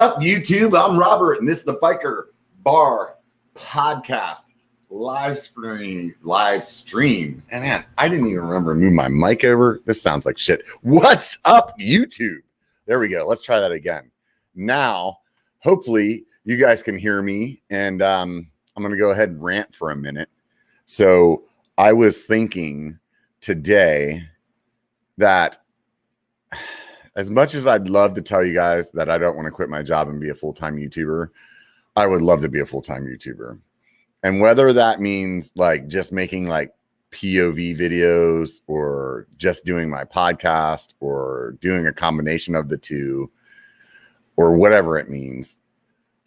Up YouTube, I'm Robert, and this is the B1KER Bar Podcast live stream. And man, I didn't even remember to move my mic over. This sounds like shit. What's up, YouTube? There we go. Let's try that again. Now, hopefully, you guys can hear me, and I'm going to go ahead and rant for a minute. So I was thinking today that as much as I'd love to tell you guys that I don't want to quit my job and be a full-time YouTuber, I would love to be a full-time YouTuber. And whether that means like just making like POV videos or just doing my podcast or doing a combination of the two or whatever it means,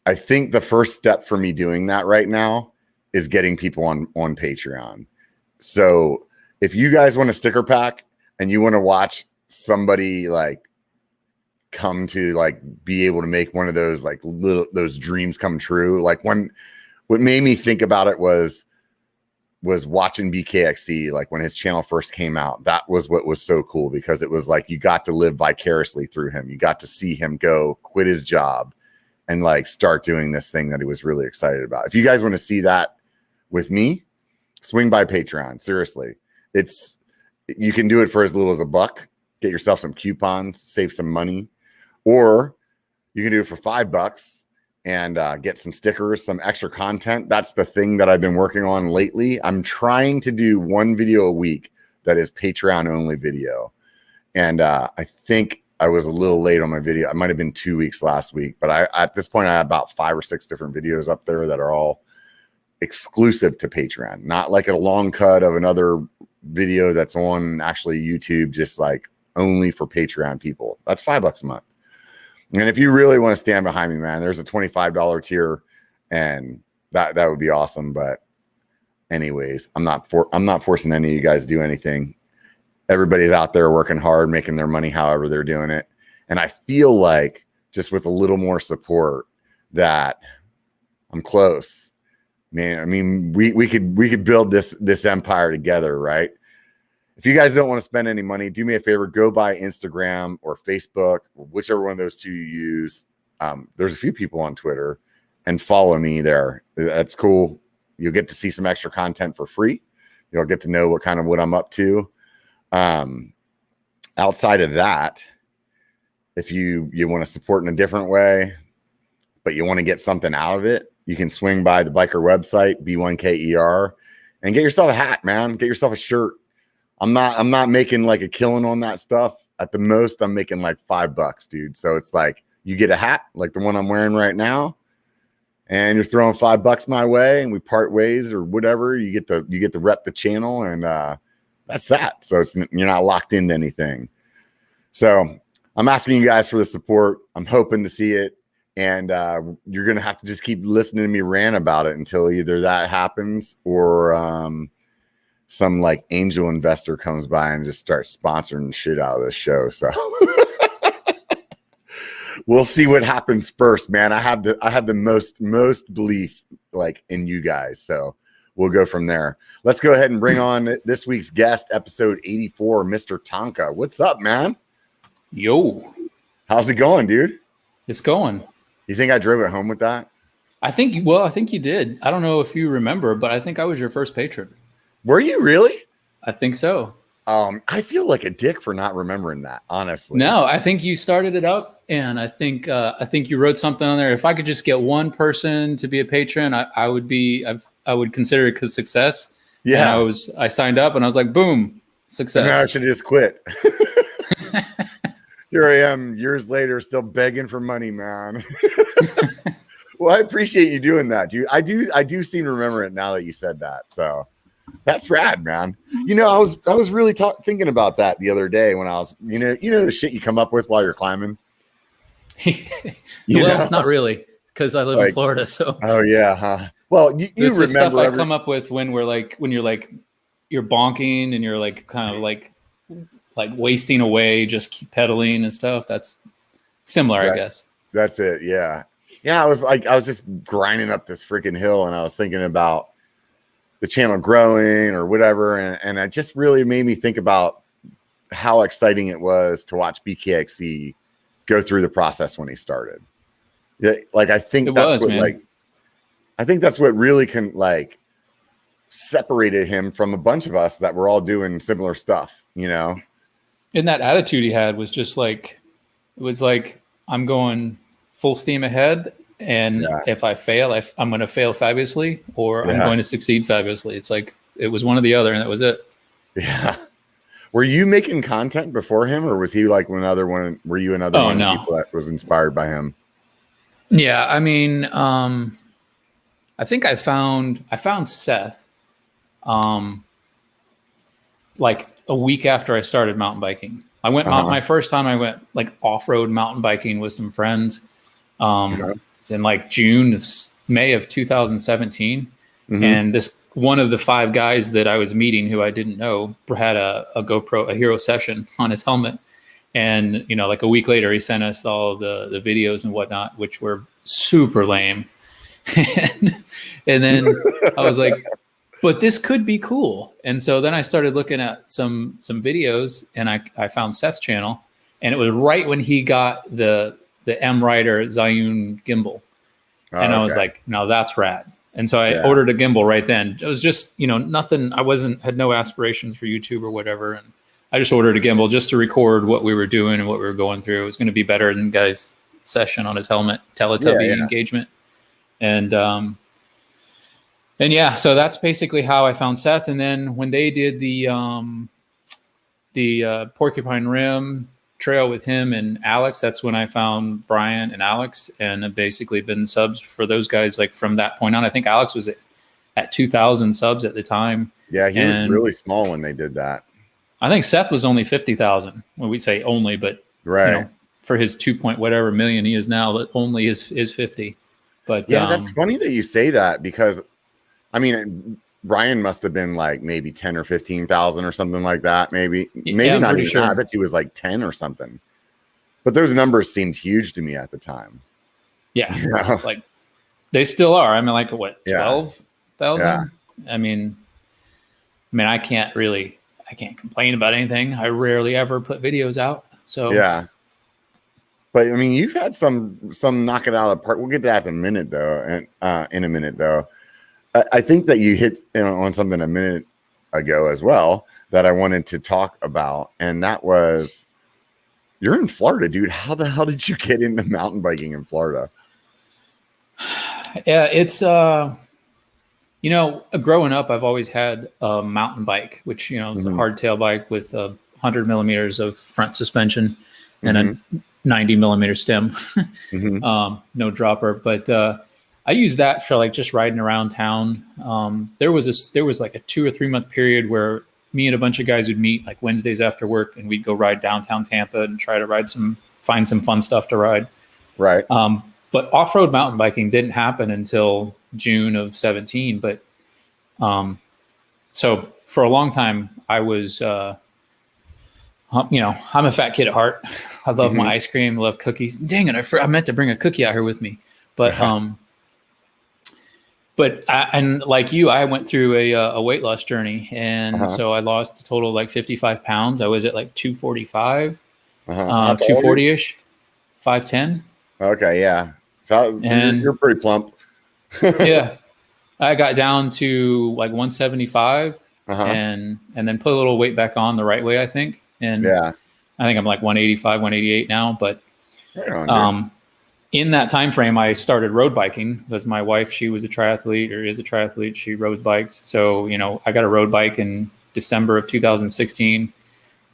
I think the first step for me doing that right now is getting people on Patreon. So if you guys want a sticker pack and you want to watch somebody like come to like be able to make one of those like those dreams come true, like what made me think about it was watching BKXE, like when his channel first came out. That was what was so cool, because it was like you got to live vicariously through him. You got to see him go quit his job and like start doing this thing that he was really excited about. If you guys want to see that with me, swing by Patreon. Seriously, you can do it for as little as $1. Get yourself some coupons, save some money, or you can do it for $5 and get some stickers, some extra content. That's the thing that I've been working on lately. I'm trying to do one video a week that is Patreon only video. And I think I was a little late on my video. I might've been 2 weeks last week, but at this point I have about 5 or 6 different videos up there that are all exclusive to Patreon, not like a long cut of another video that's on actually YouTube, just like only for Patreon people. That's $5 a month. And if you really want to stand behind me, man, there's a $25 tier, and that would be awesome. But anyways, I'm not forcing any of you guys to do anything. Everybody's out there working hard, making their money however they're doing it. And I feel like just with a little more support that I'm close. Man, I mean, we could build this empire together, right? If you guys don't want to spend any money, do me a favor, go by Instagram or Facebook, or whichever one of those two you use. There's a few people on Twitter, and follow me there. That's cool. You'll get to see some extra content for free. You'll get to know what I'm up to. Outside of that, if you want to support in a different way, but you want to get something out of it, you can swing by the B1KER website, B1KER, and get yourself a hat, man. Get yourself a shirt. I'm not making like a killing on that stuff. At the most, I'm making like $5, dude. So it's like you get a hat like the one I'm wearing right now, and you're throwing $5 my way, and we part ways or whatever. You get to rep the channel, and that's that. So you're not locked into anything. So I'm asking you guys for the support. I'm hoping to see it, and you're gonna have to just keep listening to me rant about it until either that happens or some like angel investor comes by and just starts sponsoring the shit out of the show. So we'll see what happens first, man. I have the most belief like in you guys. So we'll go from there. Let's go ahead and bring on this week's guest, episode 84, Mr. Tonka. What's up, man? Yo. How's it going, dude? It's going. You think I drove it home with that? I think you did. I don't know if you remember, but I think I was your first patron. Were you really? I think so. I feel like a dick for not remembering that, honestly. No, I think you started it up, and I think you wrote something on there. If I could just get one person to be a patron, I would consider it a success. Yeah. And I signed up, and I was like, boom, success. Now I should just quit. Here I am years later, still begging for money, man. Well, I appreciate you doing that, dude. I do seem to remember it now that you said that. So that's rad, man. You know, I was really thinking about that the other day when I was, you know the shit you come up with while you're climbing. Well, not really, because I live in Florida. So. Oh yeah, huh? Well, you remember the stuff I come up with when you're bonking and you're like kind of like wasting away, just keep pedaling and stuff. That's similar, I guess. That's it. Yeah. Yeah. I was just grinding up this freaking hill, and I was thinking about the channel growing or whatever. And it just really made me think about how exciting it was to watch BKXE go through the process when he started. Yeah, like I think It that's was, what man. like I think that's what really can like separated him from a bunch of us that were all doing similar stuff, you know? And that attitude he had was just like, it was like, I'm going full steam ahead. And Yeah. if I fail, I'm going to fail fabulously, or I'm Yeah. going to succeed fabulously. It's like, it was one or the other, and that was it. Yeah. Were you making content before him, or was he like were you another one of the people that was inspired by him? Yeah. I mean, I think I found Seth, like a week after I started mountain biking. I went my first time I went like off-road mountain biking with some friends. It's in like May of 2017. And this one of the 5 guys that I was meeting who I didn't know had a GoPro, a Hero Session on his helmet. And, you know, like a week later, he sent us all the videos and whatnot, which were super lame. And then I was like, but this could be cool. And so then I started looking at some videos, and I found Seth's channel, and it was right when he got the M Rider Zhiyun gimbal. And I was like, no, that's rad. And so I ordered a gimbal right then. It was just, you know, nothing. I had no aspirations for YouTube or whatever. And I just ordered a gimbal just to record what we were doing and what we were going through. It was going to be better than Guy's session on his helmet, Teletubby engagement. And yeah, so that's basically how I found Seth. And then when they did the Porcupine Rim trail with him and Alex, that's when I found Brian and Alex, and have basically been subs for those guys like from that point on. I think Alex was at 2,000 subs at the time. Yeah, he was really small when they did that. I think Seth was only 50,000. When we say only, but you know, for his 2 point whatever million he is now, that only is 50. But yeah, that's funny that you say that, because I mean, Brian must have been like maybe 10 or 15,000 or something like that. Maybe not even. Sure. I bet he was like 10 or something. But those numbers seemed huge to me at the time. Yeah, you know? Like they still are. I mean, like what, 12,000? Yeah. I mean, I can't complain about anything. I rarely ever put videos out. So yeah. But I mean, you've had some knock it out of the park. We'll get to that in a minute, though. I think that you hit on something a minute ago as well that I wanted to talk about, and that was you're in Florida, dude. How the hell did you get into mountain biking in Florida? Yeah, it's you know, growing up, I've always had a mountain bike, which, you know, is a hardtail bike with 100 millimeters of front suspension and a 90 millimeter stem, no dropper. But I used that for like just riding around town. There was like a 2 or 3 month period where me and a bunch of guys would meet like Wednesdays after work, and we'd go ride downtown Tampa and try to find some fun stuff to ride. Right. But off-road mountain biking didn't happen until June of 17. But so for a long time, I was, you know, I'm a fat kid at heart. I love my ice cream, love cookies. Dang it, I meant to bring a cookie out here with me. But and like you, I went through a weight loss journey, and so I lost a total of like 55 pounds. I was at like 245, 240-ish, 5'10". Okay, yeah. So you're pretty plump. Yeah. I got down to like 175 and then put a little weight back on the right way, I think. And I think I'm like 185, 188 now. But in that time frame, I started road biking because my wife, she was a triathlete or is a triathlete. She rode bikes. So, you know, I got a road bike in December of 2016.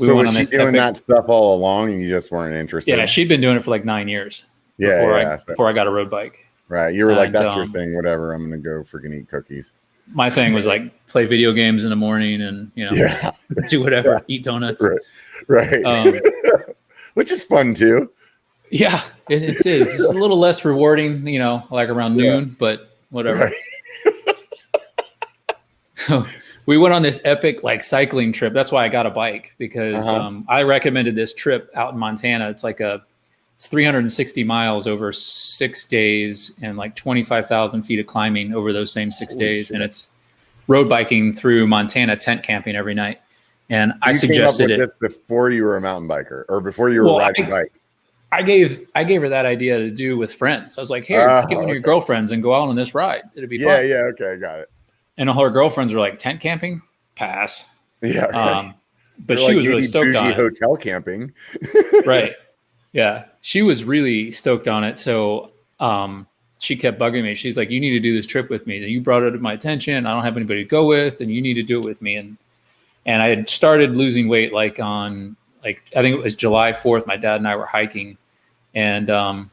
So was she doing that stuff all along and you just weren't interested? Yeah, she'd been doing it for like 9 years. Before I got a road bike. Right. You were like, that's your thing, whatever. I'm going to go freaking eat cookies. My thing was like play video games in the morning and, you know, do whatever, eat donuts. Right. Which is fun too. Yeah, it is. It's just a little less rewarding, you know, like around noon, but whatever. Right. So we went on this epic like cycling trip. That's why I got a bike, because I recommended this trip out in Montana. It's like it's 360 miles over 6 days and like 25,000 feet of climbing over those same 6 days. Shit. And it's road biking through Montana, tent camping every night. And I suggested it before you were a mountain biker or before you were riding a bike. I gave her that idea to do with friends. I was like, here, get one of your girlfriends and go out on this ride. It'd be fun. Yeah. Okay. Got it. And all her girlfriends were like, tent camping? Pass. Yeah. Right. But she was really stoked on it. Hotel camping. Right. Yeah. She was really stoked on it. So she kept bugging me. She's like, you need to do this trip with me. You brought it to my attention. I don't have anybody to go with, and you need to do it with me. And I had started losing weight I think it was July 4th. My dad and I were hiking, and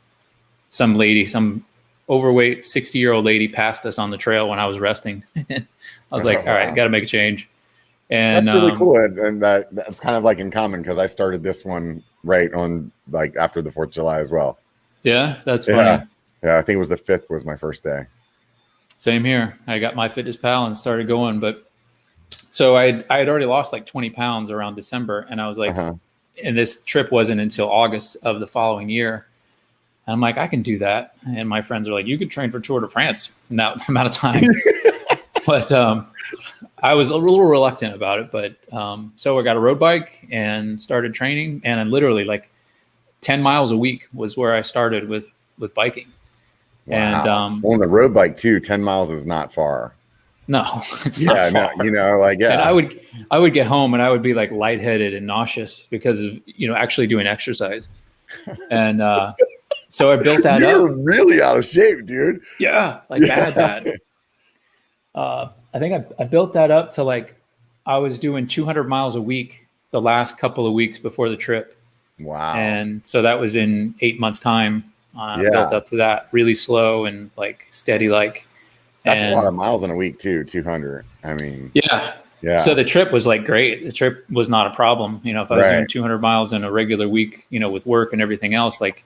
some overweight 60-year-old lady passed us on the trail when I was resting. I was like, all right, got to make a change. And that's really cool. And that's kind of like in common, because I started this one right on like after the 4th of July as well. Yeah, that's funny. Yeah, I think it was the 5th was my first day. Same here. I got my Fitness Pal and started going, but so I had already lost like 20 pounds around December, and I was like, and this trip wasn't until August of the following year. And I'm like, I can do that. And my friends are like, you could train for Tour de France in that amount of time. But I was a little reluctant about it. But so I got a road bike and started training. And I'm literally like 10 miles a week was where I started with biking. Wow. And on the road bike too, 10 miles is not far. No, it's not far. No, And I would get home and I would be like lightheaded and nauseous because of, actually doing exercise. And so I built that up. You're really out of shape, dude. Yeah, like bad. I think I built that up to like I was doing 200 miles a week the last couple of weeks before the trip. Wow. And so that was in 8 months' time. Built up to that really slow and like steady, like. That's a lot of miles in a week too, 200. I mean. Yeah. Yeah. So the trip was like great. The trip was not a problem. If I was doing 200 miles in a regular week, with work and everything else, like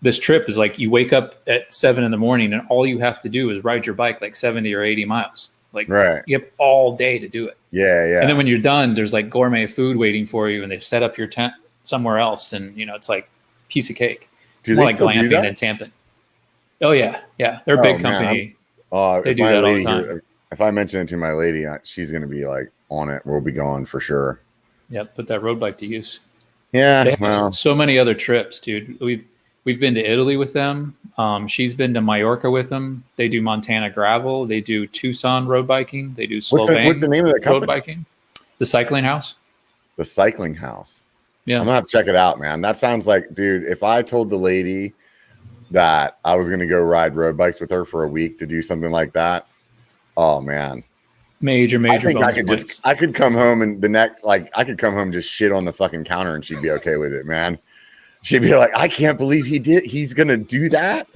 this trip is like you wake up at 7 a.m. and all you have to do is ride your bike like 70 or 80 miles. Like you have all day to do it. Yeah. Yeah. And then when you're done, there's like gourmet food waiting for you, and they've set up your tent somewhere else. And, it's like piece of cake. Do they still do that? In Tampa. Oh yeah. Yeah. They're a big company. They do that all the time. If I mention it to my lady, she's going to be like on it. We'll be going for sure. Yeah. Put that road bike to use. Yeah. They have so many other trips, dude. We've been to Italy with them. She's been to Mallorca with them. They do Montana gravel. They do Tucson road biking. They do Slovenia. What's the name of that company? Road biking. The Cycling House. The Cycling House. Yeah. I'm going to have to check it out, man. That sounds like, dude, if I told the lady that I was going to go ride road bikes with her for a week to do something like that, oh man. Major. I think I could come home and I could come home, just shit on the fucking counter and she'd be okay with it, man. She'd be like, I can't believe he's going to do that.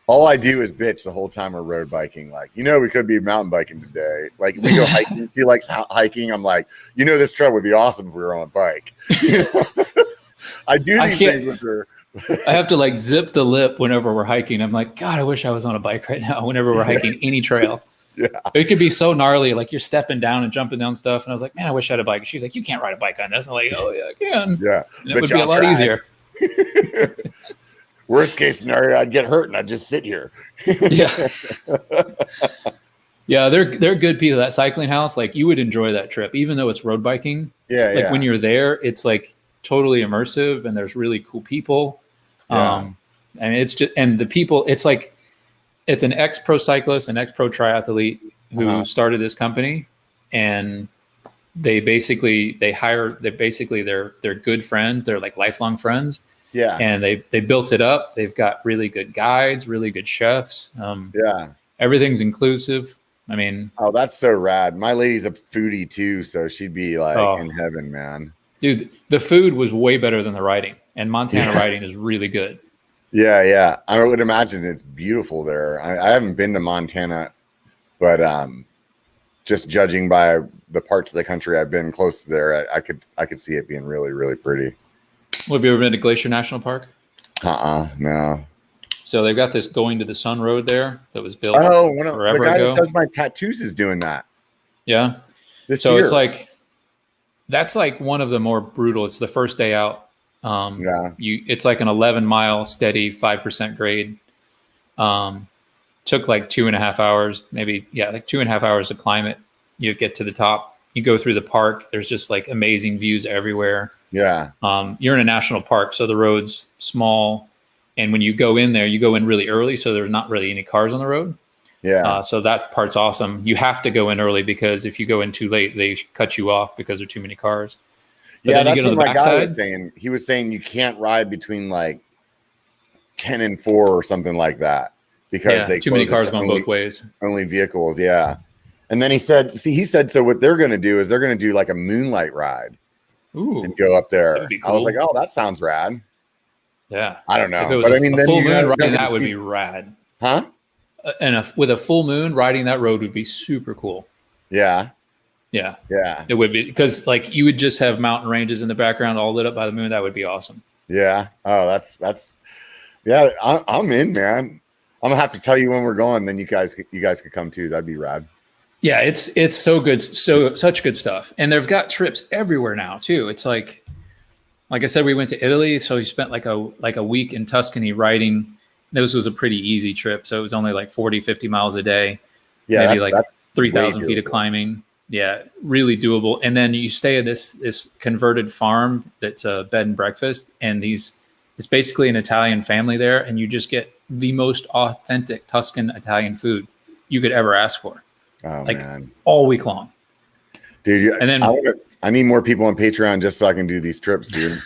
All I do is bitch the whole time we're road biking. Like, we could be mountain biking today. Like, we go hiking. She likes hiking. I'm like, this trail would be awesome if we were on a bike. I do these things with her. I have to like zip the lip whenever we're hiking. I'm like, God, I wish I was on a bike right now whenever we're hiking any trail. Yeah. It could be so gnarly. Like you're stepping down and jumping down stuff. And I was like, man, I wish I had a bike. She's like, you can't ride a bike on this. I'm like, oh yeah, I can. Yeah. And it would be a lot easier. Worst case scenario, I'd get hurt and I'd just sit here. Yeah. Yeah. They're good people. That Cycling House, like you would enjoy that trip, even though it's road biking. Yeah. Like when you're there, it's like totally immersive and there's really cool people. Yeah. I mean, it's just, and the people, it's like, it's an ex-pro cyclist, an ex-pro triathlete who started this company, and they're good friends. They're like lifelong friends. Yeah. And they built it up. They've got really good guides, really good chefs. Yeah. Everything's inclusive. I mean, oh, that's so rad. My lady's a foodie too, so she'd be like in heaven, man. Dude, the food was way better than the riding, and Montana riding is really good. Yeah, yeah. I would imagine it's beautiful there. I haven't been to Montana, but just judging by the parts of the country I've been close to there, I could see it being really, really pretty. Well, have you ever been to Glacier National Park? No. So they've got this Going to the Sun road there that was built forever the guy ago. that does my tattoos is doing that. Yeah. This so year. it's like, that's like one of the more brutal. It's the first day out. It's like an 11-mile steady 5% grade. Took like 2.5 hours, maybe. Yeah. Like 2.5 hours to climb it. You get to the top, you go through the park. There's just like amazing views everywhere. Yeah. You're in a national park, so the road's small. And when you go in there, you go in really early, so there's not really any cars on the road. Yeah. So that part's awesome. You have to go in early because if you go in too late, they cut you off because there are too many cars. But yeah, then that's you get what on the my guy backside. was saying. He was saying you can't ride between like 10 and 4 or something like that because they too many cars going both ways. Only vehicles, yeah. And then he said, so what they're going to do is they're going to do like a moonlight ride. Ooh, and go up there. That'd be cool. I was like, oh, that sounds rad. Yeah. I don't know. If it was but a, I mean, a then full moon riding that would be rad. Huh? And with a full moon, riding that road would be super cool. Yeah. Yeah. Yeah. It would be because like you would just have mountain ranges in the background all lit up by the moon. That would be awesome. Yeah. Oh, that's yeah. I'm in, man. I'm gonna have to tell you when we're going. Then you guys could come too. That'd be rad. Yeah, it's so good, such good stuff, and they've got trips everywhere now too. It's like I said, we went to Italy, so we spent like a week in Tuscany riding. This was a pretty easy trip, so it was only like 40, 50 miles a day. Yeah, maybe that's 3,000 feet of climbing. Yeah, really doable. And then you stay at this converted farm that's a bed and breakfast, and it's basically an Italian family there, and you just get the most authentic Tuscan Italian food you could ever ask for. Oh, like man. All week long. Dude, and then I need more people on Patreon just so I can do these trips, dude.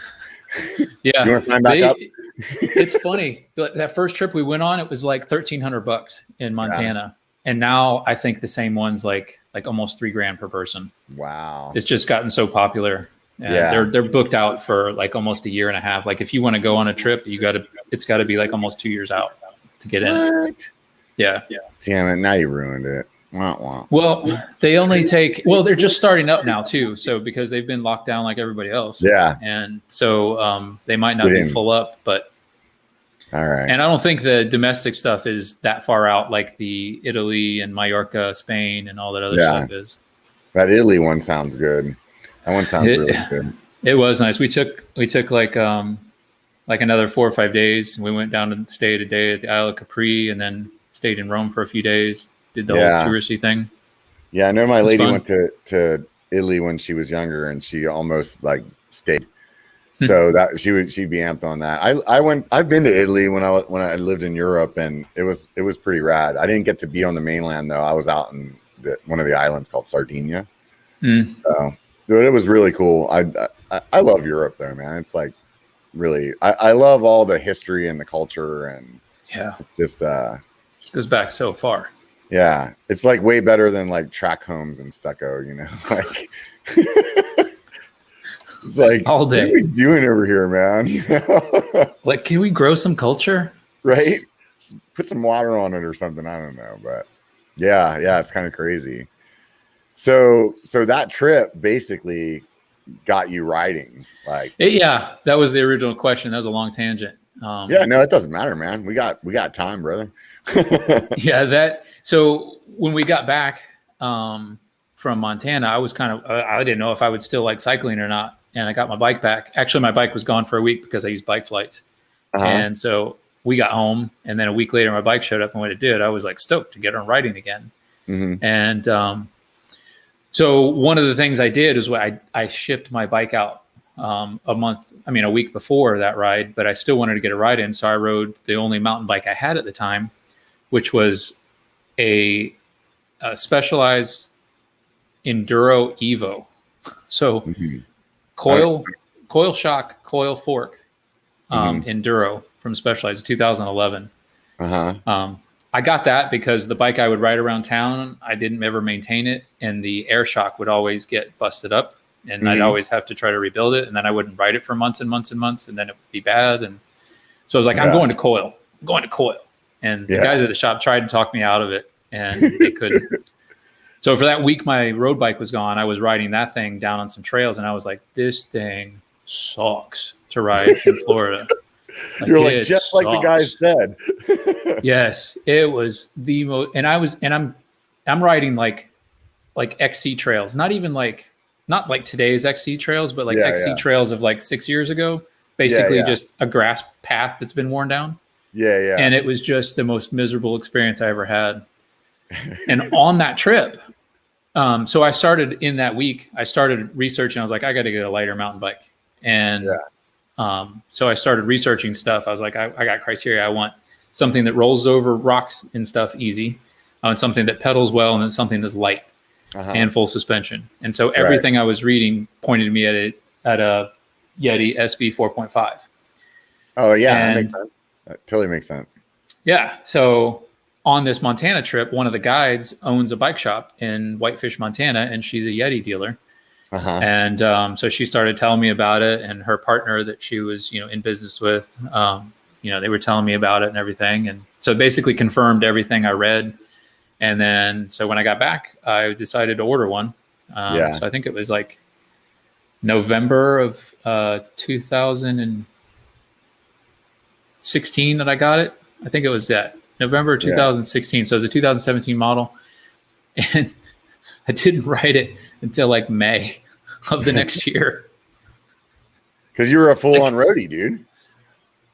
Yeah. You want to sign back up? It's funny. That first trip we went on, it was like $1,300 in Montana. Yeah. And now I think the same one's like almost $3,000 per person. Wow. It's just gotten so popular. Yeah. They're booked out for like almost a year and a half. Like if you want to go on a trip, it's gotta be like almost 2 years out to get in. What? Yeah. Damn it. Now you ruined it. Wah. Well, they're just starting up now too. So because they've been locked down like everybody else. Yeah. And so they might not be full up, but. All right. And I don't think the domestic stuff is that far out like the Italy and Mallorca, Spain and all that other stuff is. That Italy one sounds good. That one sounds really good. It was nice. We took like another 4 or 5 days. We went down and stayed a day at the Isle of Capri and then stayed in Rome for a few days. Did the whole touristy thing. Yeah, I know my lady went to Italy when she was younger, and she almost like stayed. So that she'd be amped on that. I've been to Italy when I lived in Europe, and it was pretty rad. I didn't get to be on the mainland though. I was out in one of the islands called Sardinia. So dude, it was really cool. I love Europe though, man. It's like really I love all the history and the culture, and it's just goes back so far. Yeah, it's like way better than like track homes and stucco, you know. Like it's like all day. What are we doing over here, man? You know? Like, can we grow some culture? Right? Just put some water on it or something. I don't know, but yeah, it's kind of crazy. So that trip basically got you riding, like that was the original question. That was a long tangent. Yeah, no, it doesn't matter, man. We got time, brother. So when we got back from Montana, I was kind of I didn't know if I would still like cycling or not, and I got my bike back. Actually, my bike was gone for a week because I used bike flights, and so we got home, and then a week later, my bike showed up, and when it did, I was like stoked to get on riding again. And so one of the things I did is I shipped my bike out a week before that ride, but I still wanted to get a ride in. So I rode the only mountain bike I had at the time, which was a Specialized Enduro Evo. So coil shock, coil fork, Enduro from Specialized 2011. I got that because the bike I would ride around town, I didn't ever maintain it, and the air shock would always get busted up, and I'd always have to try to rebuild it, and then I wouldn't ride it for months and months and months, and then it would be bad. And so I was like, I'm going to coil. And the guys at the shop tried to talk me out of it, and they couldn't. So for that week, my road bike was gone. I was riding that thing down on some trails, and I was like, this thing sucks to ride in Florida. You're like, just sucks. Like the guy said. Yes, it was the most. And I'm riding like XC trails, not like today's XC trails, but like XC trails of like 6 years ago. Basically, just a grass path that's been worn down. Yeah. And it was just the most miserable experience I ever had. And on that trip, so I started in that week. I started researching. I was like, I got to get a lighter mountain bike. And so I started researching stuff. I was like, I got criteria. I want something that rolls over rocks and stuff easy. I want something that pedals well, and then something that's light and full suspension. And so everything I was reading pointed me at a Yeti SB 4.5. Oh yeah, that makes sense. That totally makes sense. Yeah. So on this Montana trip, one of the guides owns a bike shop in Whitefish, Montana, and she's a Yeti dealer. And so she started telling me about it, and her partner that she was, in business with, they were telling me about it and everything. And so basically confirmed everything I read. And then, so when I got back, I decided to order one. So I think it was like November of 2016 that I got it. I think it was that November 2016. So it was a 2017 model. And I didn't write it until like May of the next year. Because you were a full-on roadie, dude.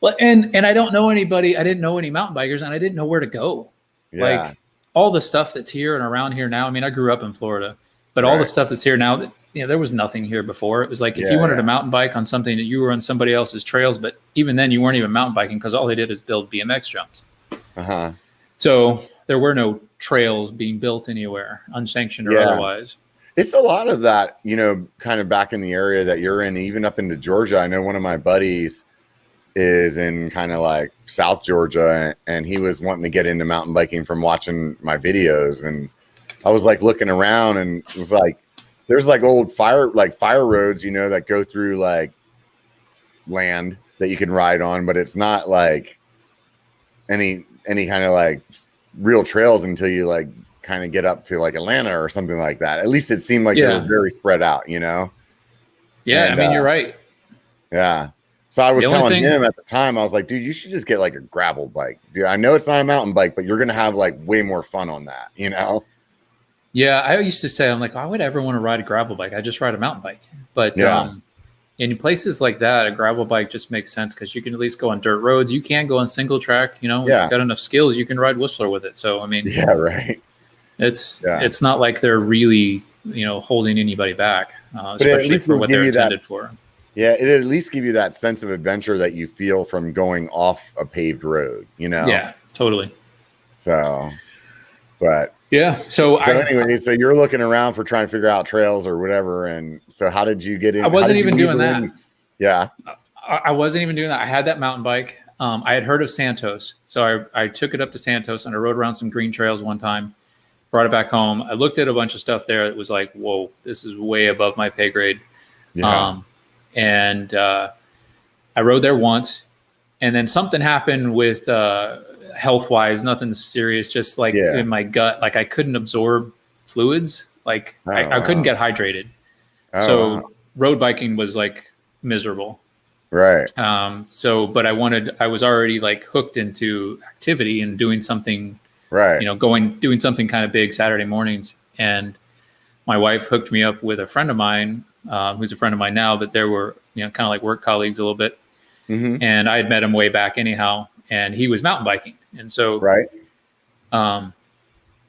Well, and I don't know anybody. I didn't know any mountain bikers, and I didn't know where to go. Yeah. Like all the stuff that's here and around here now. I mean, I grew up in Florida, but all the stuff that's here now, that there was nothing here before. It was like if you wanted a mountain bike on something that you were on somebody else's trails, but even then you weren't even mountain biking because all they did is build BMX jumps. So there were no trails being built anywhere, unsanctioned or otherwise. It's a lot of that, kind of back in the area that you're in, even up into Georgia. I know one of my buddies is in kind of like South Georgia, and he was wanting to get into mountain biking from watching my videos. And I was like looking around, and it was like, there's like old fire roads, that go through like land that you can ride on, but it's not like any kind of like real trails until you like kind of get up to like Atlanta or something like that. At least it seemed like they were very spread out, Yeah, and, I mean, you're right. Yeah. So I was telling him at the time, I was like, dude, you should just get like a gravel bike. Dude, I know it's not a mountain bike, but you're going to have like way more fun on that, Yeah. I used to say, I'm like, why would I ever want to ride a gravel bike? I just ride a mountain bike. But in places like that, a gravel bike just makes sense because you can at least go on dirt roads. You can go on single track, if you've got enough skills, you can ride Whistler with it. So, I mean, it's not like they're really, holding anybody back, especially for what they're intended for. Yeah, it at least give you that sense of adventure that you feel from going off a paved road, Yeah, totally. So, but yeah. So anyway, so you're looking around for trying to figure out trails or whatever. And so how did you get in? I wasn't even doing that. Yeah. I wasn't even doing that. I had that mountain bike. I had heard of Santos. So I took it up to Santos and I rode around some green trails one time, brought it back home. I looked at a bunch of stuff there. It was like, whoa, this is way above my pay grade. Yeah. And I rode there once, and then something happened with health-wise, nothing serious, just like in my gut, like I couldn't absorb fluids, like I couldn't get hydrated. So road biking was like miserable. Right. But I was already like hooked into activity and doing something, doing something kind of big Saturday mornings. And my wife hooked me up with a friend of mine, who's a friend of mine now, but there were, kind of like work colleagues a little bit. And I had met him way back anyhow, and he was mountain biking. And so,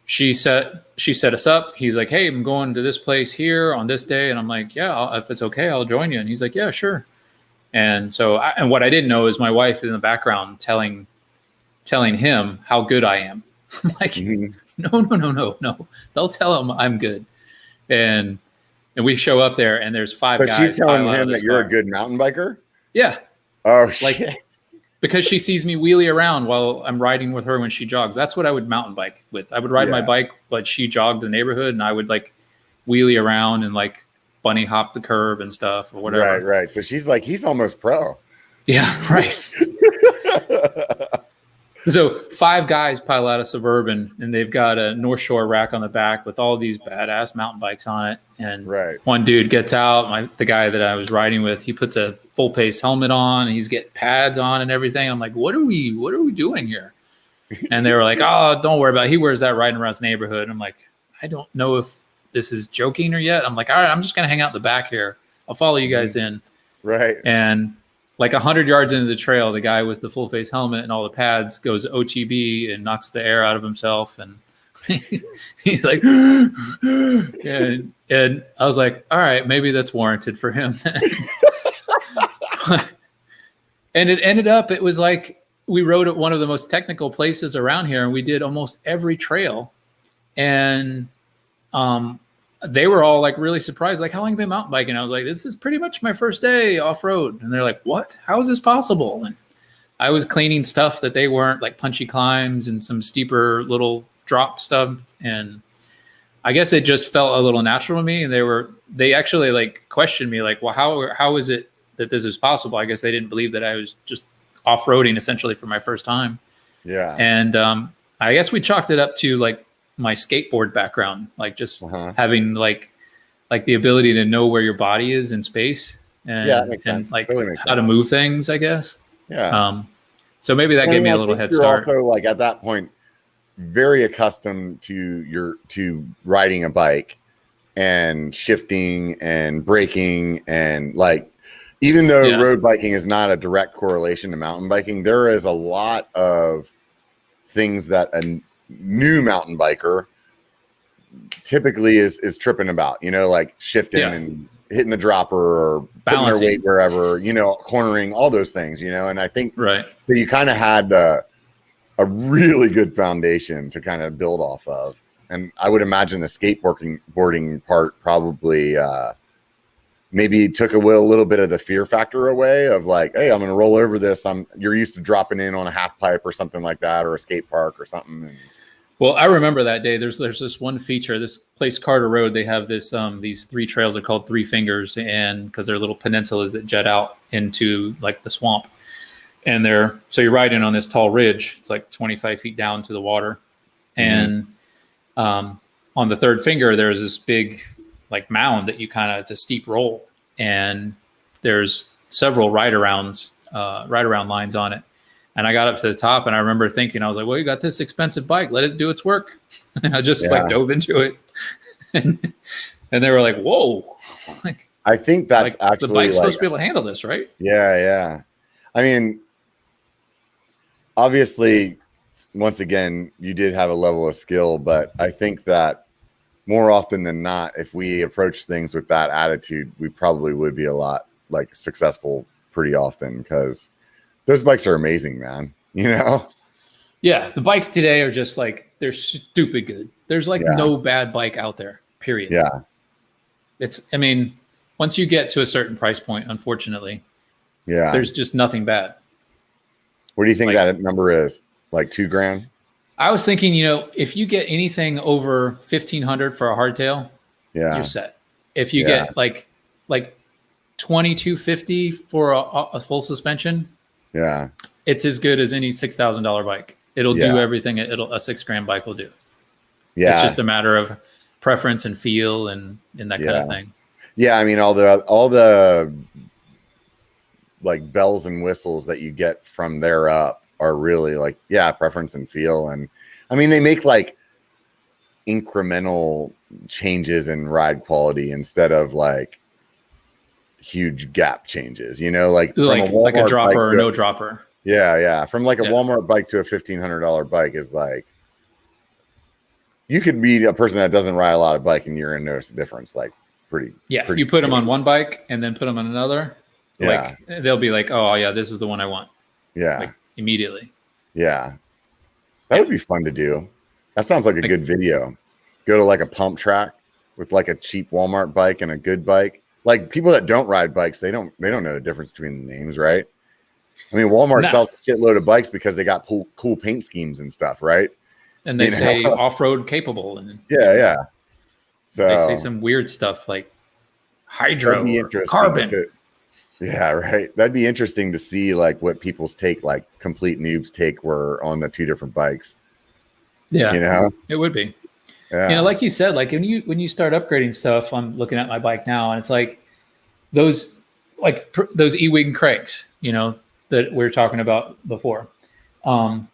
she set us up. He's like, hey, I'm going to this place here on this day. And I'm like, yeah, if it's okay, I'll join you. And he's like, yeah, sure. And so, and what I didn't know is my wife is in the background telling him how good I am. I'm like, no. They'll tell him I'm good. And we show up there, and there's 5 guys. So she's telling him that you're a good mountain biker? Yeah. Oh, shit. Like, because she sees me wheelie around while I'm riding with her when she jogs. That's what I would mountain bike with. I would ride my bike, but she jogged the neighborhood, and I would like wheelie around and like bunny hop the curb and stuff or whatever. Right. So she's like, he's almost pro. Yeah, right. So 5 guys pile out of Suburban, and they've got a North Shore rack on the back with all these badass mountain bikes on it. And one dude gets out, the guy that I was riding with, he puts a full face helmet on, and he's getting pads on and everything. I'm like, what are we doing here? And they were like, oh, don't worry about it. He wears that riding around his neighborhood. I'm like, I don't know if this is joking or yet. I'm like, all right, I'm just going to hang out in the back here. I'll follow you guys in. Right. And like 100 yards into the trail, the guy with the full face helmet and all the pads goes OTB and knocks the air out of himself. And he's like, and I was like, all right, maybe that's warranted for him. And it ended up, it was like we rode at one of the most technical places around here, and we did almost every trail. And they were all like really surprised, like, how long have you been mountain biking? I was like, this is pretty much my first day off road. And they're like, what? How is this possible? And I was cleaning stuff that they weren't, like punchy climbs and some steeper little drop stuff. And I guess it just felt a little natural to me. And they actually like questioned me, like, well, how is it that this is possible? I guess they didn't believe that I was just off-roading essentially for my first time. Yeah. And I guess we chalked it up to like my skateboard background, like just having like the ability to know where your body is in space and like how to move things, I guess. Yeah. So maybe that gave me a little head start. Also, like at that point, very accustomed to riding a bike and shifting and braking, and like, even though road biking is not a direct correlation to mountain biking, there is a lot of things that a new mountain biker typically is tripping about, like shifting and hitting the dropper or putting their weight wherever, cornering, all those things, and I think so you kind of had a really good foundation to kind of build off of. And I would imagine the skateboarding part probably maybe took a little bit of the fear factor away of like, hey, I'm going to roll over this. You're used to dropping in on a half pipe or something like that, or a skate park or something. Well, I remember that day. There's this one feature, this place, Carter Road. They have this these three trails are called Three Fingers, and because they're little peninsulas that jet out into like the swamp. And so you're riding on this tall ridge. It's like 25 feet down to the water. And on the third finger, there's this big like mound that it's a steep roll, and there's several ride around lines on it. And I got up to the top, and I remember thinking, I was like, well, you got this expensive bike, let it do its work. And I just like dove into it. And they were like, whoa. Like, I think that's like, actually the bike's supposed to be able to handle this, right? Yeah. I mean, obviously, once again, you did have a level of skill, but I think that more often than not, if we approach things with that attitude, we probably would be a lot like successful pretty often, because those bikes are amazing, man. Yeah, the bikes today are just like, they're stupid good. There's like no bad bike out there, period. Yeah. I mean, once you get to a certain price point, unfortunately, there's just nothing bad. What do you think that number is? Like $2,000? I was thinking, if you get anything over 1,500 for a hardtail, you're set. If you get like 2,250 for a full suspension, it's as good as any $6,000 bike. It'll do everything a $6,000 bike will do. Yeah, it's just a matter of preference and feel and that kind of thing. Yeah, I mean, all the like bells and whistles that you get from there up are really like, preference and feel. And I mean, they make like incremental changes in ride quality instead of like huge gap changes, like a dropper or no dropper. Yeah. From like a Walmart bike to a $1,500 bike is like, you could be a person that doesn't ride a lot of bike and you're going to notice the difference. Like pretty. You put them on one bike and then put them on another. Like they'll be like, oh yeah, this is the one I want. Yeah. Like, immediately. Yeah. That would be fun to do. That sounds like a good video. Go to like a pump track with like a cheap Walmart bike and a good bike. Like people that don't ride bikes, they don't know the difference between the names, right? I mean, Walmart sells a shitload of bikes because they got cool paint schemes and stuff, right? And they say off-road capable. And So they say some weird stuff like hydro or carbon. Yeah, right. That'd be interesting to see like what people's take, like complete noobs take, were on the two different bikes. Yeah, it would be. Yeah. Like you said, like when you start upgrading stuff, I'm looking at my bike now, and it's like those E-wing cranks, that we were talking about before. For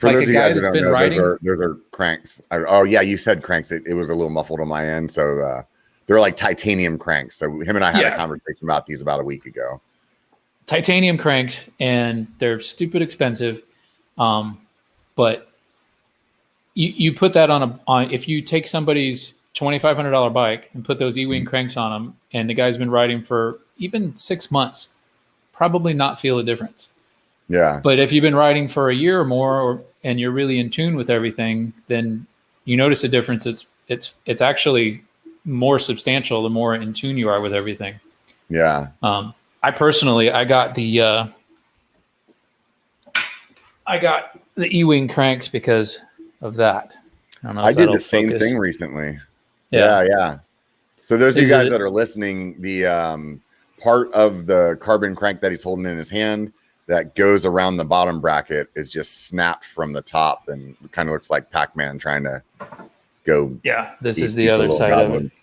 like those of you guys that don't know, those are cranks. You said cranks. It was a little muffled on my end, so they're like titanium cranks. So him and I had a conversation about these about a week ago. Titanium cranks, and they're stupid expensive. But you put that on if you take somebody's $2,500 bike and put those E-wing cranks on them, and the guy's been riding for even 6 months, probably not feel a difference. Yeah. But if you've been riding for a year or more, and you're really in tune with everything, then you notice a difference. It's actually more substantial the more in tune you are with everything. Yeah. I personally, I got the E-wing cranks because of that. I did the same thing recently. Yeah. So those of you guys that are listening, the part of the carbon crank that he's holding in his hand that goes around the bottom bracket is just snapped from the top, and it kind of looks like Pac-Man trying to go. Yeah, this is the other side of it.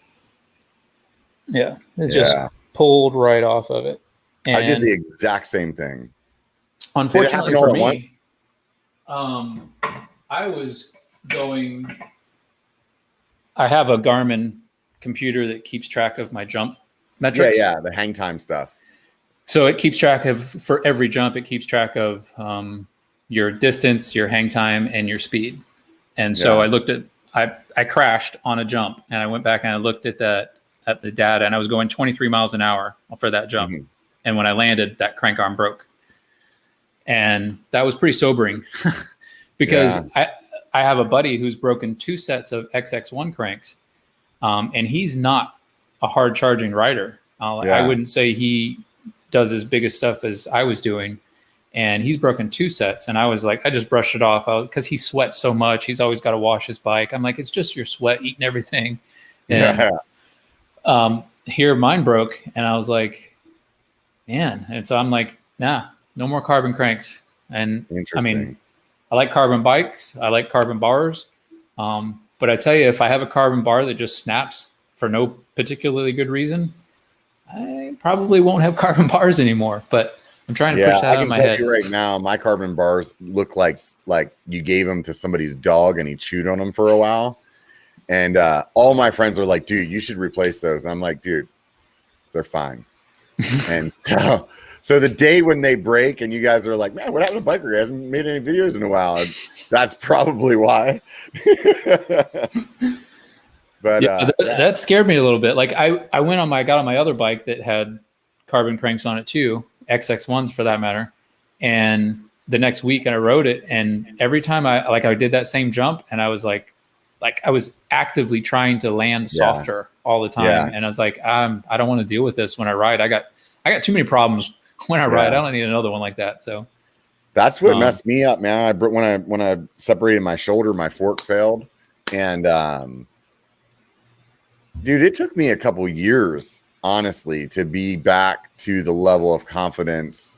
Yeah, it's just pulled right off of it. And I did the exact same thing. Unfortunately for me, I was going. I have a Garmin computer that keeps track of my jump metrics. Yeah, the hang time stuff. So it keeps track of, for every jump, it keeps track of your distance, your hang time, and your speed. And so I looked at, I crashed on a jump, and I went back and I looked at the data, and I was going 23 miles an hour for that jump. Mm-hmm. And when I landed, that crank arm broke. And that was pretty sobering because I have a buddy who's broken 2 sets of XX1 cranks, and he's not a hard charging rider. I wouldn't say he does as big a stuff as I was doing, and he's broken 2 sets. And I was like, I just brushed it off because he sweats so much. He's always got to wash his bike. I'm like, it's just your sweat eating everything. And here mine broke, and I was like, man. And so I'm like, nah, no more carbon cranks. And I mean, I like carbon bikes. I like carbon bars. But I tell you, if I have a carbon bar that just snaps for no particularly good reason, I probably won't have carbon bars anymore. But I'm trying to push that out of my head. I can tell you right now, my carbon bars look like you gave them to somebody's dog and he chewed on them for a while. And all my friends are like, dude, you should replace those. And I'm like, dude, they're fine. And so the day when they break and you guys are like, man, what happened to Biker? He hasn't made any videos in a while. And that's probably why. But that scared me a little bit. Like I got on my other bike that had carbon cranks on it too, XX1s for that matter. And the next week I rode it, and every time I did that same jump, and I was like I was actively trying to land softer all the time. Yeah. And I was like, I don't want to deal with this when I ride. I got too many problems when I ride. I don't need another one like that. So that's what messed me up, man. When I separated my shoulder, my fork failed. And dude, it took me a couple years, honestly, to be back to the level of confidence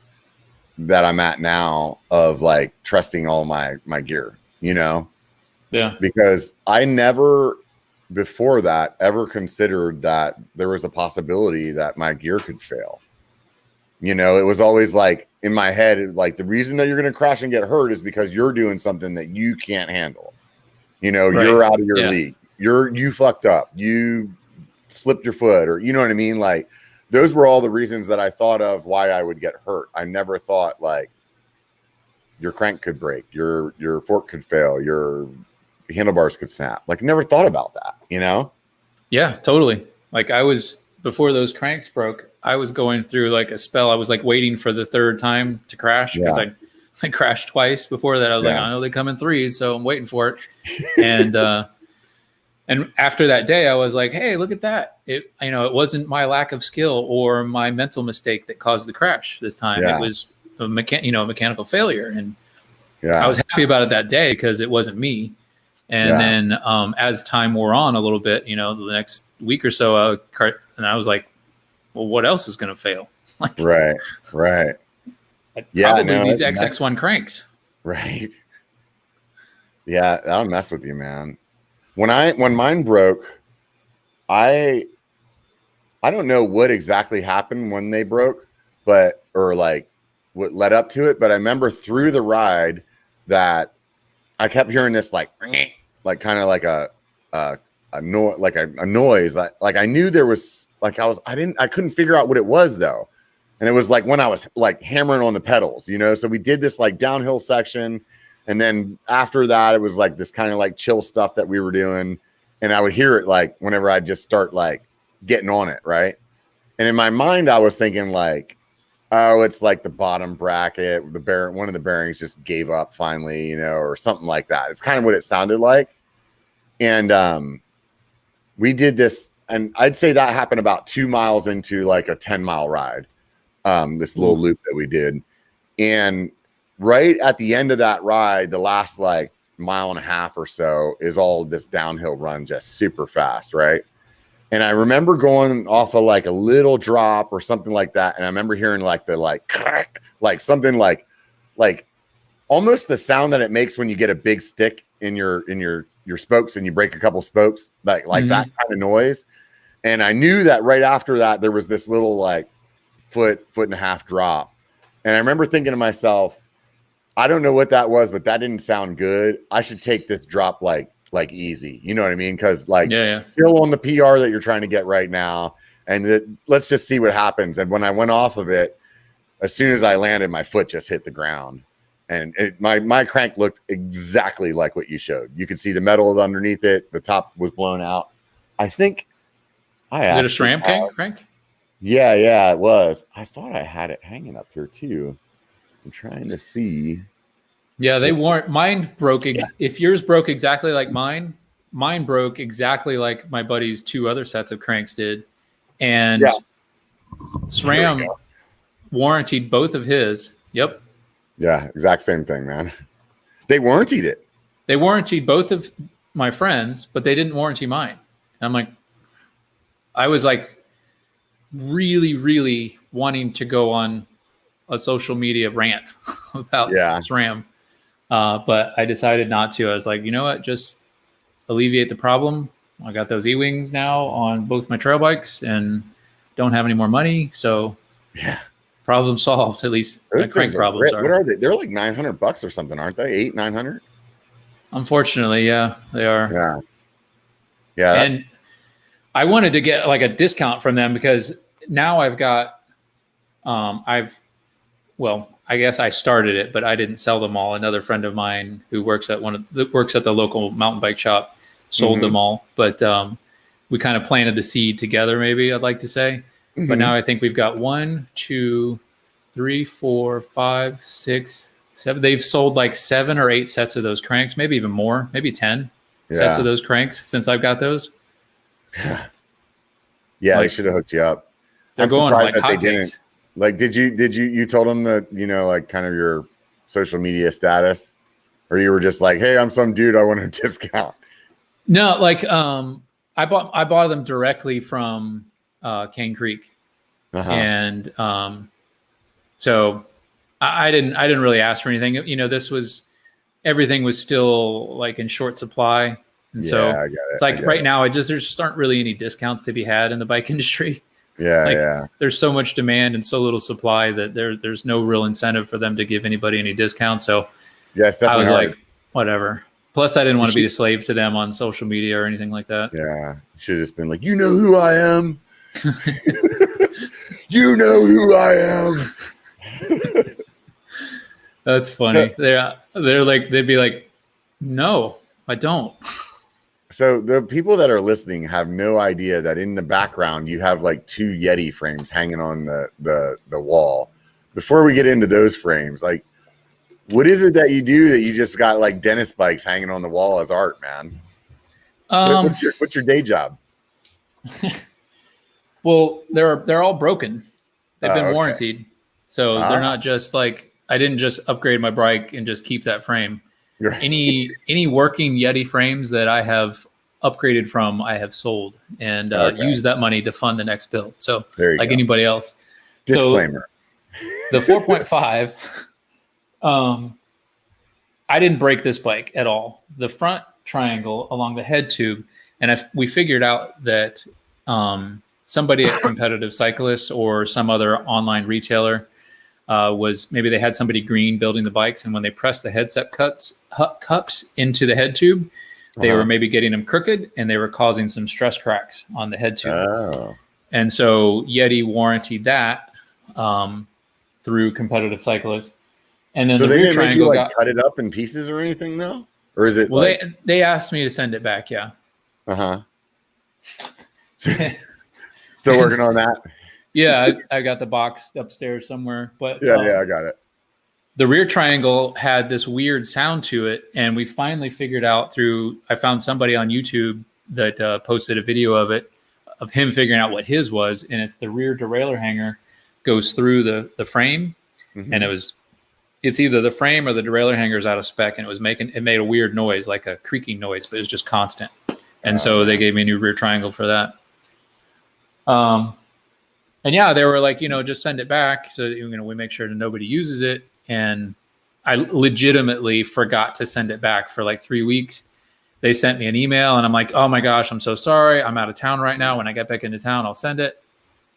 that I'm at now of like trusting all my gear, you know? Yeah. Because I never before that ever considered that there was a possibility that my gear could fail. You know, it was always like in my head, like the reason that you're going to crash and get hurt is because you're doing something that you can't handle. You know, you're out of your league. You fucked up. You slipped your foot, or you know what I mean? Like those were all the reasons that I thought of why I would get hurt. I never thought like your crank could break, your fork could fail, your handlebars could snap. Like never thought about that, you know? Yeah, totally. Like before those cranks broke, I was going through like a spell. I was like waiting for the third time to crash because I crashed twice before that. I was like, I know they come in threes, so I'm waiting for it. And after that day, I was like, hey, look at that. It wasn't my lack of skill or my mental mistake that caused the crash this time. It was a mechanical failure. And I was happy about it that day because it wasn't me. And then as time wore on a little bit, the next week or so, I was like, well, what else is going to fail? Like, right. Probably these XX1 cranks. Right. Yeah, I'll mess with you, man. When mine broke, I don't know what exactly happened when they broke, or like what led up to it. But I remember through the ride that I kept hearing this like kind of like a noise. Like I knew there was I couldn't figure out what it was though. And it was like when I was like hammering on the pedals, so we did this like downhill section. And then after that, it was like this kind of like chill stuff that we were doing. And I would hear it like whenever I just start like getting on it. Right. And in my mind, I was thinking like, Oh, it's like the bottom bracket. One of the bearings just gave up finally, or something like that. It's kind of what it sounded like. And we did this, and I'd say that happened about 2 miles into like a 10-mile ride. This little loop that we did. And right at the end of that ride, the last like mile and a half or so is all this downhill run, just super fast, right? And I remember going off of like a little drop or something like that. And I remember hearing like the crack, like something like almost the sound that it makes when you get a big stick in your spokes and you break a couple spokes, like that kind of noise. And I knew that right after that, there was this little like foot and a half drop. And I remember thinking to myself, I don't know what that was, but that didn't sound good. I should take this drop like easy. You know what I mean? Because still on the PR that you're trying to get right now. And let's just see what happens. And when I went off of it, as soon as I landed, my foot just hit the ground. And my crank looked exactly like what you showed. You could see the metal underneath it. The top was blown out. I think Is it a SRAM crank? Yeah, it was. I thought I had it hanging up here too. I'm trying to see. Yeah, they weren't. Mine broke. If yours broke exactly like mine broke exactly like my buddy's 2 other sets of cranks did. And SRAM warranted both of his. Yep. Yeah, exact same thing, man. They warranted it. They warranted both of my friends, but they didn't warranty mine. And I'm like, I was like really, really wanting to go on a social media rant about SRAM. But I decided not to. I was like, you know what? Just alleviate the problem. I got those E-wings now on both my trail bikes and don't have any more money. So problem solved. At least my crank problems are. What are they? They're like $900 or something, aren't they? $800-900? Unfortunately, yeah, they are. Yeah. And I wanted to get like a discount from them because now I've got, I guess I started it, but I didn't sell them all. Another friend of mine who works at the local mountain bike shop sold them all. But we kind of planted the seed together, maybe I'd like to say. But now I think we've got 1, 2, 3, 4, 5, 6, 7. They've sold like 7 or 8 sets of those cranks, maybe even more, maybe 10 sets of those cranks since I've got those. They should have hooked you up. They're going like that they hotcakes. didn't. Like, did you told them that, like kind of your social media status, or you were just like, hey, I'm some dude, I want a discount? No, like, I bought them directly from Cane Creek. And so I didn't really ask for anything. Everything was still like in short supply. And so I get it. It's like right now, there just aren't really any discounts to be had in the bike industry. There's so much demand and so little supply that there's no real incentive for them to give anybody any discounts. So I was like, whatever. Plus, I didn't want to be a slave to them on social media or anything like that. Yeah, should have just been like, you know who I am. You know who I am. That's funny. So, they're like, they'd be like, no, I don't. So the people that are listening have no idea that in the background you have like 2 Yeti frames hanging on the wall. Before we get into those frames, like, what is it that you do that you just got like dentist bikes hanging on the wall as art, man? What's your day job? Well, they're all broken. They've been warranted. So they're not just like, I didn't just upgrade my bike and just keep that frame. Right. Any working Yeti frames that I have upgraded from, I have sold and used that money to fund the next build. So like anybody else. Disclaimer. So, the 4.5, I didn't break this bike at all. The front triangle along the head tube. And we figured out that somebody at Competitive Cyclists or some other online retailer maybe they had somebody green building the bikes, and when they pressed the headset cups into the head tube, they were maybe getting them crooked, and they were causing some stress cracks on the head tube. And so Yeti warranted that through Competitive Cyclists. And then so the they rear didn't triangle make you cut it up in pieces or anything, though? Or is it? Well, they asked me to send it back. Yeah. Still working on that. Yeah, I got the box upstairs somewhere. But yeah, I got it. The rear triangle had this weird sound to it, and we finally figured out I found somebody on YouTube that posted a video of it, of him figuring out what his was, and it's the rear derailleur hanger goes through the frame, and it's either the frame or the derailleur hanger is out of spec, and it made a weird noise, like a creaking noise, but it was just constant. And so they gave me a new rear triangle for that. And yeah, they were like, just send it back so that, we make sure that nobody uses it. And I legitimately forgot to send it back for like 3 weeks. They sent me an email and I'm like, oh my gosh, I'm so sorry. I'm out of town right now. When I get back into town, I'll send it.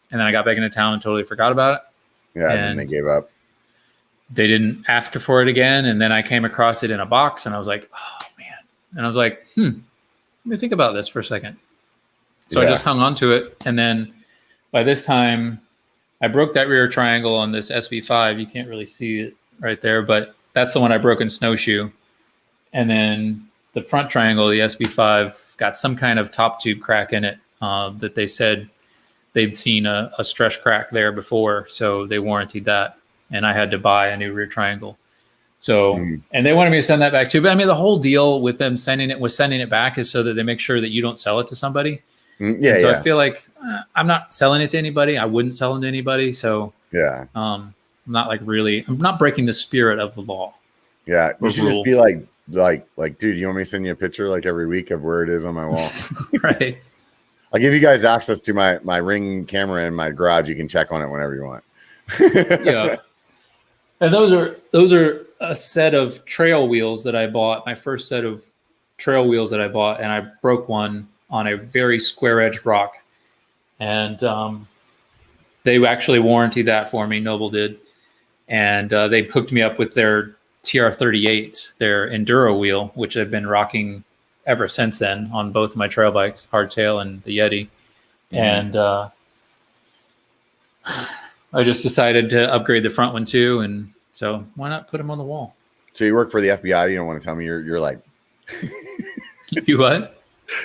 And then I got back into town and totally forgot about it. Yeah, and then they gave up. They didn't ask for it again. And then I came across it in a box and I was like, oh man. And I was like, let me think about this for a second. So I just hung on to it. And then by this time, I broke that rear triangle on this SB5. You can't really see it right there, but that's the one I broke in snowshoe. And then the front triangle, the SB5, got some kind of top tube crack in it that they said they'd seen a stress crack there before, so they warranted that. And I had to buy a new rear triangle. So, and they wanted me to send that back too. But I mean, the whole deal with them sending it back is so that they make sure that you don't sell it to somebody. So I feel like I'm not selling it to anybody. I wouldn't sell them to anybody. So I'm not I'm not breaking the spirit of the law. Yeah. You should just be like, dude, you want me to send you a picture like every week of where it is on my wall? Right. I'll give you guys access to my Ring camera in my garage. You can check on it whenever you want. Yeah. And those are a set of trail wheels that I bought. My first set of trail wheels that I bought, and I broke one on a very square edge rock. And they actually warranted that for me. Noble did. And they hooked me up with their TR38s, their enduro wheel, which I've been rocking ever since then on both of my trail bikes, Hardtail and the Yeti. And I just decided to upgrade the front one too. And so why not put them on the wall? So you work for the FBI. You don't want to tell me you're like, you what?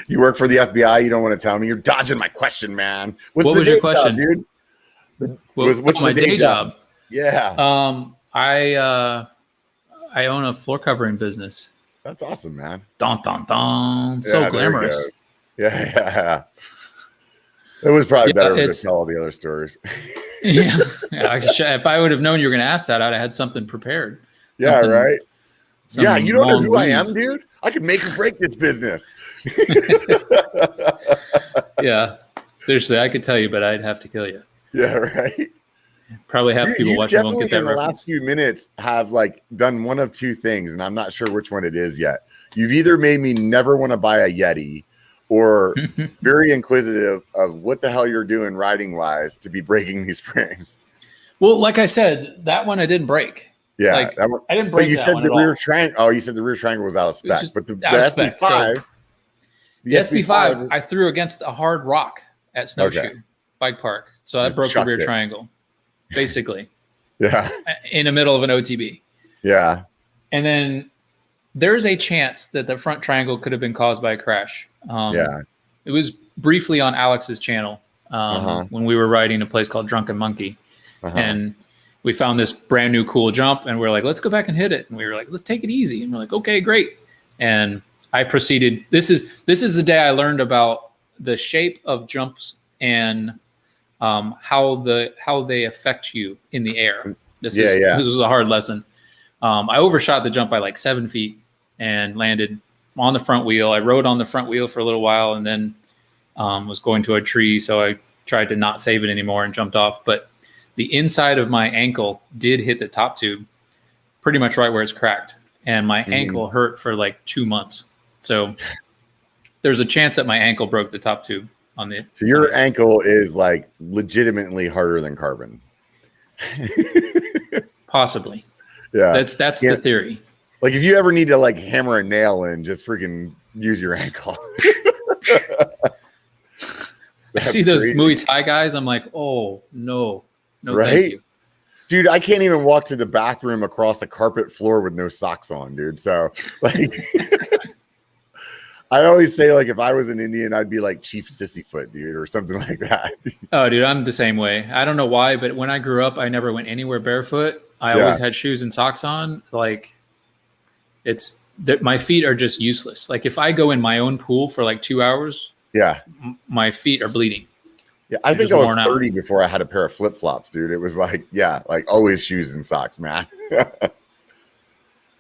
You work for the FBI. You don't want to tell me. You're dodging my question, man. What was your question, dude? What's my day job? Yeah. I own a floor covering business. That's awesome, man. Dun, dun, dun. So glamorous. Yeah. It was probably better to tell all the other stories. Yeah. If I would have known you were going to ask that, I'd have had something prepared. Yeah, right. Yeah, you don't know who I am, dude. I could make or break this business. Yeah. Seriously, I could tell you, but I'd have to kill you. Yeah, right. Probably half people watching won't get that reference. In the last few minutes have like done one of two things, and I'm not sure which one it is yet. You've either made me never want to buy a Yeti, or very inquisitive of what the hell you're doing riding wise to be breaking these frames. Well, like I said, that one I didn't break. Yeah, like, I didn't break. But you said the rear triangle. Oh, you said the rear triangle was out of spec. But the SB5, the SB5, I threw against a hard rock at Snowshoe Bike Park, so I broke the rear triangle, basically. Yeah, in the middle of an OTB. Yeah, and then there's a chance that the front triangle could have been caused by a crash. It was briefly on Alex's channel when we were riding a place called Drunken Monkey, and we found this brand new cool jump, and we were like, let's go back and hit it. And we were like, let's take it easy. And we're like, okay, great. And I proceeded. This is the day I learned about the shape of jumps and how they affect you in the air. This was a hard lesson. I overshot the jump by like 7 feet and landed on the front wheel. I rode on the front wheel for a little while, and then was going to a tree. So I tried to not save it anymore and jumped off. But the inside of my ankle did hit the top tube pretty much right where it's cracked. And my ankle hurt for like 2 months. So there's a chance that my ankle broke the top tube on the. So your ankle is like legitimately harder than carbon. Possibly. Yeah. That's the theory. Like if you ever need to like hammer a nail in, just freaking use your ankle. I see those Muay Thai guys. I'm like, oh no, right? Thank you. Dude, I can't even walk to the bathroom across the carpet floor with no socks on, dude. So like, I always say, like, if I was an Indian, I'd be like Chief Sissyfoot, dude, or something like that. Oh, dude, I'm the same way. I don't know why, but when I grew up, I never went anywhere barefoot. I always had shoes and socks on. Like, it's that my feet are just useless. Like, if I go in my own pool for like 2 hours, my feet are bleeding. Yeah, I think I was 30 before I had a pair of flip-flops, dude. It was like, like always shoes and socks, man.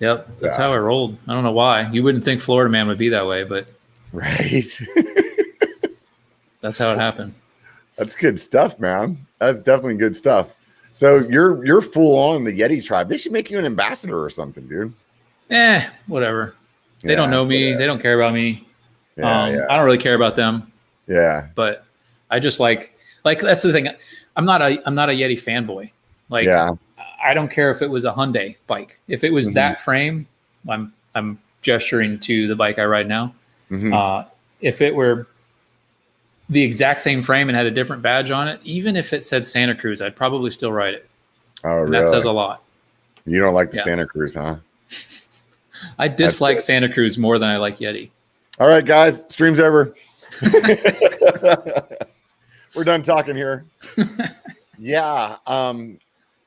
Yep, that's how I rolled. I don't know why. You wouldn't think Florida man would be that way, but right. That's how it happened. That's good stuff, man. That's definitely good stuff. So you're full on the Yeti tribe. They should make you an ambassador or something, dude. Whatever. They don't know me. They don't care about me. I don't really care about them. Yeah. But I just like that's the thing. I'm not a Yeti fanboy. Like, I don't care if it was a Hyundai bike. If it was that frame, I'm gesturing to the bike I ride now. If it were the exact same frame and had a different badge on it, even if it said Santa Cruz, I'd probably still ride it. Oh, and really? That says a lot. You don't like the Santa Cruz, huh? I dislike Santa Cruz more than I like Yeti. All right, guys, stream's over. We're done talking here.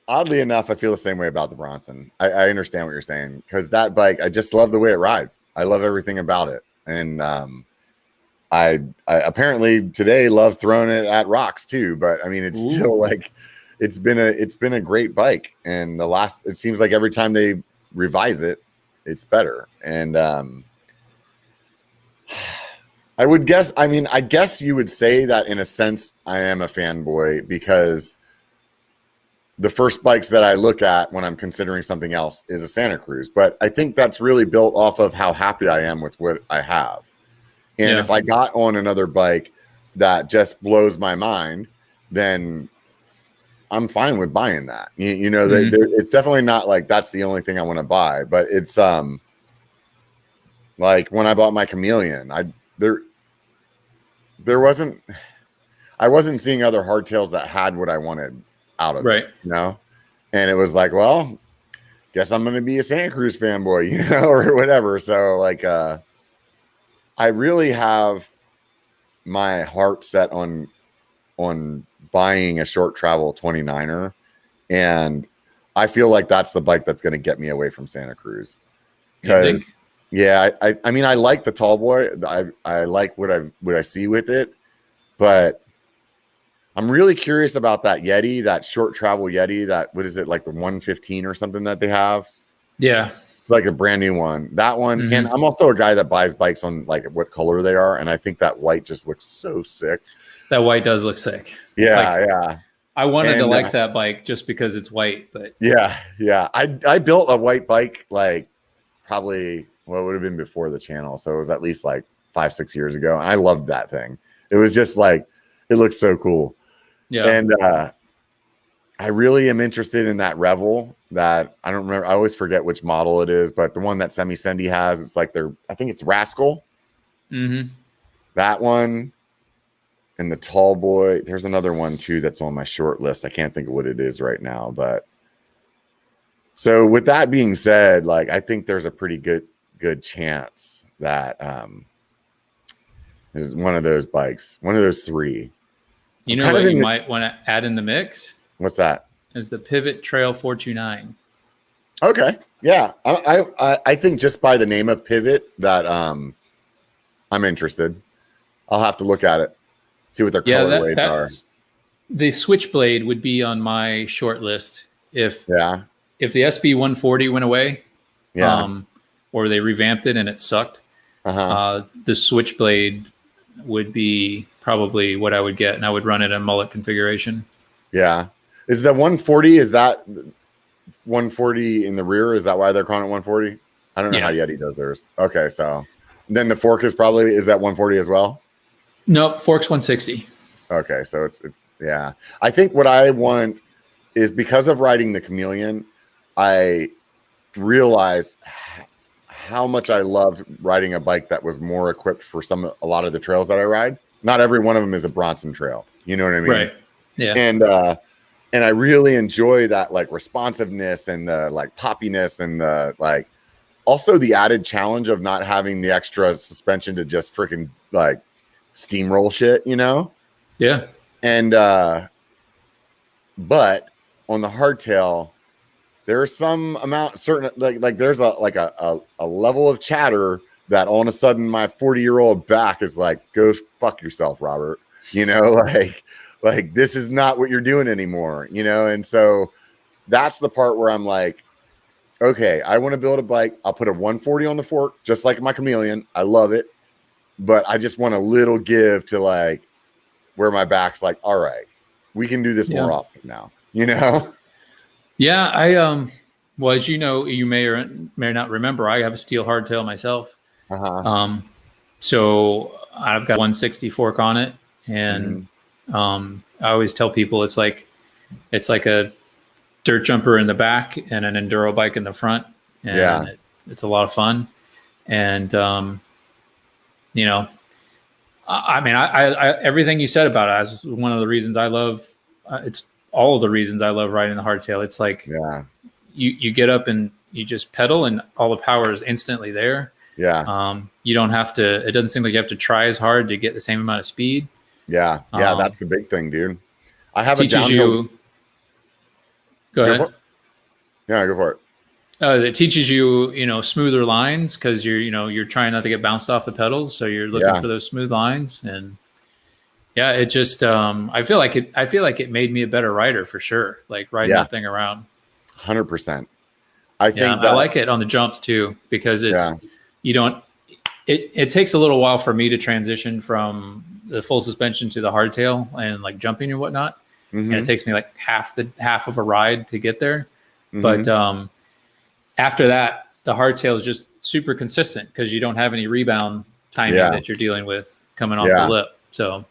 Oddly enough, I feel the same way about the Bronson. I understand what you're saying, because that bike, I just love the way it rides. I love everything about it. And I apparently today love throwing it at rocks too, but I mean, it's still like, it's been a great bike. And it seems like every time they revise it, it's better. And I guess you would say that in a sense I am a fanboy, because the first bikes that I look at when I'm considering something else is a Santa Cruz. But I think that's really built off of how happy I am with what I have. And if I got on another bike that just blows my mind, then I'm fine with buying that. It's definitely not like that's the only thing I want to buy, but it's like when I bought my Chameleon, I wasn't seeing other hardtails that had what I wanted out of it, and it was like, well, guess I'm going to be a Santa Cruz fanboy, or whatever. So like, I really have my heart set on buying a short travel 29er, and I feel like that's the bike that's going to get me away from Santa Cruz. Because I mean, I like the tall boy. I like what I see with it, but I'm really curious about that Yeti, that short travel Yeti. What is it, like the 115 or something that they have? Yeah. It's like a brand new one. That one. And I'm also a guy that buys bikes on like what color they are. And I think that white just looks so sick. That white does look sick. Yeah. I wanted to like that bike just because it's white, but yeah. I built a white bike like probably what would have been before the channel. So it was at least like 5-6 years ago. And I loved that thing. It was just like, it looked so cool. Yeah. And I really am interested in that Revel that I don't remember. I always forget which model it is, but the one that Semi Sendy has, it's like I think it's Rascal. That one. And the tall boy. There's another one too that's on my short list. I can't think of what it is right now, but so with that being said, like I think there's a pretty good chance that is one of those bikes, one of those three. You know what you might want to add in the mix? What's that? Is the Pivot Trail 429. Okay. Yeah. I think just by the name of Pivot that I'm interested. I'll have to look at it, see what their colorways are. The Switchblade would be on my short list if the SB 140 went away. Or they revamped it and it sucked. The Switchblade would be probably what I would get, and I would run it in mullet configuration. Yeah. Is the 140, is that 140 in the rear? Is that why they're calling it 140? I don't know how Yeti does theirs. Okay, so then the fork is that 140 as well? Nope, fork's 160. Okay, so it's I think what I want is, because of riding the Chameleon, I realized how much I loved riding a bike that was more equipped for a lot of the trails that I ride. Not every one of them is a Bronson trail. You know what I mean? Right. Yeah. And I really enjoy that like responsiveness and the like poppiness and the like also the added challenge of not having the extra suspension to just freaking like steamroll shit, you know? Yeah. And, but on the hardtail, there's some amount certain, like there's a level of chatter that all of a sudden my 40-year-old back is like, go fuck yourself, Robert, you know, like this is not what you're doing anymore, you know? And so that's the part where I'm like, okay, I want to build a bike. I'll put a 140 on the fork, just like my Chameleon. I love it. But I just want a little give to like where my back's like, all right, we can do this more often now, you know? Yeah. Well, as you know, you may or may not remember, I have a steel hardtail myself. So I've got 160 fork on it. And I always tell people it's like a dirt jumper in the back and an enduro bike in the front. And it's a lot of fun. And, you know, I mean, I everything you said about it is one of the reasons I love, it's all of the reasons I love riding the hardtail. It's like, you get up and you just pedal and all the power is instantly there. You don't have to, it doesn't seem like you have to try as hard to get the same amount of speed. That's the big thing, dude. I have teaches you. Go ahead. Yeah, go for it. It teaches you, you know, smoother lines because you're trying not to get bounced off the pedals, so you're looking for those smooth lines, and it just I feel like it made me a better rider for sure. Like riding that thing around. 100%. I think I like it on the jumps too because it's you don't. It takes a little while for me to transition from the full suspension to the hardtail and like jumping and whatnot, and it takes me like half of a ride to get there, but after that, the hardtail is just super consistent because you don't have any rebound timing that you're dealing with coming off the lip. So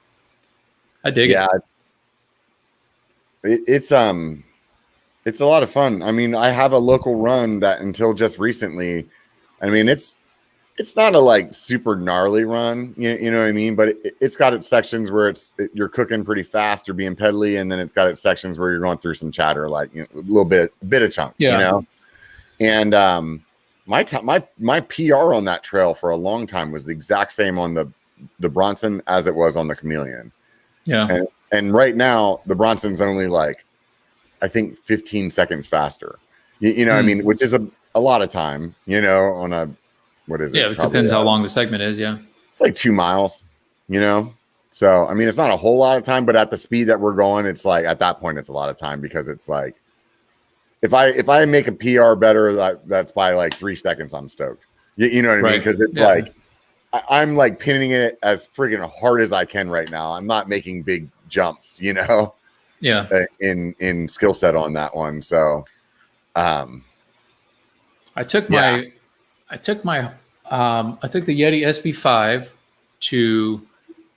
I dig it. It's a lot of fun. I mean, I have a local run that until just recently, I mean, it's not a like super gnarly run, you know what I mean? But it's got its sections where you're cooking pretty fast or being pedally, and then it's got its sections where you're going through some chatter, like a little bit of chunks, you know. And my PR on that trail for a long time was the exact same on the Bronson as it was on the Chameleon. And right now the Bronson's only like I think 15 seconds faster. You know what I mean? Which is a lot of time, you know, on a what is it? Yeah, it depends how long the segment is, It's like 2 miles, you know? So I mean it's not a whole lot of time, but at the speed that we're going, it's like at that point it's a lot of time because it's like if I make a PR better, that's by like 3 seconds, I'm stoked. You know what I mean? Because it's like I'm like pinning it as friggin' hard as I can right now. I'm not making big jumps, you know. In skill set on that one. So, I took the Yeti SB5 to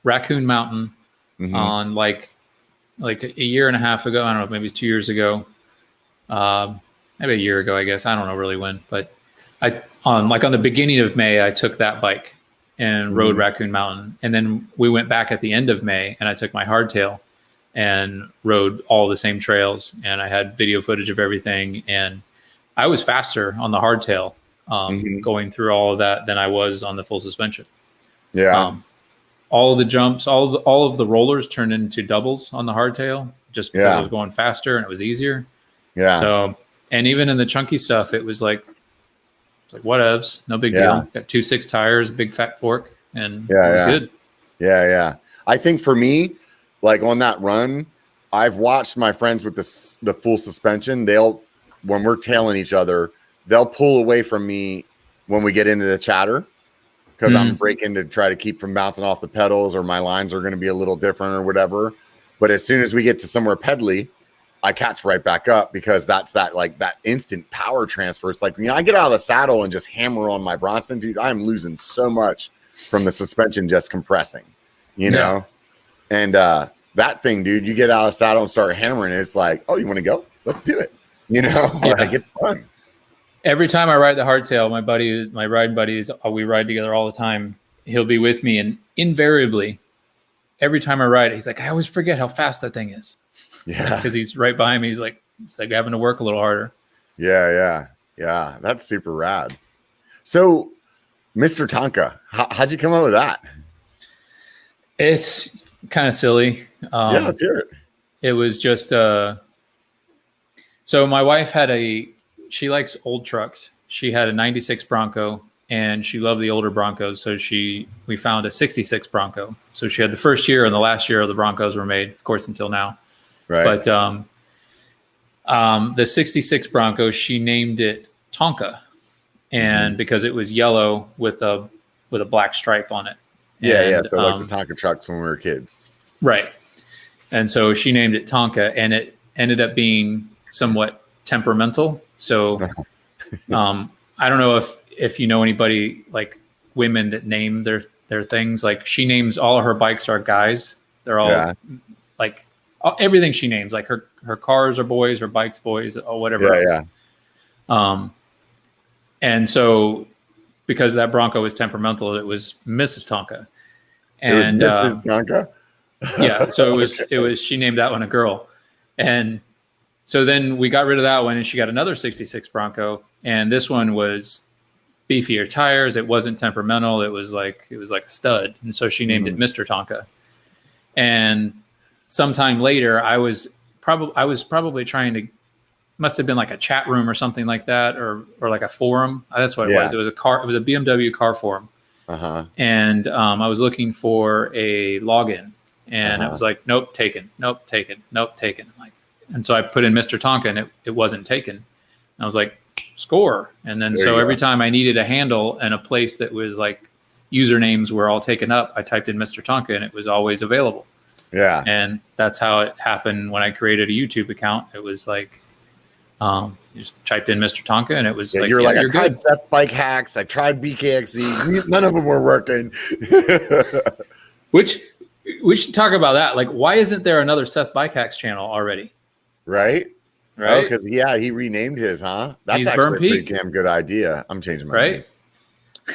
Raccoon Mountain on like a year and a half ago. I don't know, maybe it's 2 years ago. Maybe a year ago, I guess. I don't know really when, but on the beginning of May, I took that bike and rode Raccoon Mountain. And then we went back at the end of May and I took my hardtail and rode all the same trails. And I had video footage of everything. And I was faster on the hardtail going through all of that than I was on the full suspension. All of the jumps, all of the rollers turned into doubles on the hardtail just because I was going faster and it was easier. So, and even in the chunky stuff, it was like whatevs, no big deal. Got 2 6 tires, big fat fork, and it was good. I think for me, like on that run, I've watched my friends with the full suspension. When we're tailing each other, they'll pull away from me when we get into the chatter because I'm braking to try to keep from bouncing off the pedals, or my lines are going to be a little different or whatever. But as soon as we get to somewhere pedally, I catch right back up because that's that instant power transfer. It's like, I get out of the saddle and just hammer on my Bronson, dude, I'm losing so much from the suspension just compressing, you know? And that thing, dude, you get out of the saddle and start hammering, it's like, oh, you want to go? Let's do it. You know, like it's fun. Every time I ride the hardtail, my riding buddies, we ride together all the time. He'll be with me, and invariably, every time I ride, he's like, I always forget how fast that thing is. Because he's right behind me. He's like having to work a little harder. Yeah. That's super rad. So, Mr. Tonka, how'd you come up with that? It's kind of silly. Yeah, let's hear it. It was just so my wife she likes old trucks. She had a 96 Bronco and she loved the older Broncos. So we found a 66 Bronco. So she had the first year and the last year of the Broncos were made, of course, until now. Right. But the 66 Bronco, she named it Tonka, and because it was yellow with a black stripe on it. Yeah. So like the Tonka trucks when we were kids. Right. And so she named it Tonka, and it ended up being somewhat temperamental. So I don't know if you know anybody like women that name their things. Like she names all of her bikes are guys. They're all like everything she names, like her cars are boys, her bikes boys, or whatever else. Yeah. And so because that Bronco was temperamental, it was Mrs. Tonka. And it was Mrs. Tonka? Yeah. So it was she named that one a girl. And so then we got rid of that one and she got another 66 Bronco. And this one was beefier tires. It wasn't temperamental. It was like a stud. And so she named it Mr. Tonka. And sometime later, I was probably trying to, must have been like a chat room or something like that, or like a forum. That's what it was. It was a BMW car forum. And I was looking for a login, and it was like, nope, taken, nope, taken, nope, taken. And so I put in Mr. Tonka, and it wasn't taken. And I was like, score. And then so every time I needed a handle and a place that was like usernames were all taken up, I typed in Mr. Tonka, and it was always available. Yeah. And that's how it happened when I created a YouTube account. It was like, you just typed in Mr. Tonka, and it was like, you're you're tried Seth Bike Hacks. I tried BKXE. None of them were working. Which we should talk about that. Like, why isn't there another Seth Bike Hacks channel already? Right. Oh, because he renamed his, huh? That's actually a pretty damn good idea. I'm changing my name.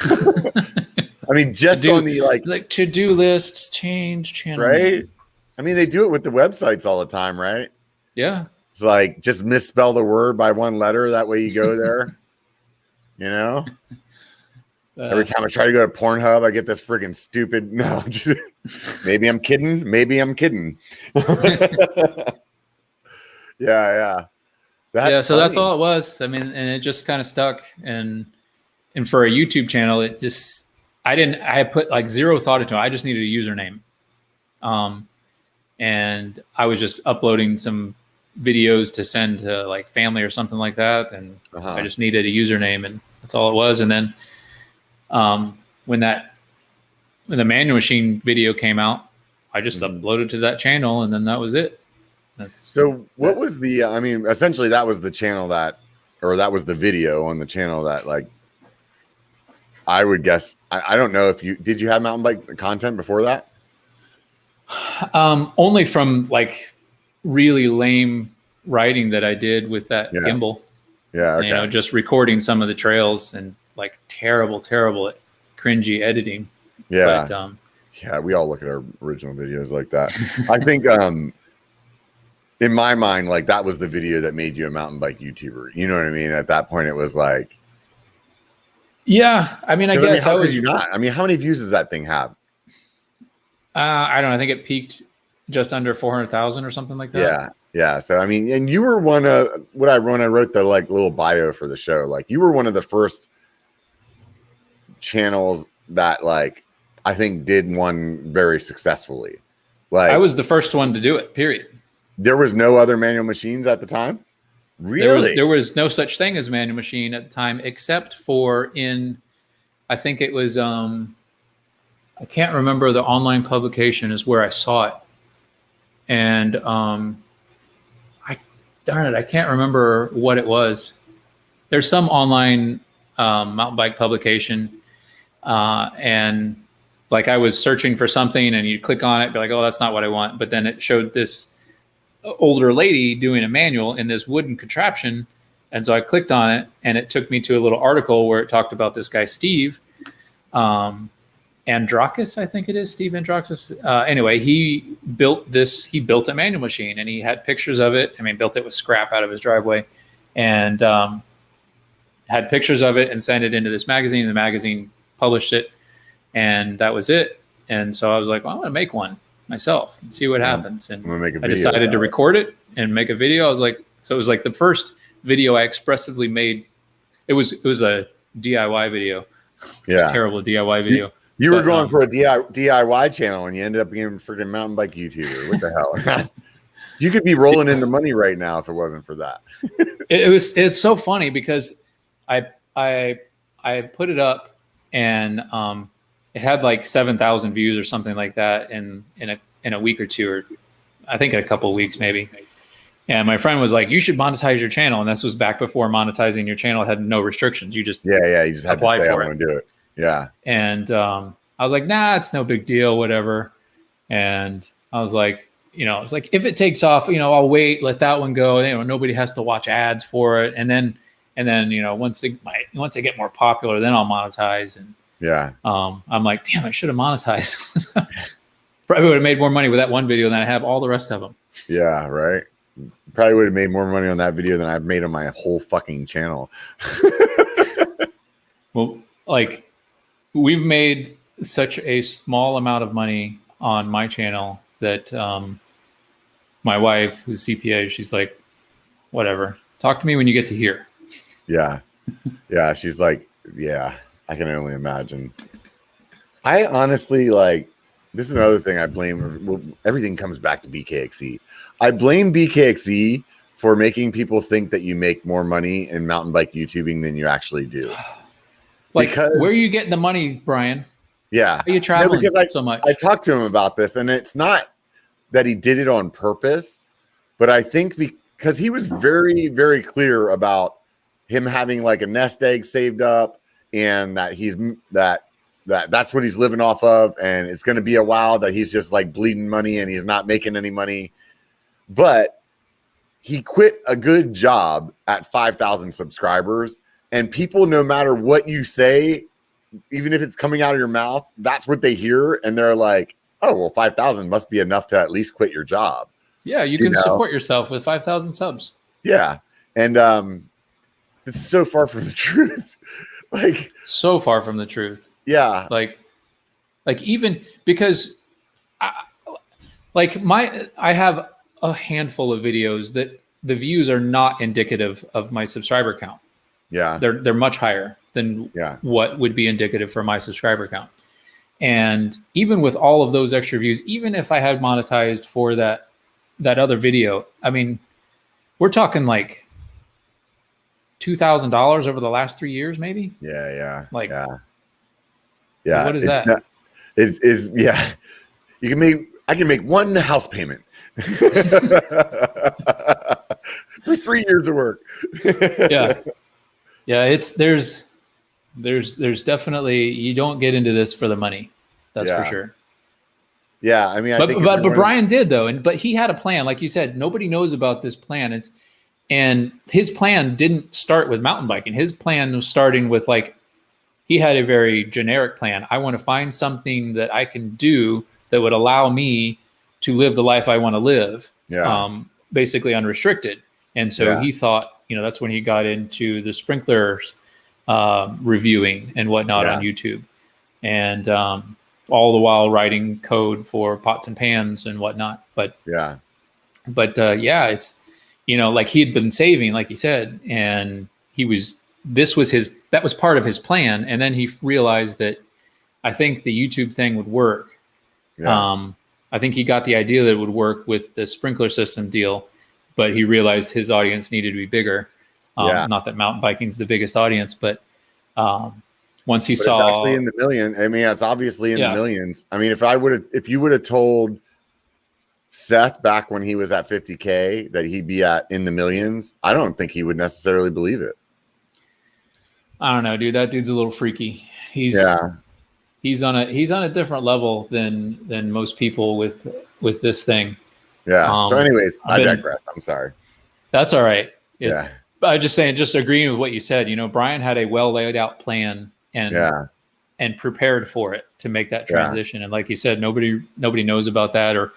I mean, just on the like to-do lists, change channel. Right. I mean, they do it with the websites all the time, right? Yeah. It's like just misspell the word by one letter. That way you go there. You know? Every time I try to go to Pornhub, I get this friggin' stupid. No, maybe I'm kidding. Maybe I'm kidding. Yeah. So that's all it was. I mean, and it just kind of stuck. And for a YouTube channel, it just, I put like zero thought into it. I just needed a username. And I was just uploading some videos to send to like family or something like that. And I just needed a username, and that's all it was. And then when the manual machine video came out, I just uploaded to that channel, and then that was it. So what was the, I mean, essentially that was the channel that was the video on the channel that, like, I would guess, I don't know if did you have mountain bike content before that? Only from like really lame writing that I did with that gimbal. Yeah. Okay. You know, just recording some of the trails and like terrible at cringy editing. Yeah. But, yeah. We all look at our original videos like that. I think, in my mind, like that was the video that made you a mountain bike YouTuber. You know what I mean? At that point, it was like, yeah. I mean, I guess how could you not? I mean, how many views does that thing have? I don't know. I think it peaked just under 400,000 or something like that. Yeah. So I mean, and you were one of when I wrote the like little bio for the show. Like you were one of the first channels that like I think did one very successfully. Like I was the first one to do it. Period. There was no other manual machines at the time? Really? There was no such thing as manual machine at the time, except for I think it was, I can't remember the online publication is where I saw it. And I can't remember what it was. There's some online mountain bike publication. And like I was searching for something and you click on it, be like, oh, that's not what I want. But then it showed this older lady doing a manual in this wooden contraption. And so I clicked on it and it took me to a little article where it talked about this guy, Steve Andrakis, I think it is Steve Andrakis. Anyway, he built a manual machine and he had pictures of it. I mean, built it with scrap out of his driveway. And had pictures of it and sent it into this magazine. The magazine published it, and that was it. And so I was like, well, I'm going to make one myself and see what happens. And I decided to record it and make a video. I was like, so it was like the first video I expressively made. It was a DIY video. Yeah. Terrible DIY video. You were going for a DIY channel and you ended up being a freaking mountain bike YouTuber. What the hell? You could be rolling into money right now if it wasn't for that. It's so funny because I put it up and it had like 7,000 views or something like that in a week or two, or I think in a couple of weeks maybe. And my friend was like, you should monetize your channel. And this was back before monetizing your channel had no restrictions. You just you just had to say I want to do it. Yeah. And I was like, nah, it's no big deal, whatever. And I was like, it's like, if it takes off, I'll wait, let that one go. Nobody has to watch ads for it. And then, once they get more popular, then I'll monetize. And yeah, I'm like, damn, I should have monetized. Probably would have made more money with that one video than I have all the rest of them. Yeah. Right. Probably would have made more money on that video than I've made on my whole fucking channel. Well, like we've made such a small amount of money on my channel that my wife, who's CPA, she's like, whatever, talk to me when you get to here. Yeah. Yeah. She's like, yeah, I can only imagine. I honestly this is another thing I blame. Well, everything comes back to BKXE. I blame BKXE for making people think that you make more money in mountain bike YouTubing than you actually do. Because where are you getting the money, Brian? Yeah. How are you traveling so much? I talked to him about this, and it's not that he did it on purpose, but I think because he was very, very clear about him having like a nest egg saved up, and that that's what he's living off of, and it's going to be a while that he's just like bleeding money and he's not making any money. But he quit a good job at 5,000 subscribers, and people, no matter what you say, even if it's coming out of your mouth, that's what they hear, and they're like, oh, well, 5,000 must be enough to at least quit your job. Yeah, you can support yourself with 5,000 subs. Yeah, and it's so far from the truth. So far from the truth. Yeah. Like even because I have a handful of videos that the views are not indicative of my subscriber count. Yeah. They're much higher than what would be indicative for my subscriber count. And even with all of those extra views, even if I had monetized for that other video, I mean, we're talking like $2,000 over the last 3 years, maybe. Yeah. Yeah. What is that? Yeah. I can make one house payment for 3 years of work. Yeah. There's definitely, you don't get into this for the money. That's for sure. Yeah. I mean, but Brian did though. But he had a plan. Like you said, nobody knows about this plan. And his plan didn't start with mountain biking. His plan was starting with he had a very generic plan. I want to find something that I can do that would allow me to live the life I want to live, basically unrestricted. And so he thought, that's when he got into the sprinklers reviewing and whatnot on YouTube, and all the while writing code for pots and pans and whatnot. But it's, he had been saving, like he said, and that was part of his plan. And then he realized that I think the YouTube thing would work. Yeah. I think he got the idea that it would work with the sprinkler system deal, but he realized his audience needed to be bigger. Not that mountain biking is the biggest audience, but once he saw, it's actually in the millions. I mean, it's obviously in the millions. I mean, if you would have told Seth back when he was at 50K that he'd be in the millions, I don't think he would necessarily believe it. I don't know, dude. That dude's a little freaky. He's on a different level than most people with this thing. Yeah. So anyways, I digress. I'm sorry. That's all right. I'm just saying, just agreeing with what you said, Brian had a well laid out plan and prepared for it to make that transition. And like you said, nobody knows about that, or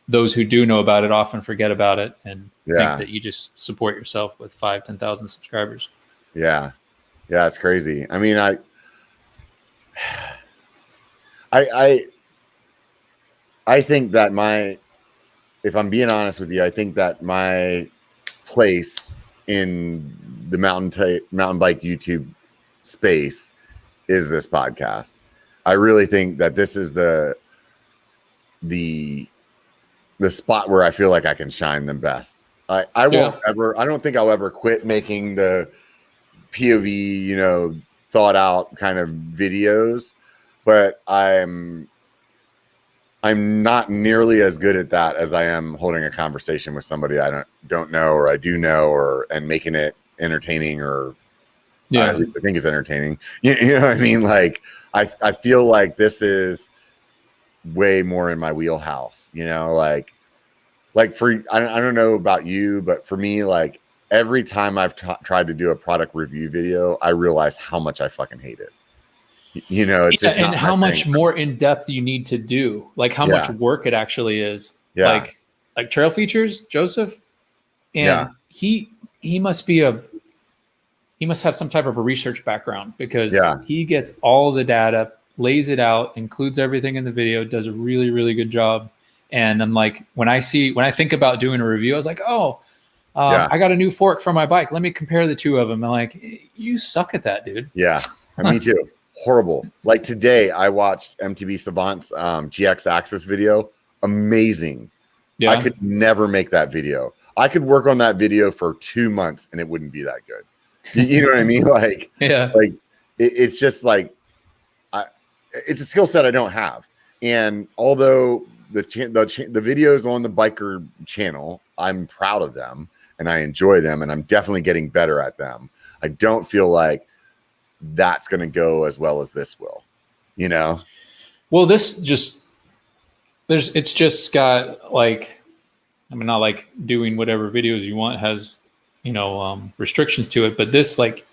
those who do know about it often forget about it and think that you just support yourself with 5,000-10,000 subscribers. Yeah. Yeah, it's crazy. I mean, I think that if I'm being honest with you, I think that my place in the mountain bike YouTube space is this podcast. I really think that this is the spot where I feel like I can shine the best. I don't think I'll ever quit making the POV, thought out kind of videos, but I'm not nearly as good at that as I am holding a conversation with somebody I don't know, or I do know, and making it entertaining, or at least I think it's entertaining. You know what I mean? Like I feel like this is way more in my wheelhouse, like for, I don't know about you, but for me, like every time I've tried to do a product review video, I realize how much I fucking hate it. It's just and how much more in depth you need to do, like how much work it actually is. Yeah. Like trail features, Joseph, and he must have some type of a research background, because he gets all the data, lays it out, includes everything in the video, does a really, really good job. And I'm like, when I think about doing a review, I was like, I got a new fork for my bike. Let me compare the two of them. I'm like, you suck at that, dude. Yeah, me too. Horrible. Like today, I watched MTB Savant's GX Axis video. Amazing. Yeah. I could never make that video. I could work on that video for 2 months and it wouldn't be that good. You know what I mean? Like, like it's just like, it's a skill set I don't have. And although the videos on the BYKER channel, I'm proud of them and I enjoy them, and I'm definitely getting better at them, I don't feel like that's going to go as well as this will, Well, it's just got like, I mean, not like doing whatever videos you want has, restrictions to it, but this, like,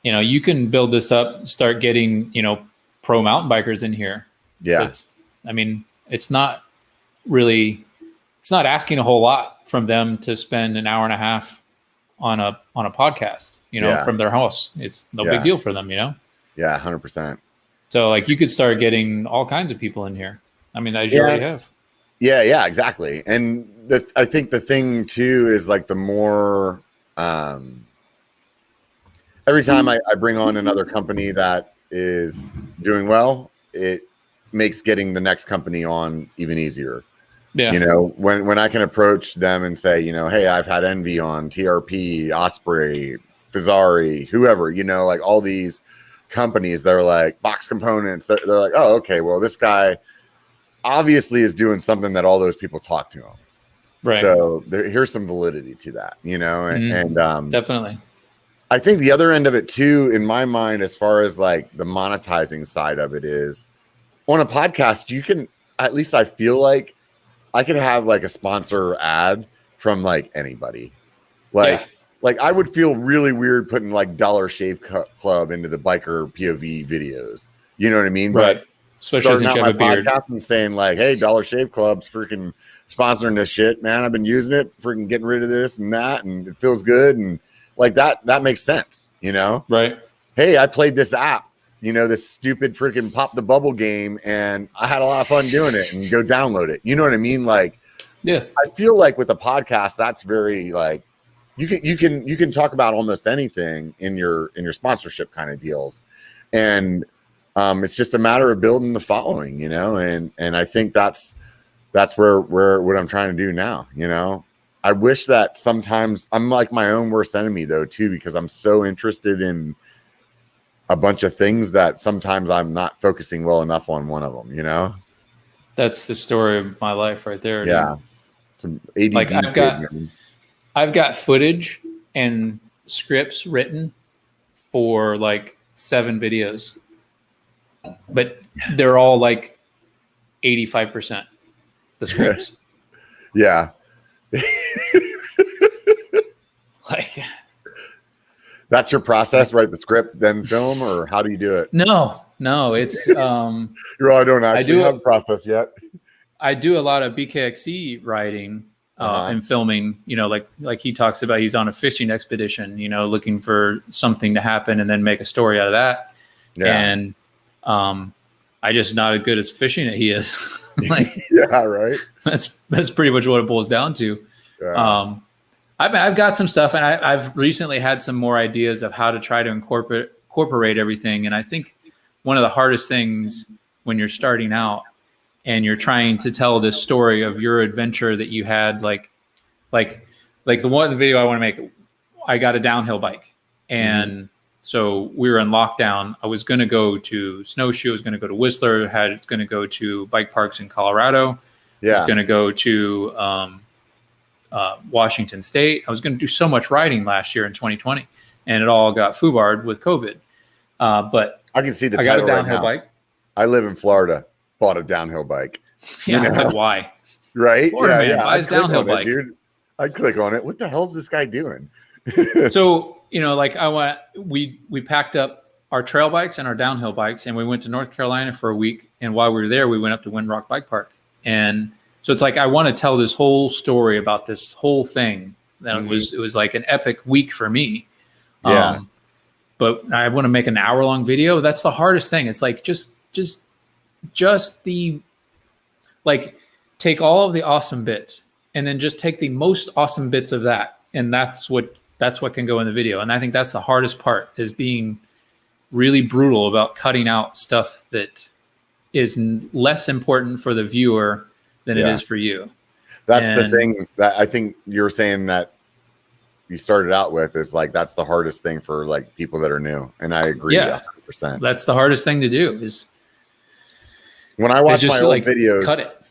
you can build this up, start getting, pro mountain bikers in here. Yeah. It's not asking a whole lot from them to spend an hour and a half on a podcast, from their house. It's no big deal for them, Yeah, 100%. So like you could start getting all kinds of people in here. I mean, as you already have. Yeah, exactly. And I think the thing too is like the more every time I bring on another company that is doing well, it makes getting the next company on even easier. Yeah. When I can approach them and say, hey, I've had Envy on, TRP, Osprey, Fazari, whoever, like all these companies that are like box components. They're like, oh, okay, well, this guy obviously is doing something that all those people talk to him. Right. So here's some validity to that, and definitely. I think the other end of it too, in my mind, as far as like the monetizing side of it, is on a podcast, you can, at least I feel like I could have like a sponsor ad from like anybody. Like I would feel really weird putting like Dollar Shave Club into the BYKER POV videos. You know what I mean? Right. But especially since you have a beard. Podcast and saying like, hey, Dollar Shave Club's freaking sponsoring this shit, man. I've been using it, freaking getting rid of this and that, and it feels good. And like that makes sense, Right. Hey, I played this app, this stupid freaking pop the bubble game, and I had a lot of fun doing it, and go download it. You know what I mean? Like, yeah, I feel like with the podcast, that's very like, you can talk about almost anything in your sponsorship kind of deals. And it's just a matter of building the following, and I think that's where what I'm trying to do now. I wish that sometimes I'm like my own worst enemy though, too, because I'm so interested in a bunch of things that sometimes I'm not focusing well enough on one of them, That's the story of my life right there. Yeah. Some ADD like I've got footage and scripts written for like 7 videos, but they're all like 85% the scripts. Yeah. Like, that's your process, write the script, then film, or how do you do it? No, it's I don't actually have a process yet. I do a lot of BKXC writing, and filming, like he talks about, he's on a fishing expedition, looking for something to happen and then make a story out of that. Yeah. And I just not as good as fishing as he is. Yeah, right. That's pretty much what it boils down to. Yeah. I've got some stuff, and I've recently had some more ideas of how to try to incorporate everything. And I think one of the hardest things when you're starting out and you're trying to tell this story of your adventure that you had, like the one video I want to make, I got a downhill bike. And so we were in lockdown. I was going to go to Snowshoe. I was going to go to Whistler. It's going to go to bike parks in Colorado. Yeah. I was going to go to Washington State. I was going to do so much riding last year in 2020, and it all got foobarred with COVID. But I can see the I got a downhill bike. I live in Florida. Bought a downhill bike. Yeah, but why? Right? Florida man buys downhill bike. Dude. I'd click on it. What the hell is this guy doing? So, we packed up our trail bikes and our downhill bikes, and we went to North Carolina for a week. And while we were there, we went up to Windrock Bike Park. And so it's like, I want to tell this whole story about this whole thing. That it was like an epic week for me. Yeah. But I want to make an hour-long video. That's the hardest thing. It's like, just the, take all of the awesome bits and then just take the most awesome bits of that. And that's what can go in the video. And I think that's the hardest part, is being really brutal about cutting out stuff that is less important for the viewer than it is for you. That's the thing that I think you're saying that you started out with, is like, that's the hardest thing for like people that are new. And I agree 100%. That's the hardest thing to do, is when I watch my old videos, cut it.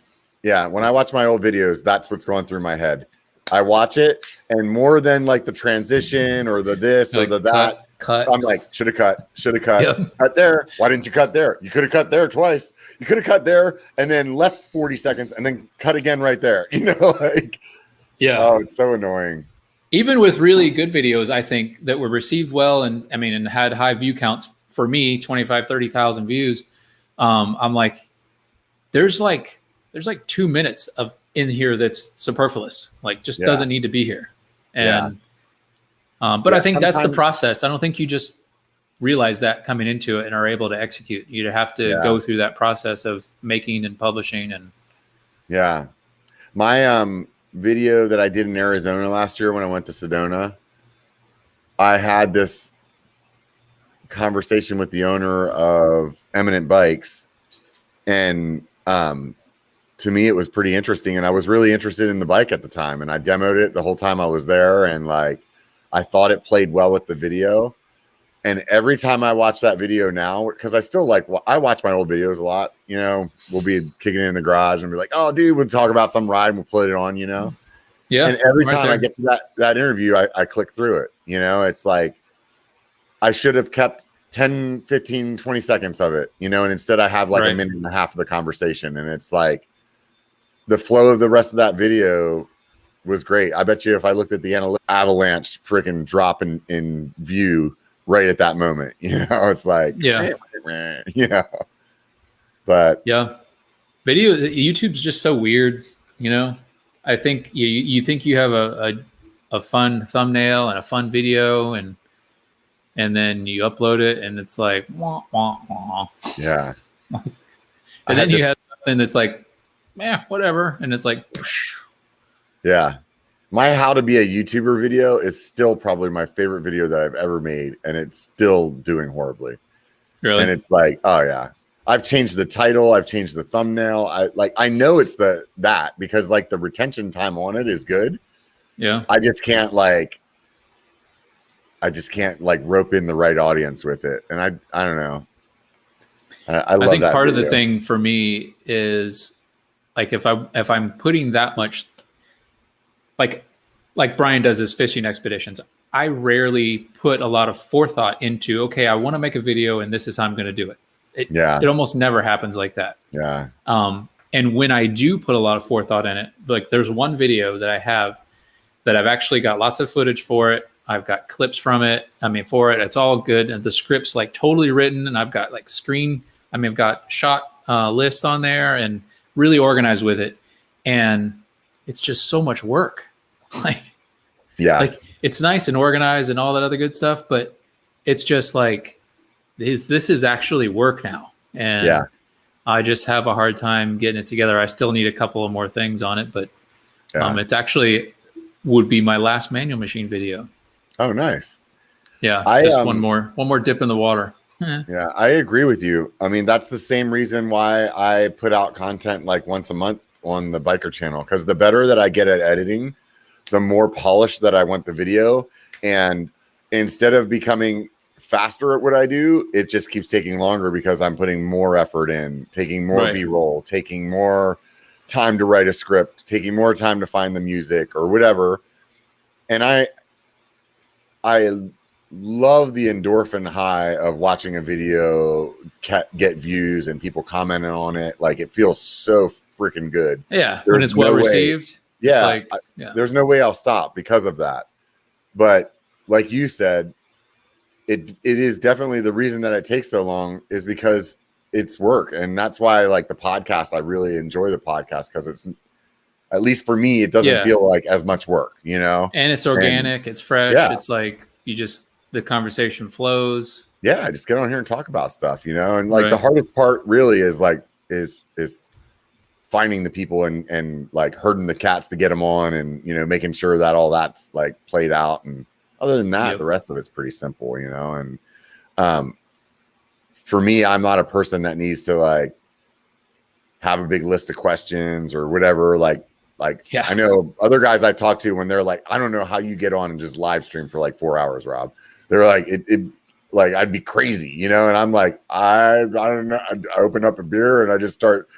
Yeah. When I watch my old videos, that's what's going through my head. I watch it, and more than like the transition or the this or the that, cut. I'm like, should have cut. Yep. Cut there. Why didn't you cut there? You could have cut there twice. You could have cut there and then left 40 seconds and then cut again right there. Oh, it's so annoying. Even with really good videos, I think, that were received well and had high view counts, for me, 25, 30,000 views. I'm like, there's like 2 minutes of in here that's superfluous, doesn't need to be here. And but I think that's the process. I don't think you just realize that coming into it and are able to execute. You have to go through that process of making and publishing. And my video that I did in Arizona last year when I went to Sedona, I had this conversation with the owner of Eminent Bikes, and to me, it was pretty interesting, and I was really interested in the bike at the time, and I demoed it the whole time I was there, and I thought it played well with the video. And every time I watch that video now, because I still I watch my old videos a lot, we'll be kicking it in the garage and be like, oh, dude, we'll talk about some ride and we'll put it on, Yeah. And every time I get to that interview, I click through it, it's like, I should have kept 10, 15, 20 seconds of it, and instead I have a minute and a half of the conversation. And it's like, the flow of the rest of that video was great. I bet you if I looked at the avalanche freaking drop in view right at that moment, it's like, but video, YouTube's just so weird. I think you think you have a fun thumbnail and a fun video, and then you upload it and it's like, wah, wah, wah. Yeah. And then you have something that's like, whatever. And it's like, whoosh. Yeah. My how to be a YouTuber video is still probably my favorite video that I've ever made. And it's still doing horribly. Really? And it's like, oh yeah. I've changed the title. I've changed the thumbnail. I know it's that because the retention time on it is good. Yeah. I just can't rope in the right audience with it. And I don't know. I love think that part video. of the thing for me is if I'm putting that much, like Brian does his fishing expeditions, I rarely put a lot of forethought into, okay, I want to make a video and this is how I'm going to do it. It almost never happens like that. Yeah. And when I do put a lot of forethought in it, there's one video that I have that I've actually got lots of footage for it. I've got clips from it. For it, it's all good. And the script's totally written, and I've got I've got shot list on there and really organized with it. And it's just so much work. Like it's nice and organized and all that other good stuff, but it's just like this is actually work now, and I just have a hard time getting it together. I still need a couple of more things on it, but it's actually would be my last manual machine video. Oh, nice. Yeah, just one more dip in the water. Yeah, I agree with you. I mean, that's the same reason why I put out content like once a month on the Biker channel, because the better that I get at editing, the more polished that I want the video. And instead of becoming faster at what I do, it just keeps taking longer because I'm putting more effort in, taking more B-roll, taking more time to write a script, taking more time to find the music or whatever. And I love the endorphin high of watching a video get views and people commenting on it. Like, it feels so freaking good. Yeah, when it's well received. Yeah, there's no way I'll stop because of that. But like you said, it is definitely the reason that it takes so long is because it's work. And that's why, like, the podcast, I really enjoy the podcast because it's, at least for me, it doesn't feel like as much work, you know? And it's organic, it's fresh. Yeah. It's like the conversation flows. Yeah, I just get on here and talk about stuff, you know? And like the hardest part really is like, is finding the people and like herding the cats to get them on and, you know, making sure that all that's like played out. And other than that, the rest of it's pretty simple, you know? And for me, I'm not a person that needs to like have a big list of questions or whatever. Like I know other guys I talk to when they're like, I don't know how you get on and just live stream for like 4 hours, Rob. They're like, it like, I'd be crazy, you know? And I'm like, I don't know. I open up a beer and I just start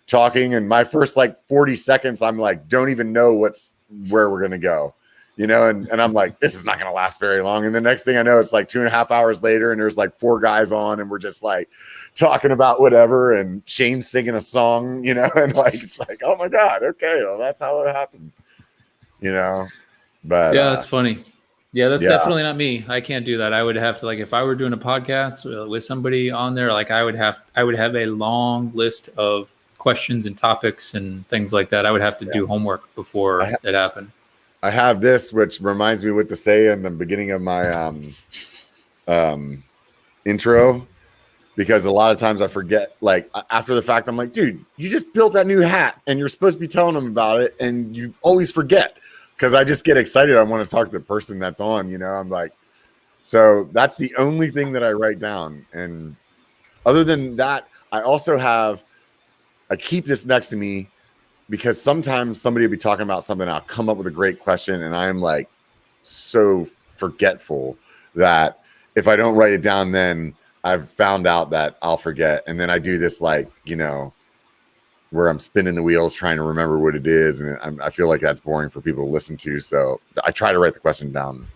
talking. And my first like 40 seconds, I'm like, don't even know where we're going to go, you know? And I'm like, this is not going to last very long. And the next thing I know, it's like 2.5 hours later and there's like 4 guys on and we're just like talking about whatever. And Shane's singing a song, you know? And like, it's like, oh my God. Okay. Well, that's how it happens, you know? But yeah, that's funny. Yeah, that's definitely not me. I can't do that. I would have to, like, if I were doing a podcast with somebody on there, like I would have a long list of questions and topics and things like that. I would have to do homework before it happened. I have this, which reminds me what to say in the beginning of my intro, because a lot of times I forget, like after the fact, I'm like, dude, you just built that new hat and you're supposed to be telling them about it. And you always forget. Because I just get excited. I want to talk to the person that's on, you know, I'm like, so that's the only thing that I write down. And other than that, I keep this next to me because sometimes somebody will be talking about something. I'll come up with a great question. And I'm like, so forgetful that if I don't write it down, then I've found out that I'll forget. And then I do this, like, you know, where I'm spinning the wheels trying to remember what it is. And I feel like that's boring for people to listen to. So I try to write the question down.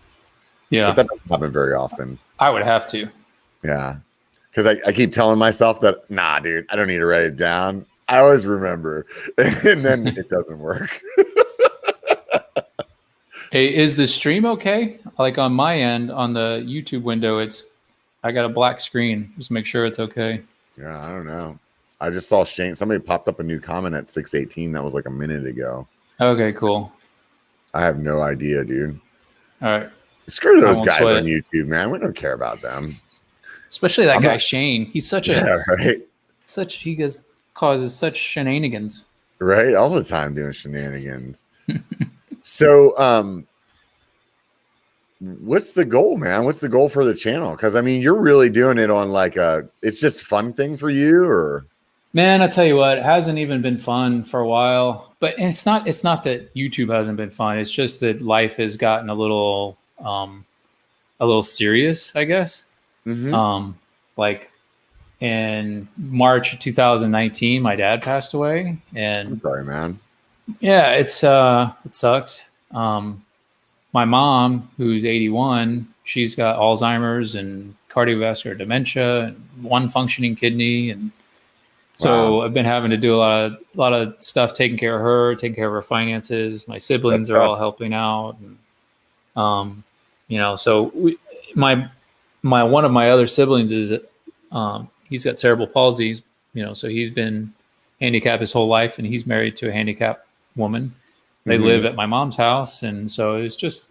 Yeah. But that doesn't happen very often. I would have to. Yeah. Because I keep telling myself that, nah, dude, I don't need to write it down. I always remember. And then it doesn't work. Hey, is the stream okay? Like on my end, on the YouTube window, I got a black screen. Just make sure it's okay. Yeah, I don't know. I just saw Shane. Somebody popped up a new comment at 6:18. That was like a minute ago. Okay, cool. I have no idea, dude. All right. Screw those guys on YouTube, man. We don't care about them. Especially that guy, Shane. He's such right. He causes such shenanigans. Right? All the time doing shenanigans. So, what's the goal, man? What's the goal for the channel? Because I mean, you're really doing it on like it's just fun thing for you, or? Man, I tell you what, it hasn't even been fun for a while. But it's not that YouTube hasn't been fun. It's just that life has gotten a little serious, I guess. Mm-hmm. Like in March of 2019, my dad passed away, and I'm sorry, man. Yeah, it sucks. My mom, who's 81, she's got Alzheimer's and cardiovascular dementia and one functioning kidney, and so I've been having to do a lot of stuff, taking care of her finances. My siblings are all helping out, and you know, so my one of my other siblings is he's got cerebral palsy, you know, so he's been handicapped his whole life, and he's married to a handicapped woman. they live at my mom's house. And so it's just,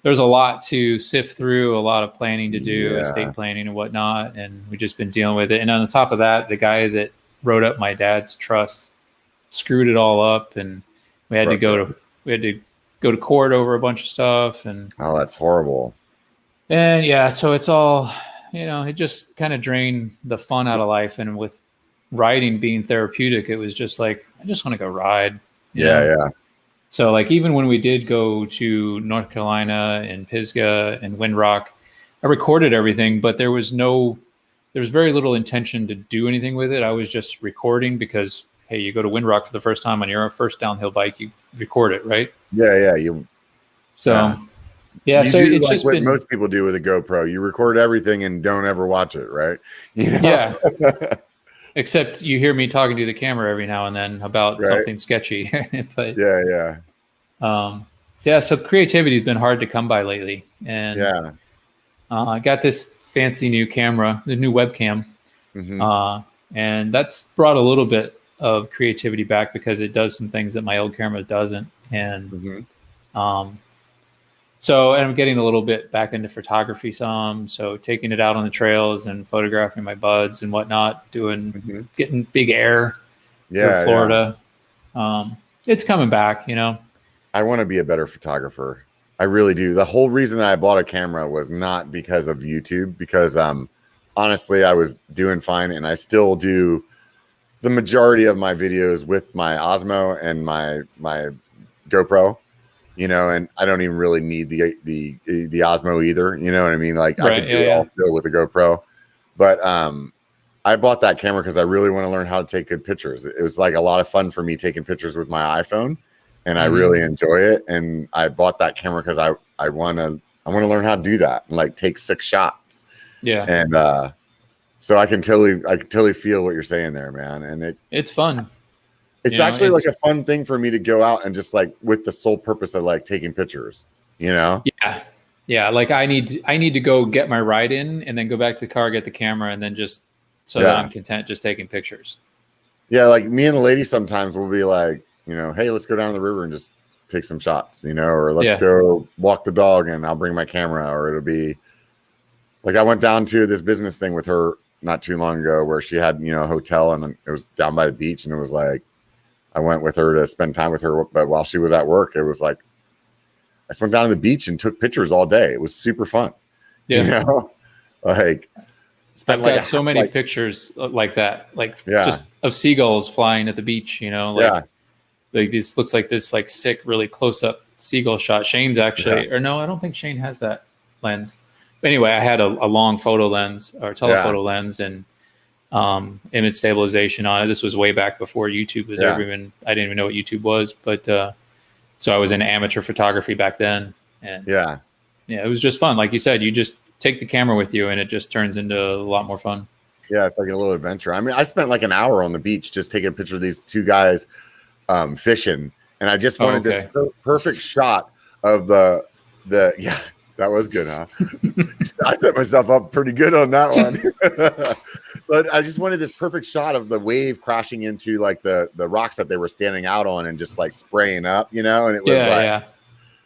there's a lot to sift through, a lot of planning to do, estate planning and whatnot. And we've just been dealing with it. And on the top of that, the guy that wrote up my dad's trust screwed it all up. And we had to go to court over a bunch of stuff. And oh, that's horrible. And yeah, so it's all, it just kind of drained the fun out of life. And with riding being therapeutic, it was just like, I just want to go ride. Yeah. So like, even when we did go to North Carolina and Pisgah and Windrock, I recorded everything, but there was very little intention to do anything with it. I was just recording because, hey, you go to Windrock for the first time on your first downhill bike, you record it, right? Yeah. So it's like just what most people do with a GoPro. You record everything and don't ever watch it, right? Yeah. Except you hear me talking to the camera every now and then about something sketchy. But so creativity has been hard to come by lately. And I got this fancy new camera, the new webcam. And that's brought a little bit of creativity back because it does some things that my old camera doesn't. And so I'm getting a little bit back into photography some. So taking it out on the trails and photographing my buds and whatnot, getting big air in Florida. It's coming back, I want to be a better photographer. I really do. The whole reason I bought a camera was not because of YouTube, because honestly, I was doing fine, and I still do the majority of my videos with my Osmo and my GoPro. And I don't even really need the Osmo either. You know what I mean? Like I could do it all still with the GoPro. But I bought that camera because I really want to learn how to take good pictures. It was like a lot of fun for me taking pictures with my iPhone, and I really enjoy it. And I bought that camera because I want to learn how to do that and like take 6 shots. Yeah. And so I can totally feel what you're saying there, man. And it's fun. It's actually like a fun thing for me to go out and just like with the sole purpose of like taking pictures, Yeah. Like I need to go get my ride in and then go back to the car, get the camera, and then just that I'm content just taking pictures. Yeah. Like me and the lady sometimes will be like, hey, let's go down the river and just take some shots, or let's go walk the dog and I'll bring my camera, or it'll be like, I went down to this business thing with her not too long ago where she had, a hotel and it was down by the beach, and it was like, I went with her to spend time with her, but while she was at work, it was like I spent down on the beach and took pictures all day. It was super fun. Yeah. Like I've got so many pictures like that, just of seagulls flying at the beach, like this looks like this like sick, really close up seagull shot. Shane's actually, or no, I don't think Shane has that lens. But anyway, I had a long photo lens or telephoto lens and image stabilization on it. This was way back before YouTube was ever even, I didn't even know what YouTube was, but so I was in amateur photography back then. And it was just fun. Like you said, you just take the camera with you and it just turns into a lot more fun. Yeah, it's like a little adventure. I mean, I spent like an hour on the beach just taking a picture of these 2 guys fishing, and I just wanted this perfect shot of the that was good, huh? I set myself up pretty good on that one. But I just wanted this perfect shot of the wave crashing into like the rocks that they were standing out on and just like spraying up, and it was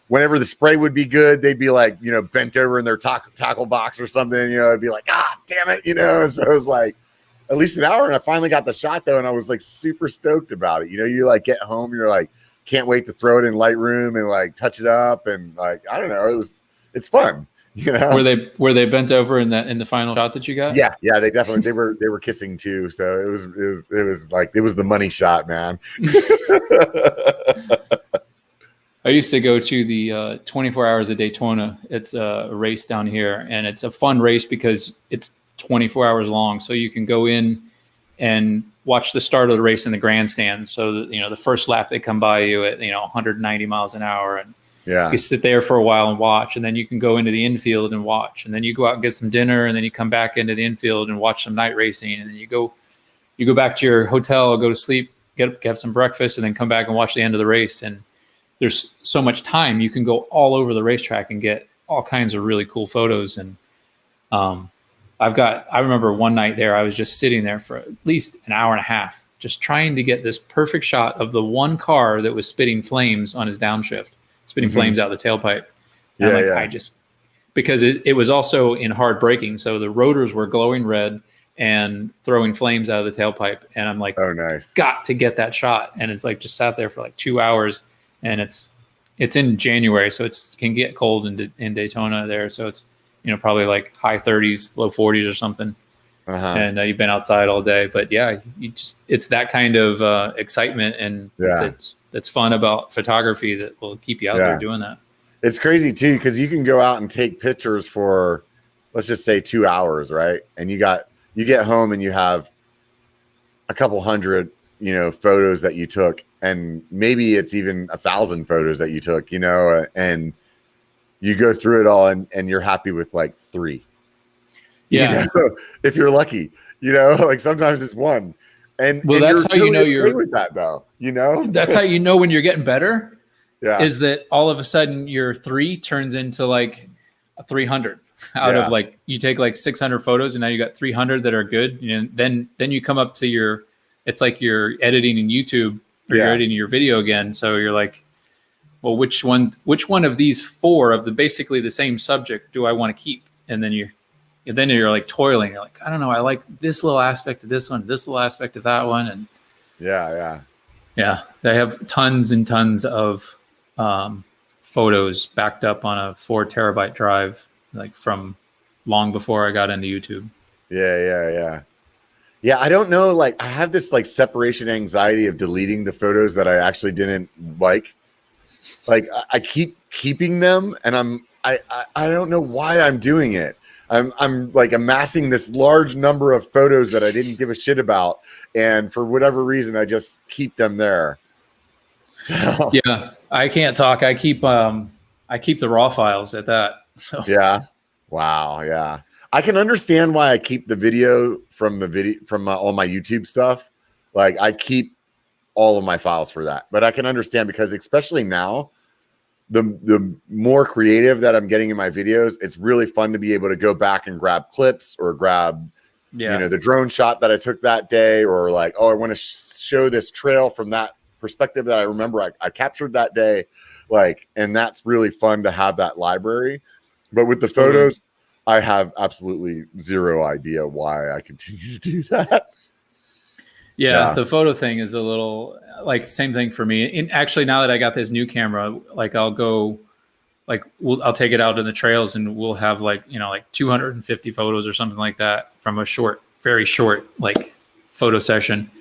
whenever the spray would be good, they'd be like, bent over in their tackle box or something, it'd be like, damn it, So it was like at least an hour, and I finally got the shot though, and I was like super stoked about it. You like get home, you're like, can't wait to throw it in Lightroom and like touch it up, and like, I don't know, it's fun, Were they bent over in the final shot that you got? Yeah, they definitely they were kissing too. So it was like it was the money shot, man. I used to go to the 24 Hours of Daytona. It's a race down here, and it's a fun race because it's 24 hours long. So you can go in and watch the start of the race in the grandstand. So the first lap they come by you at 190 miles an hour, and you sit there for a while and watch, and then you can go into the infield and watch, and then you go out and get some dinner, and then you come back into the infield and watch some night racing, and then you go back to your hotel, go to sleep, have some breakfast, and then come back and watch the end of the race. And there's so much time, you can go all over the racetrack and get all kinds of really cool photos. And I remember one night there, I was just sitting there for at least an hour and a half just trying to get this perfect shot of the one car that was spitting flames on his downshift, spitting flames out the tailpipe. And I just, because it was also in hard braking. So the rotors were glowing red and throwing flames out of the tailpipe. And I'm like, oh, nice. Got to get that shot. And it's like, just sat there for like 2 hours, and it's in January. So it can get cold in Daytona there. So it's, probably like high 30s, low 40s or something. And you've been outside all day, but it's that kind of excitement, and that's fun about photography that will keep you out there doing that. It's crazy too, because you can go out and take pictures for, let's just say 2 hours, right? And you get home and you have a couple hundred, photos that you took, and maybe it's even 1,000 photos that you took, and you go through it all and you're happy with like 3. Yeah. If you're lucky, like sometimes it's 1. And that's how you're with that though, That's how you know when you're getting better. Yeah. Is that all of a sudden your 3 turns into like a 300 out of like, you take like 600 photos and now you got 300 that are good. And then you come up to it's like you're editing in YouTube, or you're editing your video again. So you're like, well, which one of these 4 of the basically the same subject do I want to keep? And then you're like toiling. You're like, I don't know. I like this little aspect of this one, this little aspect of that one. And they have tons and tons of photos backed up on a 4 terabyte drive, like from long before I got into YouTube. Yeah. I don't know. Like, I have this like separation anxiety of deleting the photos that I actually didn't like. Like, I keep keeping them, and I don't know why I'm doing it. I'm like amassing this large number of photos that I didn't give a shit about, and for whatever reason, I just keep them there. So. Yeah, I can't talk. I keep the raw files at that. So Wow. Yeah, I can understand why I keep the video from all my YouTube stuff. Like, I keep all of my files for that, but I can understand, because especially now, the more creative that I'm getting in my videos, it's really fun to be able to go back and grab clips, or grab, the drone shot that I took that day, or like, oh, I want to show this trail from that perspective that I remember I captured that day. Like, and that's really fun to have that library. But with the photos, I have absolutely zero idea why I continue to do that. Yeah, the photo thing is a little like same thing for me. And actually, now that I got this new camera, like I'll go, like I'll take it out in the trails, and we'll have like 250 photos or something like that from a very short like photo session.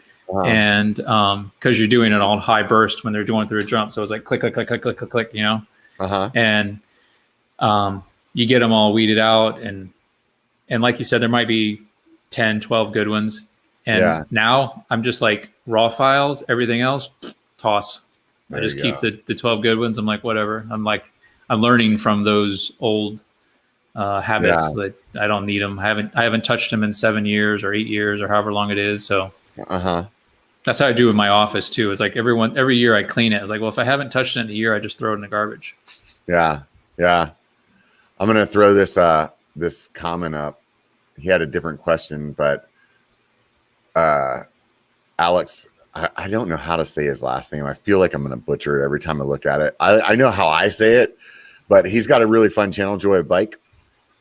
And because you're doing it on high burst when they're going through a jump, so it's like click click click click click click click, and you get them all weeded out, and like you said, there might be 10, 12 good ones. And now I'm just like raw files, everything else, toss. I just keep the 12 good ones. I'm like, whatever. I'm learning from those old habits that I don't need them. I haven't touched them in 7 years or 8 years or however long it is. So that's how I do with my office too. It's like every year I clean it. It's like, well, if I haven't touched it in a year, I just throw it in the garbage. Yeah. I'm going to throw this comment up. He had a different question, but Alex, I don't know how to say his last name. I feel like I'm going to butcher it every time I look at it. I know how I say it, but he's got a really fun channel, Joy of Bike.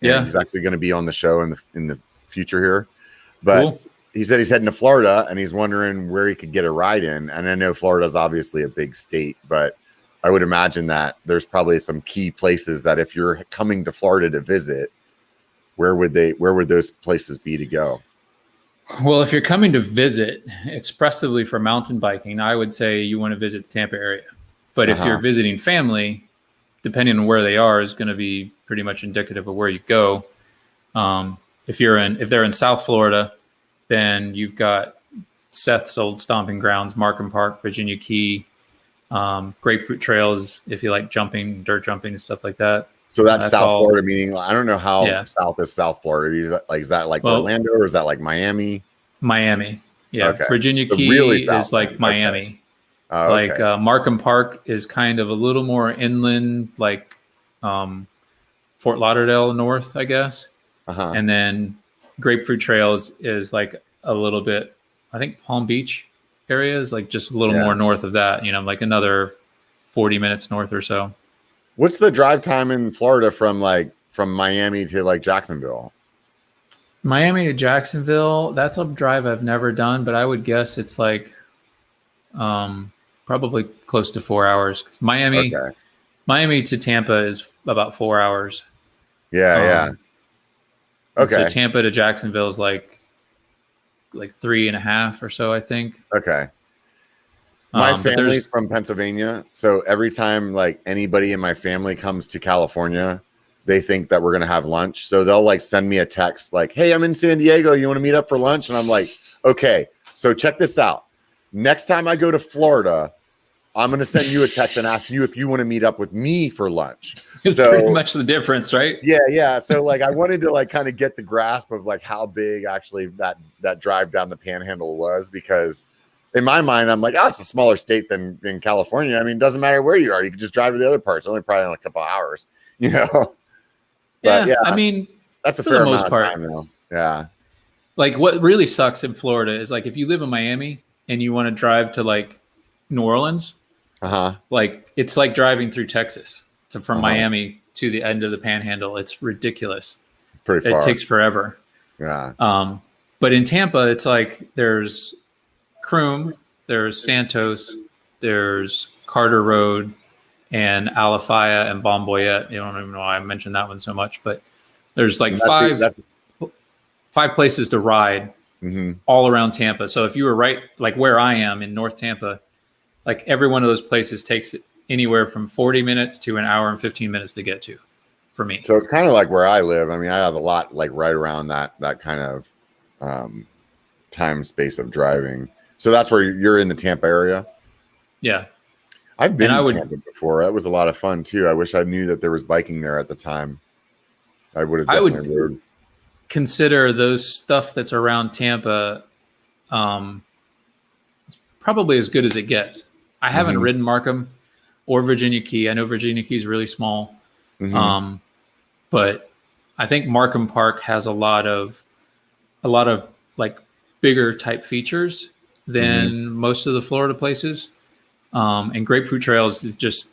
Yeah, he's actually going to be on the show in the future here. But he said he's heading to Florida, and he's wondering where he could get a ride in. And I know Florida is obviously a big state, but I would imagine that there's probably some key places that if you're coming to Florida to visit, where would those places be to go? Well, if you're coming to visit expressively for mountain biking, I would say you want to visit the Tampa area. But if you're visiting family, depending on where they are, is going to be pretty much indicative of where you go. If they're in South Florida, then you've got Seth's old stomping grounds, Markham Park, Virginia Key, Grapefruit Trails, if you like jumping, dirt jumping and stuff like that. So that's South Florida, meaning I don't know how south is South Florida. Is that like Orlando, or is that like Miami? Miami. Yeah. Okay. Virginia so Key really is like Miami. Okay. Like Markham Park is kind of a little more inland, like Fort Lauderdale north, I guess. And then Grapefruit Trails is like a little bit, I think Palm Beach area is like just a little more north of that, like another 40 minutes north or so. What's the drive time in Florida from Miami to like Jacksonville? Miami to Jacksonville, that's a drive I've never done, but I would guess it's like probably close to 4 hours. Miami to Tampa is about 4 hours. Yeah. Okay. So Tampa to Jacksonville is like 3.5 or so, I think. Okay. My family's from Pennsylvania, so every time like anybody in my family comes to California, they think that we're gonna have lunch. So they'll like send me a text like, "Hey, I'm in San Diego. You want to meet up for lunch?" And I'm like, "Okay." So check this out. Next time I go to Florida, I'm gonna send you a text and ask you if you want to meet up with me for lunch. It's pretty much the difference, right? Yeah. So like I wanted to like kind of get the grasp of like how big actually that drive down the Panhandle was, because in my mind, I'm like, it's a smaller state than California. I mean, it doesn't matter where you are. You can just drive to the other parts. Only probably in a couple of hours, But yeah, I mean, that's a fair amount of time, though. Yeah. Like what really sucks in Florida is like if you live in Miami and you want to drive to like New Orleans, like it's like driving through Texas. So from Miami to the end of the Panhandle, it's ridiculous. It's pretty far. It takes forever. Yeah. But in Tampa, it's like there's Croom, there's Santos, there's Carter Road, and Alafaya and Bomboyette. You don't even know why I mentioned that one so much, but there's like five places to ride all around Tampa. So if you were right, like where I am in North Tampa, like every one of those places takes anywhere from 40 minutes to an hour and 15 minutes to get to for me. So it's kind of like where I live. I mean, I have a lot like right around that kind of time space of driving. So that's where you're in the Tampa area? Yeah. I've been to Tampa before. That was a lot of fun too. I wish I knew that there was biking there at the time. I would have definitely rode. Consider those stuff that's around Tampa probably as good as it gets. I haven't ridden Markham or Virginia Key. I know Virginia Key is really small. But I think Markham Park has a lot of like bigger type features than most of the Florida places. And Grapefruit Trails is just,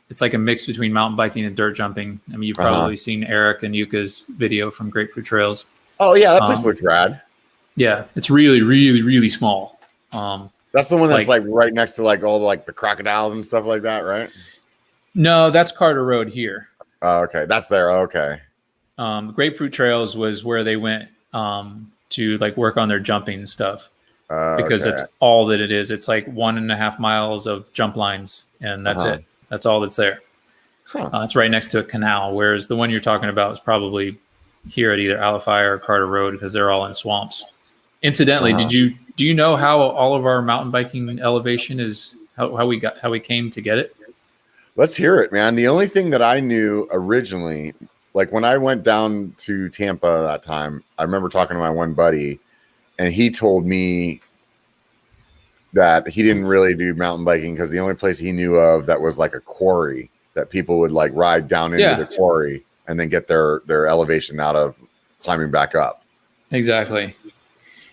it's like a mix between mountain biking and dirt jumping. I mean, you've probably seen Eric and Yuka's video from Grapefruit Trails. Oh yeah, that place looks rad. Yeah, it's really, really, really small. That's the one that's like right next to like all the crocodiles and stuff like that, right? No, that's Carter Road here. Oh, okay, that's there. Okay. Grapefruit Trails was where they went to like work on their jumping stuff. Because that's all that it is. It's like 1.5 miles of jump lines, and that's it. That's all that's there. It's right next to a canal, whereas the one you're talking about is probably here at either Alafaya or Carter Road, because they're all in swamps. Incidentally, do you know how all of our mountain biking elevation is, how we came to get it? Let's hear it, man. The only thing that I knew originally, like when I went down to Tampa that time, I remember talking to my one buddy, and he told me that he didn't really do mountain biking because the only place he knew of that was like a quarry that people would like ride down into the quarry and then get their elevation out of climbing back up. Exactly.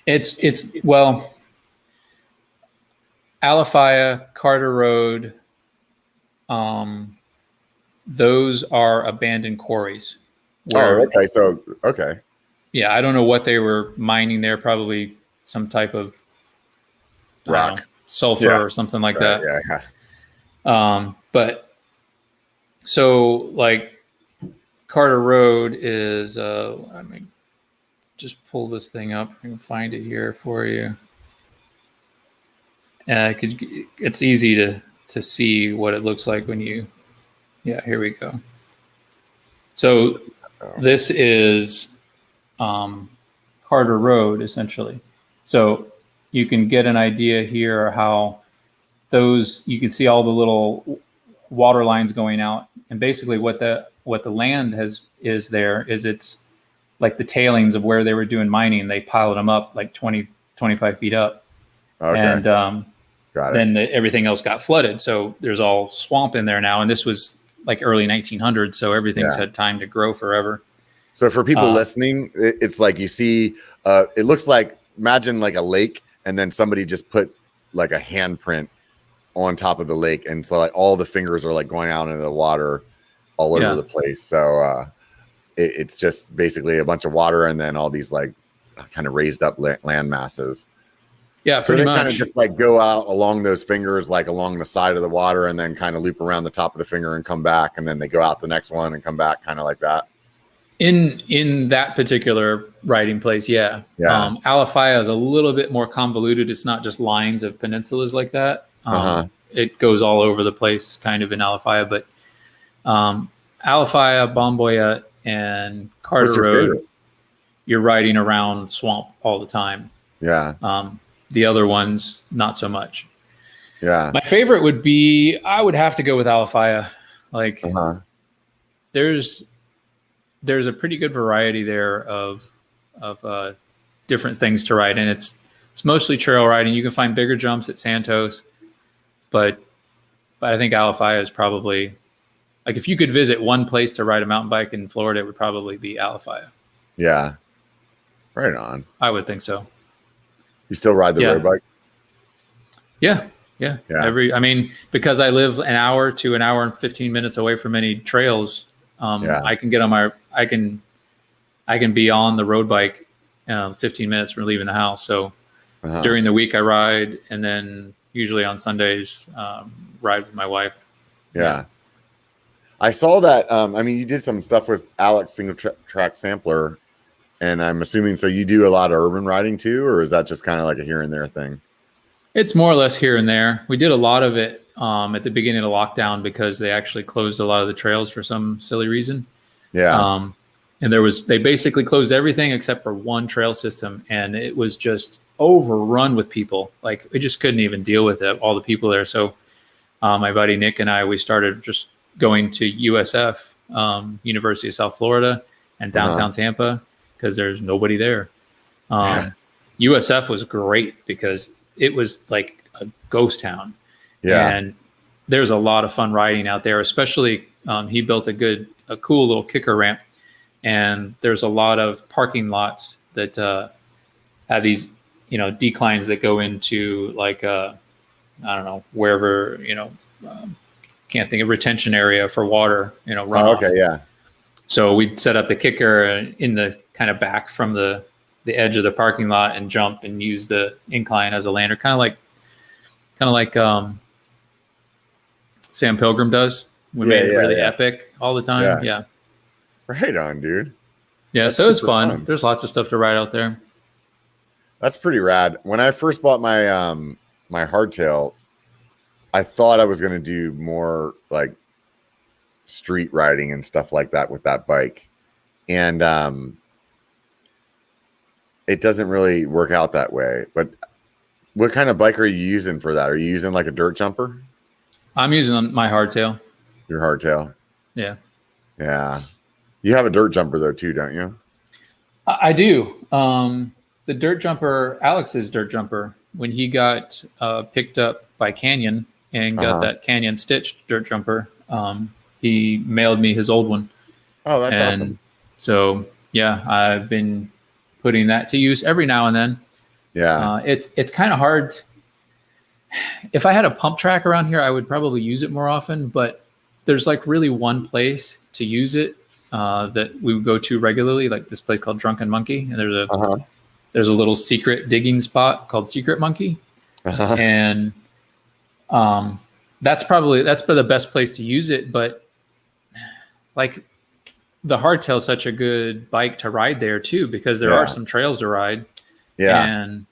It's Alafaya, Carter Road, those are abandoned quarries. Okay. Yeah, I don't know what they were mining there. Probably some type of rock, sulfur or something like that. Yeah. But so like Carter Road is, I mean, just pull this thing up. I can find it here for you. It's easy to see what it looks like when you, here we go. So this is Carter Road, essentially. So you can get an idea here how you can see all the little water lines going out, and basically what the land is it's like the tailings of where they were doing mining. They piled them up like 25 feet up. Okay. And got it. Then everything else got flooded. So there's all swamp in there now. And this was like early 1900s. So everything's had time to grow forever. So for people listening, it's like you see, it looks like, imagine like a lake, and then somebody just put like a handprint on top of the lake, and so like all the fingers are like going out into the water all over the place. So it's just basically a bunch of water and then all these like kind of raised up land masses. Yeah, pretty much. Kind of just like go out along those fingers, like along the side of the water, and then kind of loop around the top of the finger and come back, and then they go out the next one and come back, kind of like that. In that particular riding place, yeah. Alafaya is a little bit more convoluted. It's not just lines of peninsulas like that. It goes all over the place, kind of in Alafaya, but Alafaya, Bomboya, and Carter Road, you're riding around swamp all the time. Yeah. The other ones, not so much. Yeah. My favorite would be, I would have to go with Alafaya. Like, there's a pretty good variety there of different things to ride, and it's mostly trail riding. You can find bigger jumps at Santos, but I think Alafaya is probably, like, if you could visit one place to ride a mountain bike in Florida, it would probably be Alafaya. Yeah. Right on. I would think so. You still ride the road bike? Yeah. I mean, because I live an hour to an hour and 15 minutes away from any trails, I can get on I can be on the road bike 15 minutes from leaving the house. So during the week I ride, and then usually on Sundays, ride with my wife. Yeah. I saw that. I mean, you did some stuff with Alex Single Track Sampler, and I'm assuming, so you do a lot of urban riding too, or is that just kind of like a here and there thing? It's more or less here and there. We did a lot of it at the beginning of lockdown because they actually closed a lot of the trails for some silly reason. Yeah. And they basically closed everything except for one trail system, and it was just overrun with people. Like, we just couldn't even deal with it, all the people there. So my buddy Nick and I, we started just going to USF, University of South Florida, and downtown Tampa, because there's nobody there. USF was great because it was like a ghost town. Yeah. And there's a lot of fun riding out there, especially he built a cool little kicker ramp, and there's a lot of parking lots that have these, declines that go into like, I don't know, wherever, can't think of, retention area for water, runoff. Okay. Yeah. So we'd set up the kicker in the kind of back from the edge of the parking lot and jump and use the incline as a lander, kind of like Sam Pilgrim does. We made it really epic all the time. Yeah. Right on, dude. Yeah. That's so it's fun. There's lots of stuff to ride out there. That's pretty rad. When I first bought my my hardtail, I thought I was going to do more like street riding and stuff like that with that bike. And it doesn't really work out that way. But what kind of bike are you using for that? Are you using like a dirt jumper? I'm using my hardtail. Your hardtail? Yeah. Yeah. You have a dirt jumper though too, don't you? I do. The dirt jumper, Alex's dirt jumper, when he got picked up by Canyon and got that Canyon stitched dirt jumper, he mailed me his old one. Oh, that's awesome. So yeah, I've been putting that to use every now and then. Yeah. It's kind of hard. If I had a pump track around here, I would probably use it more often, but there's like really one place to use it that we would go to regularly, like this place called Drunken Monkey. And there's a little secret digging spot called Secret Monkey. And that's probably the best place to use it. But like, the hardtail is such a good bike to ride there too, because there are some trails to ride. Yeah. And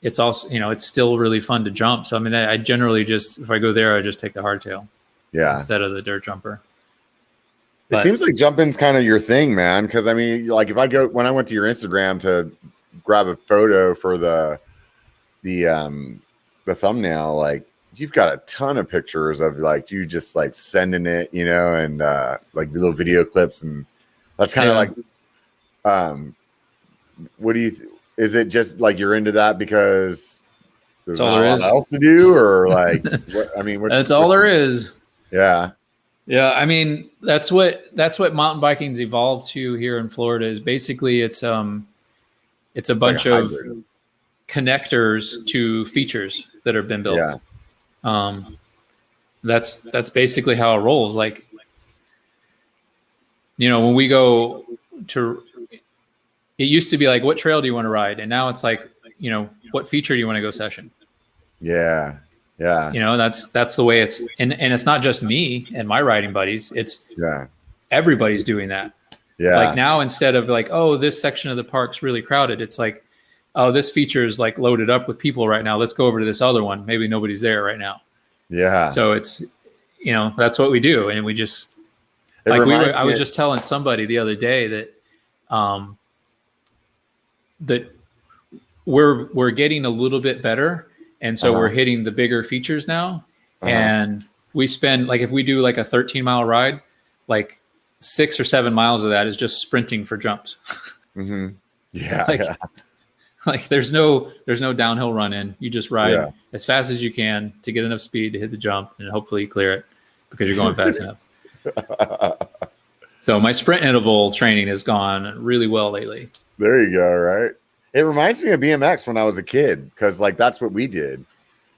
it's also, it's still really fun to jump. So, I mean, I generally just, if I go there, I just take the hardtail instead of the dirt jumper. It seems like jumping's kind of your thing, man. Cause I mean, like when I went to your Instagram to grab a photo for the thumbnail, like, you've got a ton of pictures of like you just like sending it, and like little video clips, and that's kind of like, what do you? Is it just like you're into that because there's not a lot else to do, or like? That's all there is. Yeah, yeah. I mean, that's what mountain biking's evolved to here in Florida. Is basically it's a bunch of. connectors to features that have been built. Yeah. That's basically how it rolls. Like, when we go to, it used to be like, what trail do you want to ride? And now it's like, what feature do you want to go session? Yeah. Yeah. That's the way it's, and it's not just me and my riding buddies. It's everybody's doing that. Yeah. Like now, instead of like, oh, this section of the park's really crowded, it's like, oh, this feature is like loaded up with people right now. Let's go over to this other one. Maybe nobody's there right now. Yeah. So it's, that's what we do. And we just, I was just telling somebody the other day that, that we're getting a little bit better. And so we're hitting the bigger features now. And we spend, like, if we do like a 13-mile ride, like 6 or 7 miles of that is just sprinting for jumps. Mm-hmm. Yeah. Like there's no downhill run in. You just ride as fast as you can to get enough speed to hit the jump and hopefully clear it because you're going fast enough. So my sprint interval training has gone really well lately. There you go. Right. It reminds me of BMX when I was a kid, because like that's what we did.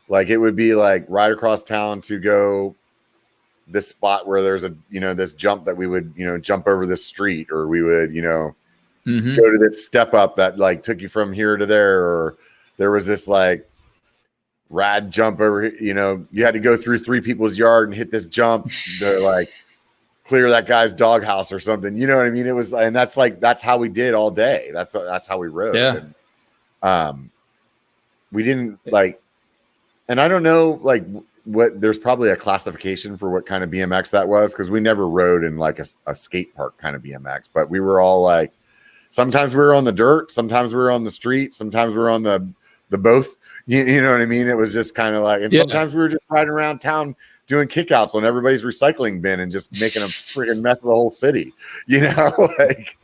Like it would be like ride across town to go this spot where there's a, this jump that we would, jump over this street, or we would, go to this step up that like took you from here to there, or there was this like rad jump over, you had to go through 3 people's yard and hit this jump to like clear that guy's doghouse or something. You know what I mean? It was, and that's how we did all day. That's how we rode. Yeah. And, we didn't like, and I don't know, like there's probably a classification for what kind of BMX that was, because we never rode in like a skate park kind of BMX, but we were all like, sometimes we were on the dirt, sometimes we were on the street, sometimes we were on the both. You know what I mean? It was just kind of like, and sometimes we were just riding around town doing kickouts on everybody's recycling bin and just making a freaking mess of the whole city, like.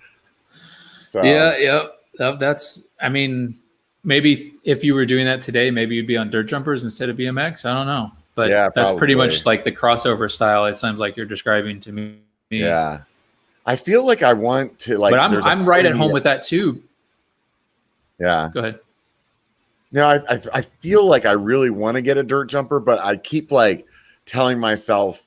So. Yeah. That's, I mean, maybe if you were doing that today, maybe you'd be on dirt jumpers instead of BMX. I don't know, but that's pretty much like the crossover style. It sounds like you're describing to me. Yeah. I feel like I want to like, but I'm right at home with that too. Yeah. Go ahead. I feel like I really want to get a dirt jumper, but I keep like telling myself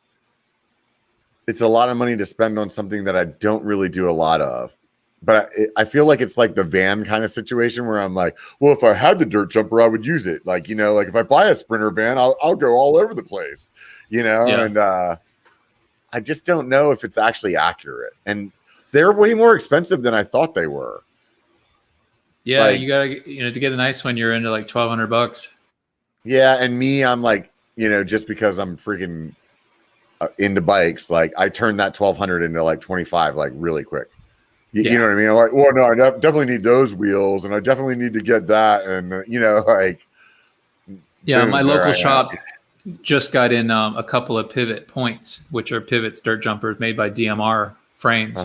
it's a lot of money to spend on something that I don't really do a lot of. But I feel like it's like the van kind of situation where I'm like, well, if I had the dirt jumper, I would use it. Like, like if I buy a Sprinter van, I'll go all over the place, and I just don't know if it's actually accurate. And they're way more expensive than I thought they were. Yeah, like, you gotta, to get a nice one, you're into like $1,200. Yeah, and me, I'm like, just because I'm freaking into bikes, like I turned that 1,200 into like 25, like really quick. You know what I mean? I'm like, well, no, I definitely need those wheels, and I definitely need to get that, and like. Yeah, my local shop just got in a couple of pivot points, which are pivots dirt jumpers made by DMR frames.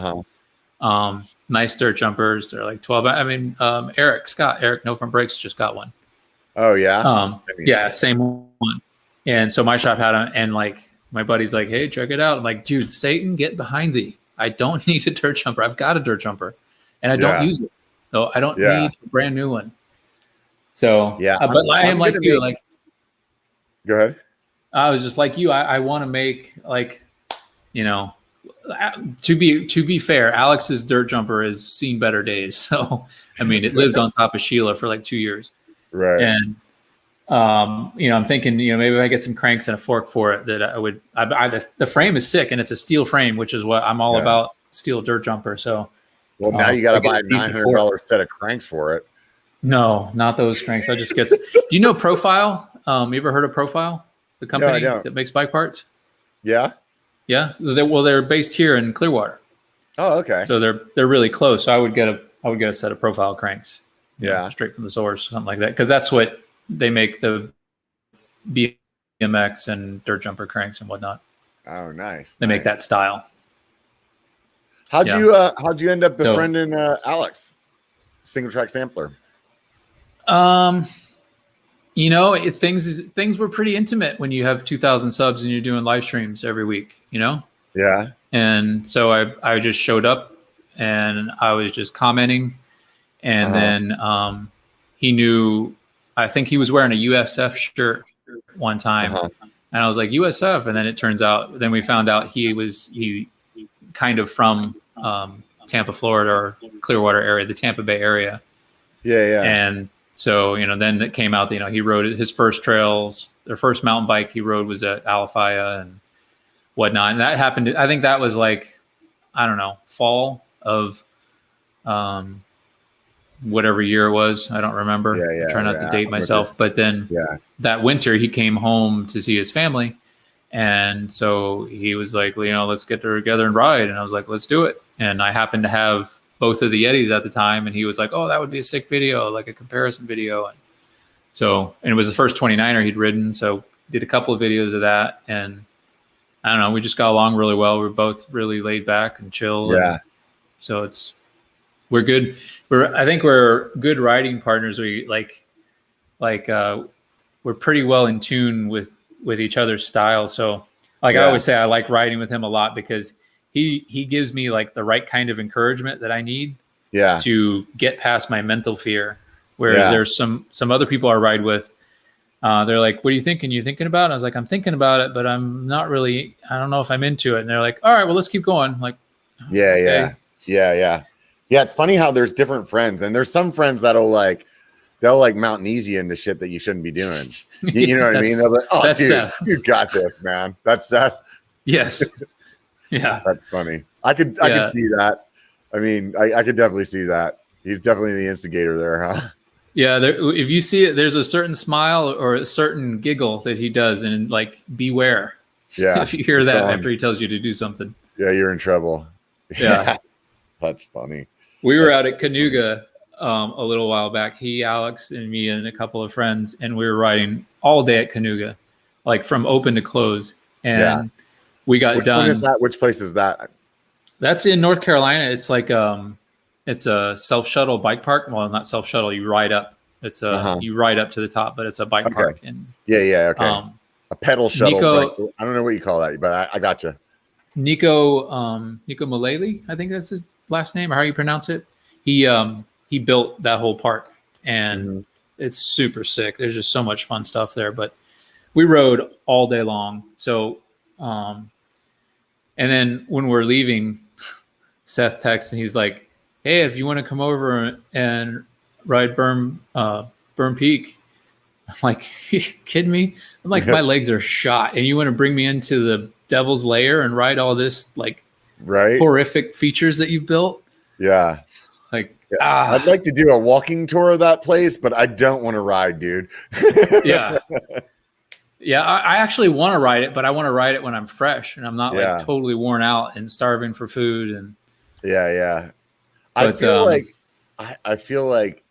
Nice dirt jumpers. They're like 12. I mean, Eric No Front Brakes just got one. Oh yeah. Yeah, same one. And so my shop had them, and like my buddy's like, hey, check it out. I'm like, dude, Satan, get behind thee. I don't need a dirt jumper. I've got a dirt jumper, and I don't use it. So I don't need a brand new one. So but I am like you. Like, go ahead. I was just like you. I want to make like, to be fair, Alex's dirt jumper has seen better days. So I mean, it lived on top of Sheila for like 2 years. Right. And I'm thinking, maybe if I get some cranks and a fork for it, that I would. The frame is sick, and it's a steel frame, which is what I'm all about. Steel dirt jumper. So, well, now you got to buy a $900 set of cranks for it. No, not those cranks. I just get. Do you know Profile? You ever heard of Profile, the company that makes bike parts? Yeah. Yeah. They're based here in Clearwater. Oh, okay. So they're really close. So I would get a set of Profile cranks. Straight from the source, something like that, because that's what they make, the BMX and dirt jumper cranks and whatnot. Oh, nice. They make that style. How'd you end up befriending Alex, single track sampler? Things were pretty intimate when you have 2,000 subs and you're doing live streams every week, Yeah. And so I just showed up and I was just commenting, and then he knew I think he was wearing a USF shirt one time, and I was like, USF, and then it turns out, then we found out he kind of from Tampa, Florida, or Clearwater area, the Tampa Bay area. Yeah. And so, then it came out that, he rode his first trails, their first mountain bike he rode was at Alafaya and whatnot. And that happened, I think that was like, I don't know, fall of whatever year it was. I don't remember. I try not to date myself. But then that winter he came home to see his family. And so he was like, let's get together and ride. And I was like, let's do it. And I happened to have both of the Yetis at the time. And he was like, oh, that would be a sick video, like a comparison video. And so, and it was the first 29er he'd ridden. So did a couple of videos of that. And I don't know, we just got along really well. We're both really laid back and chill. Yeah. And so we're good. I think we're good riding partners. We we're pretty well in tune with each other's style. So I always say I like riding with him a lot because he gives me like the right kind of encouragement that I need to get past my mental fear. Whereas there's some other people I ride with, they're like, what are you thinking? You thinking about it? I was like, I'm thinking about it, but I'm not really, I don't know if I'm into it. And they're like, all right, well, let's keep going. I'm like, yeah. It's funny how there's different friends, and there's some friends they'll mountain easy into shit that you shouldn't be doing. You know what I mean? They're like, oh, dude, Seth. You got this, man. That's Seth. Yes. Yeah. That's funny. I could see that. I mean, I could definitely see that. He's definitely the instigator there, huh? Yeah. If you see it, there's a certain smile or a certain giggle that he does, and like, beware. Yeah. If you hear that after he tells you to do something. Yeah, you're in trouble. Yeah. That's funny. We were out at Canoga a little while back. He, Alex, and me and a couple of friends, and we were riding all day at Canoga, like from open to close. And we got done. Which is that? Which place is that? That's in North Carolina. It's like it's a self-shuttle bike park. Well, not self-shuttle. You ride up. It's you ride up to the top, but it's a bike park. And okay. A pedal shuttle. I don't know what you call that, but I got you. Nico Mullally, I think that's his last name, or how you pronounce it. He built that whole park, and it's super sick. There's just so much fun stuff there. But we rode all day long. So, and then when we're leaving, Seth texts and he's like, "Hey, if you want to come over and ride Berm Peak," I'm like, "You kidding me?" I'm like, my legs are shot, and you want to bring me into the Devil's Lair and ride all this like horrific features that you've built? Yeah. Like, I'd like to do a walking tour of that place, but I don't want to ride, dude. Yeah. I actually want to ride it, but I want to ride it when I'm fresh and I'm not like totally worn out and starving for food. And I feel like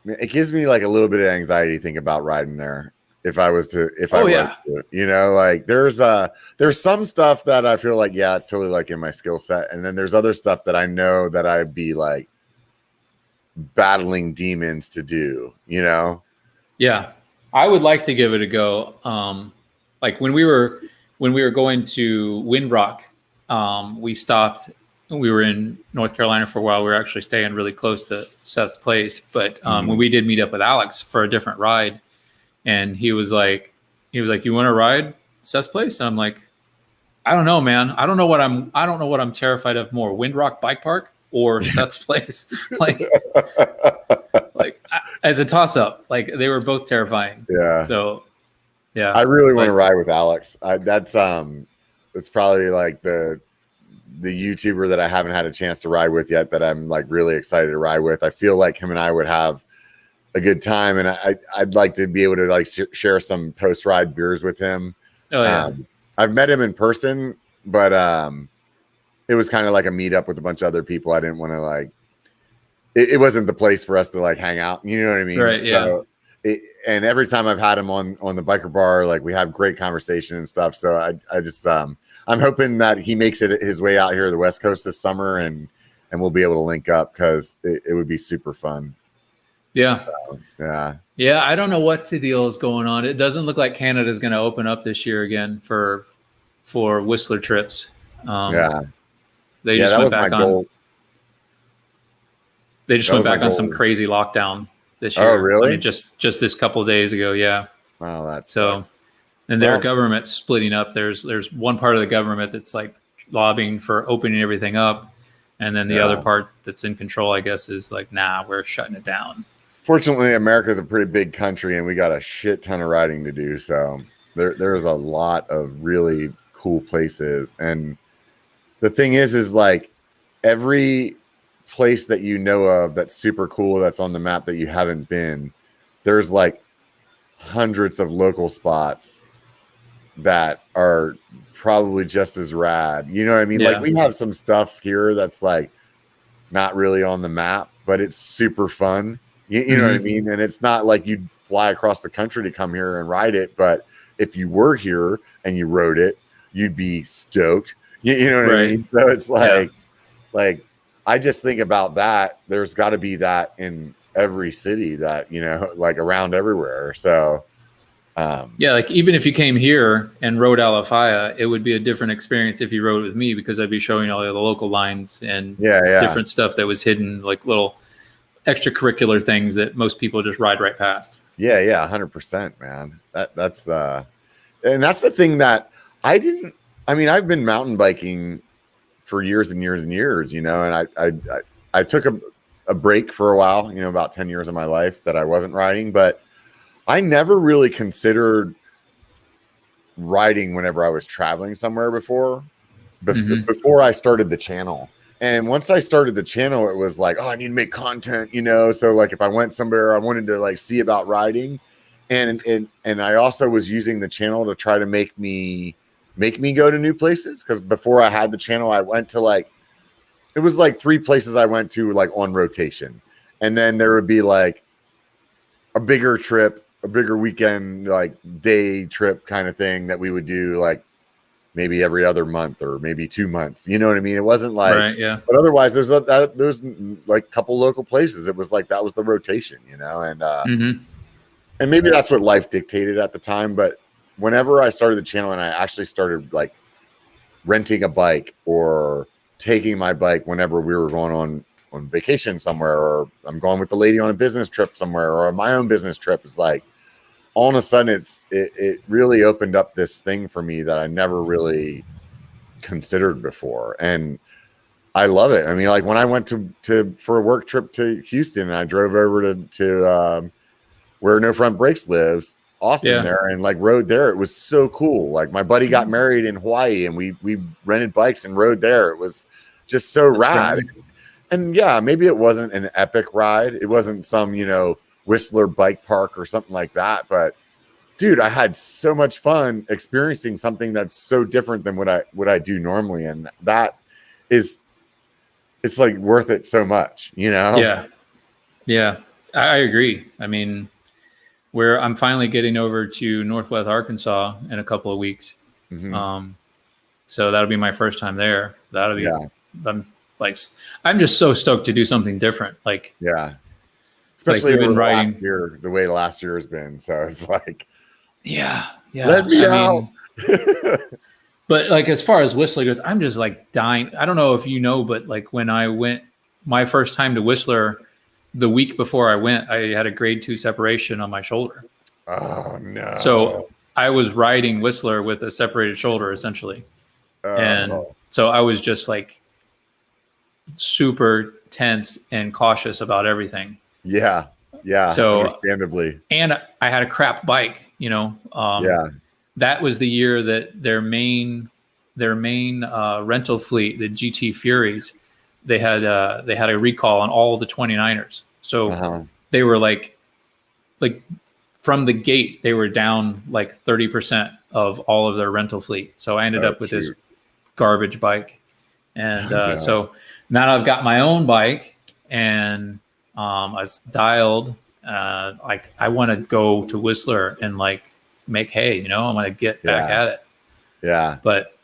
it gives me like a little bit of anxiety to think about riding there. If I was to, like there's some stuff that I feel like, it's totally like in my skill set. And then there's other stuff that I know that I'd be like battling demons to do, Yeah. I would like to give it a go. Like when we were going to Windrock, we stopped, we were in North Carolina for a while. We were actually staying really close to Seth's place. But when we did meet up with Alex for a different ride, and he was like, you want to ride Seth's place? And I'm like, I don't know, man. I don't know what I'm terrified of more, Windrock Bike Park or Seth's place. Like as a toss up, like they were both terrifying. Yeah. So yeah, I really want to ride with Alex. It's probably like the YouTuber that I haven't had a chance to ride with yet that I'm like really excited to ride with. I feel like him and I would have a good time, and I'd like to be able to like share some post-ride beers with him. Oh yeah. I've met him in person, but it was kind of like a meetup with a bunch of other people. I didn't want to like it wasn't the place for us to like hang out. You know what I mean? Right. So and every time I've had him on the biker bar, like we have great conversation and stuff. So I just I'm hoping that he makes it his way out here to the West Coast this summer, and we'll be able to link up because it would be super fun. Yeah. So, yeah. I don't know what the deal is going on. It doesn't look like Canada is going to open up this year again for Whistler trips. They just went back on. They just went back on some crazy lockdown this year. Oh, really? I mean, just this couple of days ago. Yeah. Wow, that's so. Sucks. And their government's splitting up. There's one part of the government that's like lobbying for opening everything up, and then the other part that's in control, I guess, is like, nah, we're shutting it down. Fortunately, America's a pretty big country, and we got a shit ton of riding to do. So there's a lot of really cool places. And the thing is like every place that you know of that's super cool, that's on the map that you haven't been, there's like hundreds of local spots that are probably just as rad. You know what I mean? Yeah. Like we have some stuff here that's like not really on the map, but it's super fun. You know what I mean? And it's not like you'd fly across the country to come here and ride it, but if you were here and you rode it, you'd be stoked. You know what I mean? So it's like I just think about that. There's got to be that in every city that, you know, like around everywhere. So like even if you came here and rode Alafaya, it would be a different experience if you rode with me, because I'd be showing all the local lines and different stuff that was hidden, like little extracurricular things that most people just ride right past. Yeah, 100%, man. That's and that's the thing that I've been mountain biking for years and years and years, you know, and I took a break for a while, you know, about 10 years of my life that I wasn't riding, but I never really considered riding whenever I was traveling somewhere before I started the channel. And once I started the channel, it was like, oh, I need to make content, you know? So like if I went somewhere, I wanted to like see about riding. And I also was using the channel to try to make me go to new places. Cause before I had the channel, I went to it was like 3 places I went to like on rotation. And then there would be like a bigger trip, a bigger weekend, like day trip kind of thing that we would do like maybe every other month or maybe 2 months. You know what I mean? It wasn't like, but otherwise there's like couple local places. It was like, that was the rotation, you know? And, and maybe that's what life dictated at the time. But whenever I started the channel and I actually started like renting a bike or taking my bike whenever we were going on vacation somewhere, or I'm going with the lady on a business trip somewhere, or my own business trip, is like all of a sudden it really opened up this thing for me that I never really considered before. And I love it. I mean, like when I went for a work trip to Houston and I drove over to where No Front Brakes lives, Austin there, and like rode there. It was so cool. Like my buddy got married in Hawaii and we rented bikes and rode there. It was just so rad. And yeah, maybe it wasn't an epic ride. It wasn't some, you know, Whistler bike park or something like that. But dude, I had so much fun experiencing something that's so different than what I do normally. And that is, it's like worth it so much, you know? Yeah, I agree. I mean, where I'm finally getting over to Northwest Arkansas in a couple of weeks. So that'll be my first time there. That'll be, I'm just so stoked to do something different. Like, especially like riding year, the way last year has been. So it's like, let me out. But like, as far as Whistler goes, I'm just like dying. I don't know if you know, but like when I went my first time to Whistler, the week before I went, I had a grade 2 separation on my shoulder. Oh no. So I was riding Whistler with a separated shoulder essentially. And so I was just like super tense and cautious about everything. Yeah. So understandably. And I had a crap bike, you know. That was the year that their main rental fleet, the GT Furies, they had a recall on all the 29ers. So they were like from the gate, they were down like 30% of all of their rental fleet. So I ended up with this garbage bike. And so now I've got my own bike, and I was dialed. Like I want to go to Whistler and like make hay, you know, I want to get back at it. But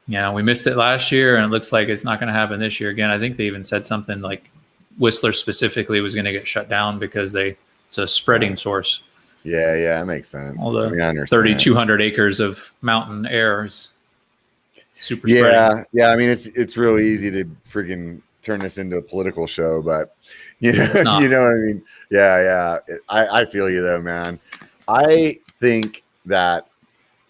you know, we missed it last year, and it looks like it's not going to happen this year again. I think they even said something like Whistler specifically was going to get shut down because it's a spreading source. Yeah, that makes sense. All the 3,200 acres of mountain air is super spreading. Yeah. I mean, it's real easy to freaking turn this into a political show, but You know, you know what I mean? Yeah. I feel you though, man. I think that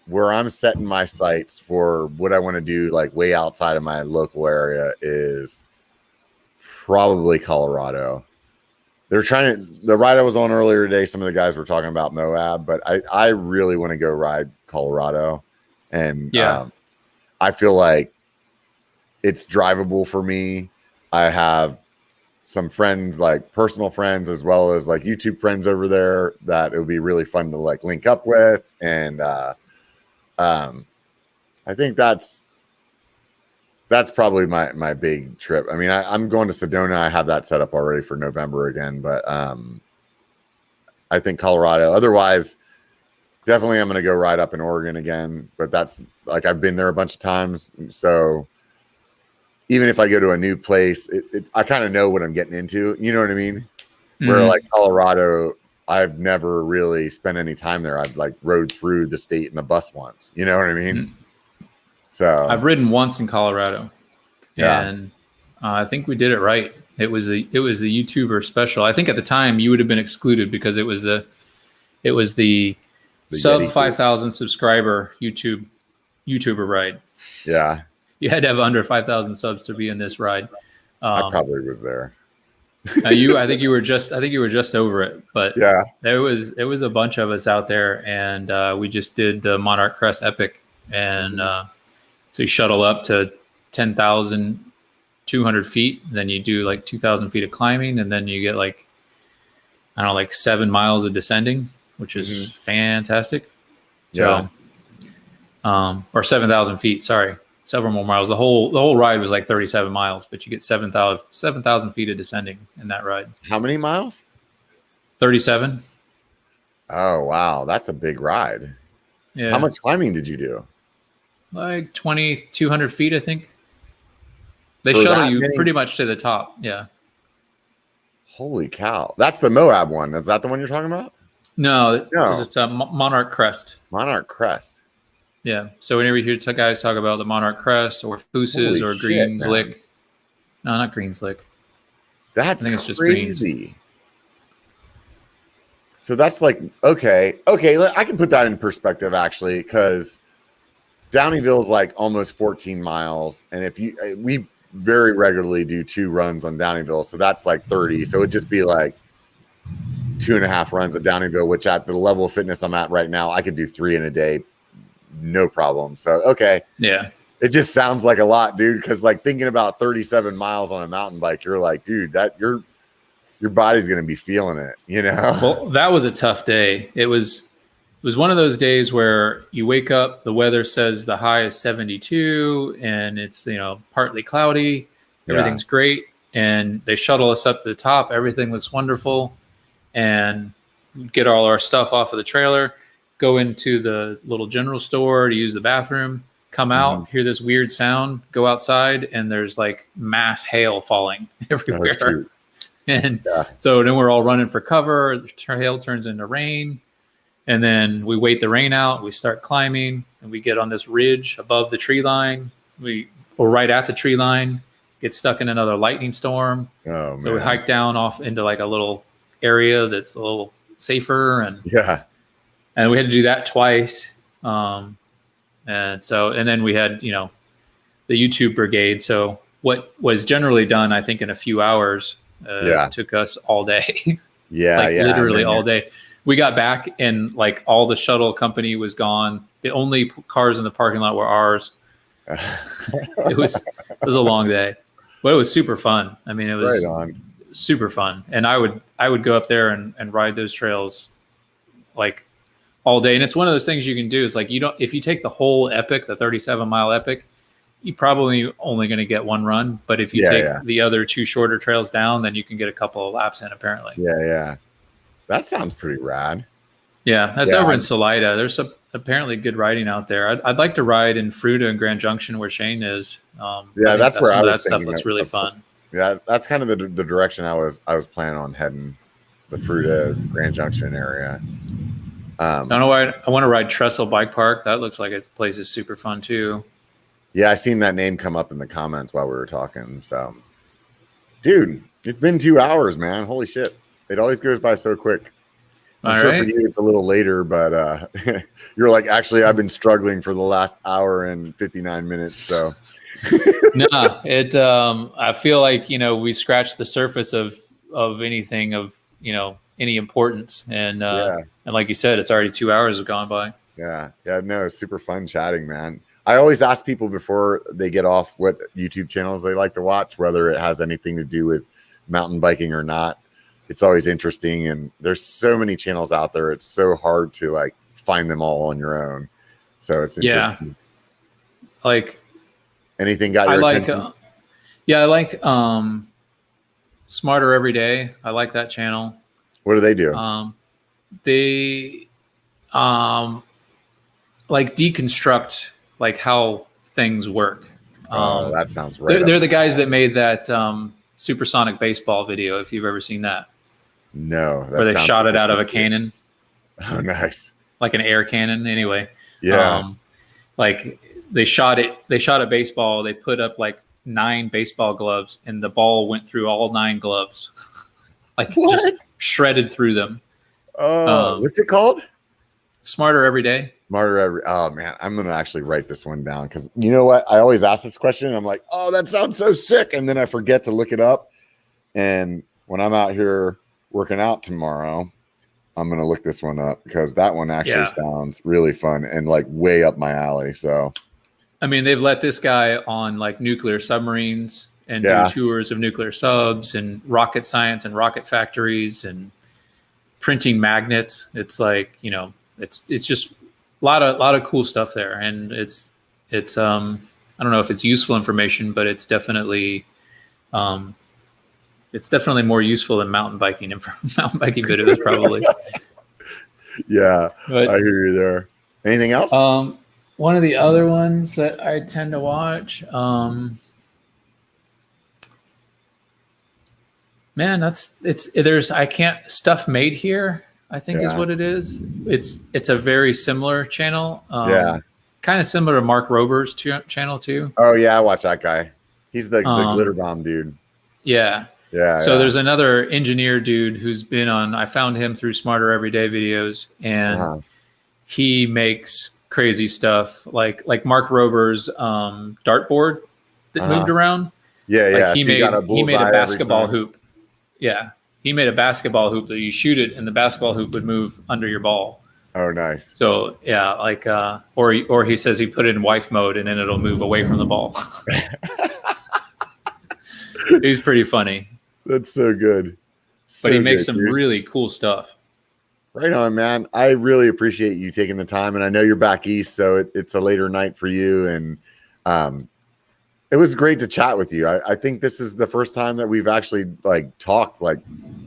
where I'm setting my sights for what I want to do, like way outside of my local area, is probably Colorado. They're trying to, the ride I was on earlier today, some of the guys were talking about Moab, but I really want to go ride Colorado. And I feel like it's drivable for me. I have some friends, like personal friends, as well as like YouTube friends over there that it would be really fun to like link up with. And I think that's probably my big trip. I mean, I'm going to Sedona. I have that set up already for November again, but I think Colorado. Otherwise, definitely I'm going to go ride up in Oregon again. But that's like, I've been there a bunch of times, so even if I go to a new place, I kind of know what I'm getting into. You know what I mean? Mm-hmm. Where like Colorado, I've never really spent any time there. I've like rode through the state in a bus once. You know what I mean? Mm-hmm. So I've ridden once in Colorado, and I think we did it right. It was the YouTuber special. I think at the time you would have been excluded because it was the sub 5,000 subscriber YouTuber ride. Yeah. You had to have under 5,000 subs to be in this ride. I probably was there. I think you were just over it, but yeah, there was a bunch of us out there, and we just did the Monarch Crest Epic, and so you shuttle up to 10,200 feet, and then you do like 2,000 feet of climbing, and then you get like, I don't know, like 7 miles of descending, which is fantastic. Yeah. So, or 7,000 feet. Sorry. Several more miles. The whole ride was like 37 miles, but you get 7,000 feet of descending in that ride. How many miles? 37. Oh, wow. That's a big ride. Yeah. How much climbing did you do? Like 2,200 feet, I think. They shuttle you pretty much to the top. Yeah. Holy cow. That's the Moab one. Is that the one you're talking about? No. It's a Monarch Crest. Monarch Crest. Yeah. So whenever you hear guys talk about the Monarch Crest or Fooses or Greens Lick. No, not Greens Lick. That's crazy. So that's like, okay. I can put that in perspective actually, because Downeyville is like almost 14 miles. And we very regularly do 2 runs on Downeyville. So that's like 30. So it'd just be like 2.5 runs at Downeyville, which at the level of fitness I'm at right now, I could do 3 in a day. No problem. So, okay. Yeah. It just sounds like a lot, dude. Cause like thinking about 37 miles on a mountain bike, you're like, dude, that your body's going to be feeling it, you know? Well, that was a tough day. It was one of those days where you wake up, the weather says the high is 72 and it's, partly cloudy. Everything's great. And they shuttle us up to the top. Everything looks wonderful. And get all our stuff off of the trailer. Go into the little general store to use the bathroom, come out, hear this weird sound, go outside, and there's like mass hail falling everywhere. Oh, and so then we're all running for cover. The hail turns into rain. And then we wait the rain out. We start climbing, and we get on this ridge above the tree line. We're right at the tree line, get stuck in another lightning storm. Oh, man. So we hike down off into like a little area that's a little safer. And we had to do that twice. And then we had, the YouTube brigade. So what was generally done, I think, in a few hours, took us all day. Literally all day. We got back and like all the shuttle company was gone. The only cars in the parking lot were ours. It was a long day, but it was super fun. I mean, it was super fun. And I would go up there and ride those trails like all day. And it's one of those things you can do. It's like, if you take the whole epic, the 37-mile epic, you probably only going to get one run. But if you take the other 2 shorter trails down, then you can get a couple of laps in, apparently. Yeah. That sounds pretty rad. Yeah. That's over in Salida. There's apparently good riding out there. I'd like to ride in Fruita and Grand Junction where Shane is. That's where I was that stuff looks really fun. Yeah. That's kind of the direction I was planning on heading, the Fruita Grand Junction area. I don't know why I want to ride Trestle Bike Park. That looks like its place is super fun too. Yeah, I seen that name come up in the comments while we were talking. So Dude, it's been 2 hours, man. Holy shit. It always goes by so quick. I'm sure for you it's a little later, but you're like, actually, I've been struggling for the last hour and 59 minutes. So nah, I feel like, we scratched the surface of anything of, any importance. And like you said, it's already 2 hours have gone by. Yeah. No, it's super fun chatting, man. I always ask people before they get off what YouTube channels they like to watch, whether it has anything to do with mountain biking or not. It's always interesting. And there's so many channels out there. It's so hard to like find them all on your own. So it's interesting. Yeah. Like anything got your attention? I like Smarter Every Day. I like that channel. What do they do? They like deconstruct like how things work. That sounds right. They're the guys that made that supersonic baseball video, if you've ever seen that. No. Where they shot it out of a cannon. Oh, nice. Like an air cannon. Anyway. Yeah. Like they shot a baseball. They put up like 9 baseball gloves and the ball went through all 9 gloves. Like what? Just shredded through them. What's it called? Smarter Every Day. Oh man, I'm gonna actually write this one down because you know what? I always ask this question. And I'm like, oh, that sounds so sick, and then I forget to look it up. And when I'm out here working out tomorrow, I'm gonna look this one up because that one actually sounds really fun and like way up my alley. So, I mean, they've let this guy on like nuclear submarines and do tours of nuclear subs and rocket science and rocket factories and printing magnets. It's like, it's just a lot of cool stuff there. And it's I don't know if it's useful information, but it's definitely more useful than mountain biking videos probably. Yeah. But, I hear you there. Anything else? One of the other ones that I tend to watch, man, Stuff Made Here, I think is what it is. It's a very similar channel. Kind of similar to Mark Rober's channel too. Oh yeah, I watch that guy. He's the glitter bomb dude. Yeah. So there's another engineer dude who's been on. I found him through Smarter Everyday videos, and he makes crazy stuff like Mark Rober's dartboard that moved around. Yeah. He made a basketball hoop. Yeah. He made a basketball hoop that you shoot it and the basketball hoop would move under your ball. Oh, nice. So yeah, like, or he says he put it in wife mode and then it'll move away from the ball. He's pretty funny. That's so good. But he makes some really cool stuff. Right on, man. I really appreciate you taking the time. And I know you're back east, so it's a later night for you. And it was great to chat with you. I think this is the first time that we've actually like talked, like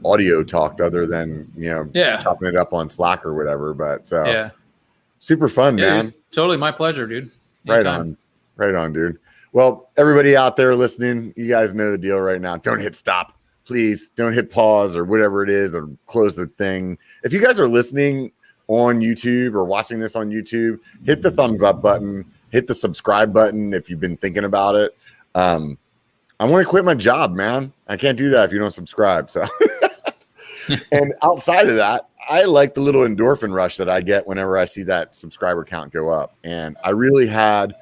audio talked, other than chopping it up on Slack or whatever. But super fun, man. Totally my pleasure, dude. Anytime. Right on, dude. Well, everybody out there listening, you guys know the deal right now. Don't hit stop, please. Don't hit pause or whatever it is, or close the thing. If you guys are listening on YouTube or watching this on YouTube, hit the thumbs up button. Hit the subscribe button if you've been thinking about it. I want to quit my job, man. I can't do that if you don't subscribe. So, and outside of that, I like the little endorphin rush that I get whenever I see that subscriber count go up. And I really had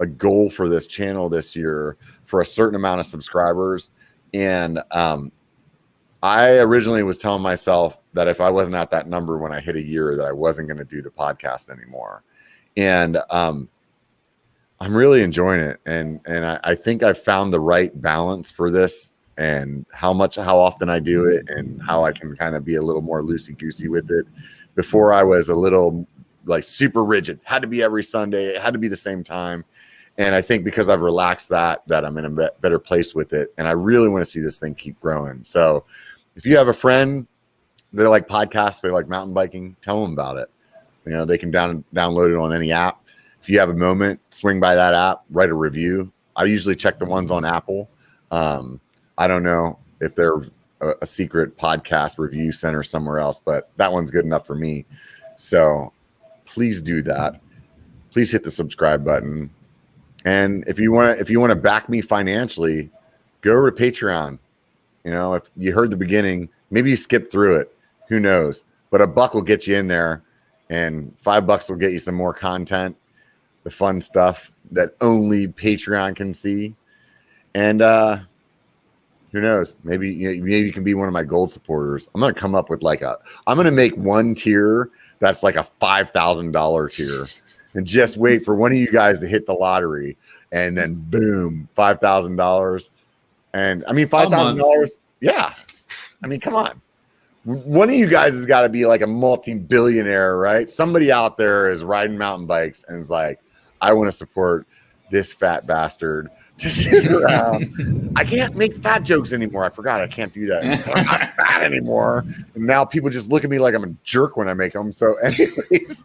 a goal for this channel this year for a certain amount of subscribers. And I originally was telling myself that if I wasn't at that number when I hit a year, that I wasn't going to do the podcast anymore. And I'm really enjoying it. And I think I've found the right balance for this and how often I do it and how I can kind of be a little more loosey-goosey with it. Before I was a little like super rigid, had to be every Sunday. It had to be the same time. And I think because I've relaxed that I'm in a better place with it. And I really want to see this thing keep growing. So if you have a friend, they like podcasts, they like mountain biking, tell them about it. They can download it on any app. If you have a moment, swing by that app, write a review. I usually check the ones on Apple. I don't know if they're a secret podcast review center somewhere else, but that one's good enough for me. So please do that. Please hit the subscribe button. And if you want to back me financially, go over to Patreon. You know, if you heard the beginning, maybe you skip through it. Who knows? But $1 will get you in there, and $5 will get you some more content, the fun stuff that only Patreon can see. And who knows? Maybe you can be one of my gold supporters. I'm gonna come up with I'm gonna make one tier that's like a $5,000 tier, and just wait for one of you guys to hit the lottery, and then boom, $5,000. And I mean, $5,000. Yeah, I mean, come on. One of you guys has got to be like a multi-billionaire, right? Somebody out there is riding mountain bikes and is like, I want to support this fat bastard to sit around. I can't make fat jokes anymore. I forgot I can't do that. I'm not fat anymore. And now people just look at me like I'm a jerk when I make them. So anyways,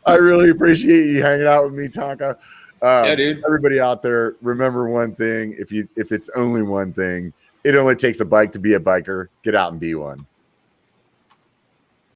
I really appreciate you hanging out with me, Tonka. Yeah, dude. Everybody out there, remember one thing. If it's only one thing, it only takes a bike to be a biker. Get out and be one.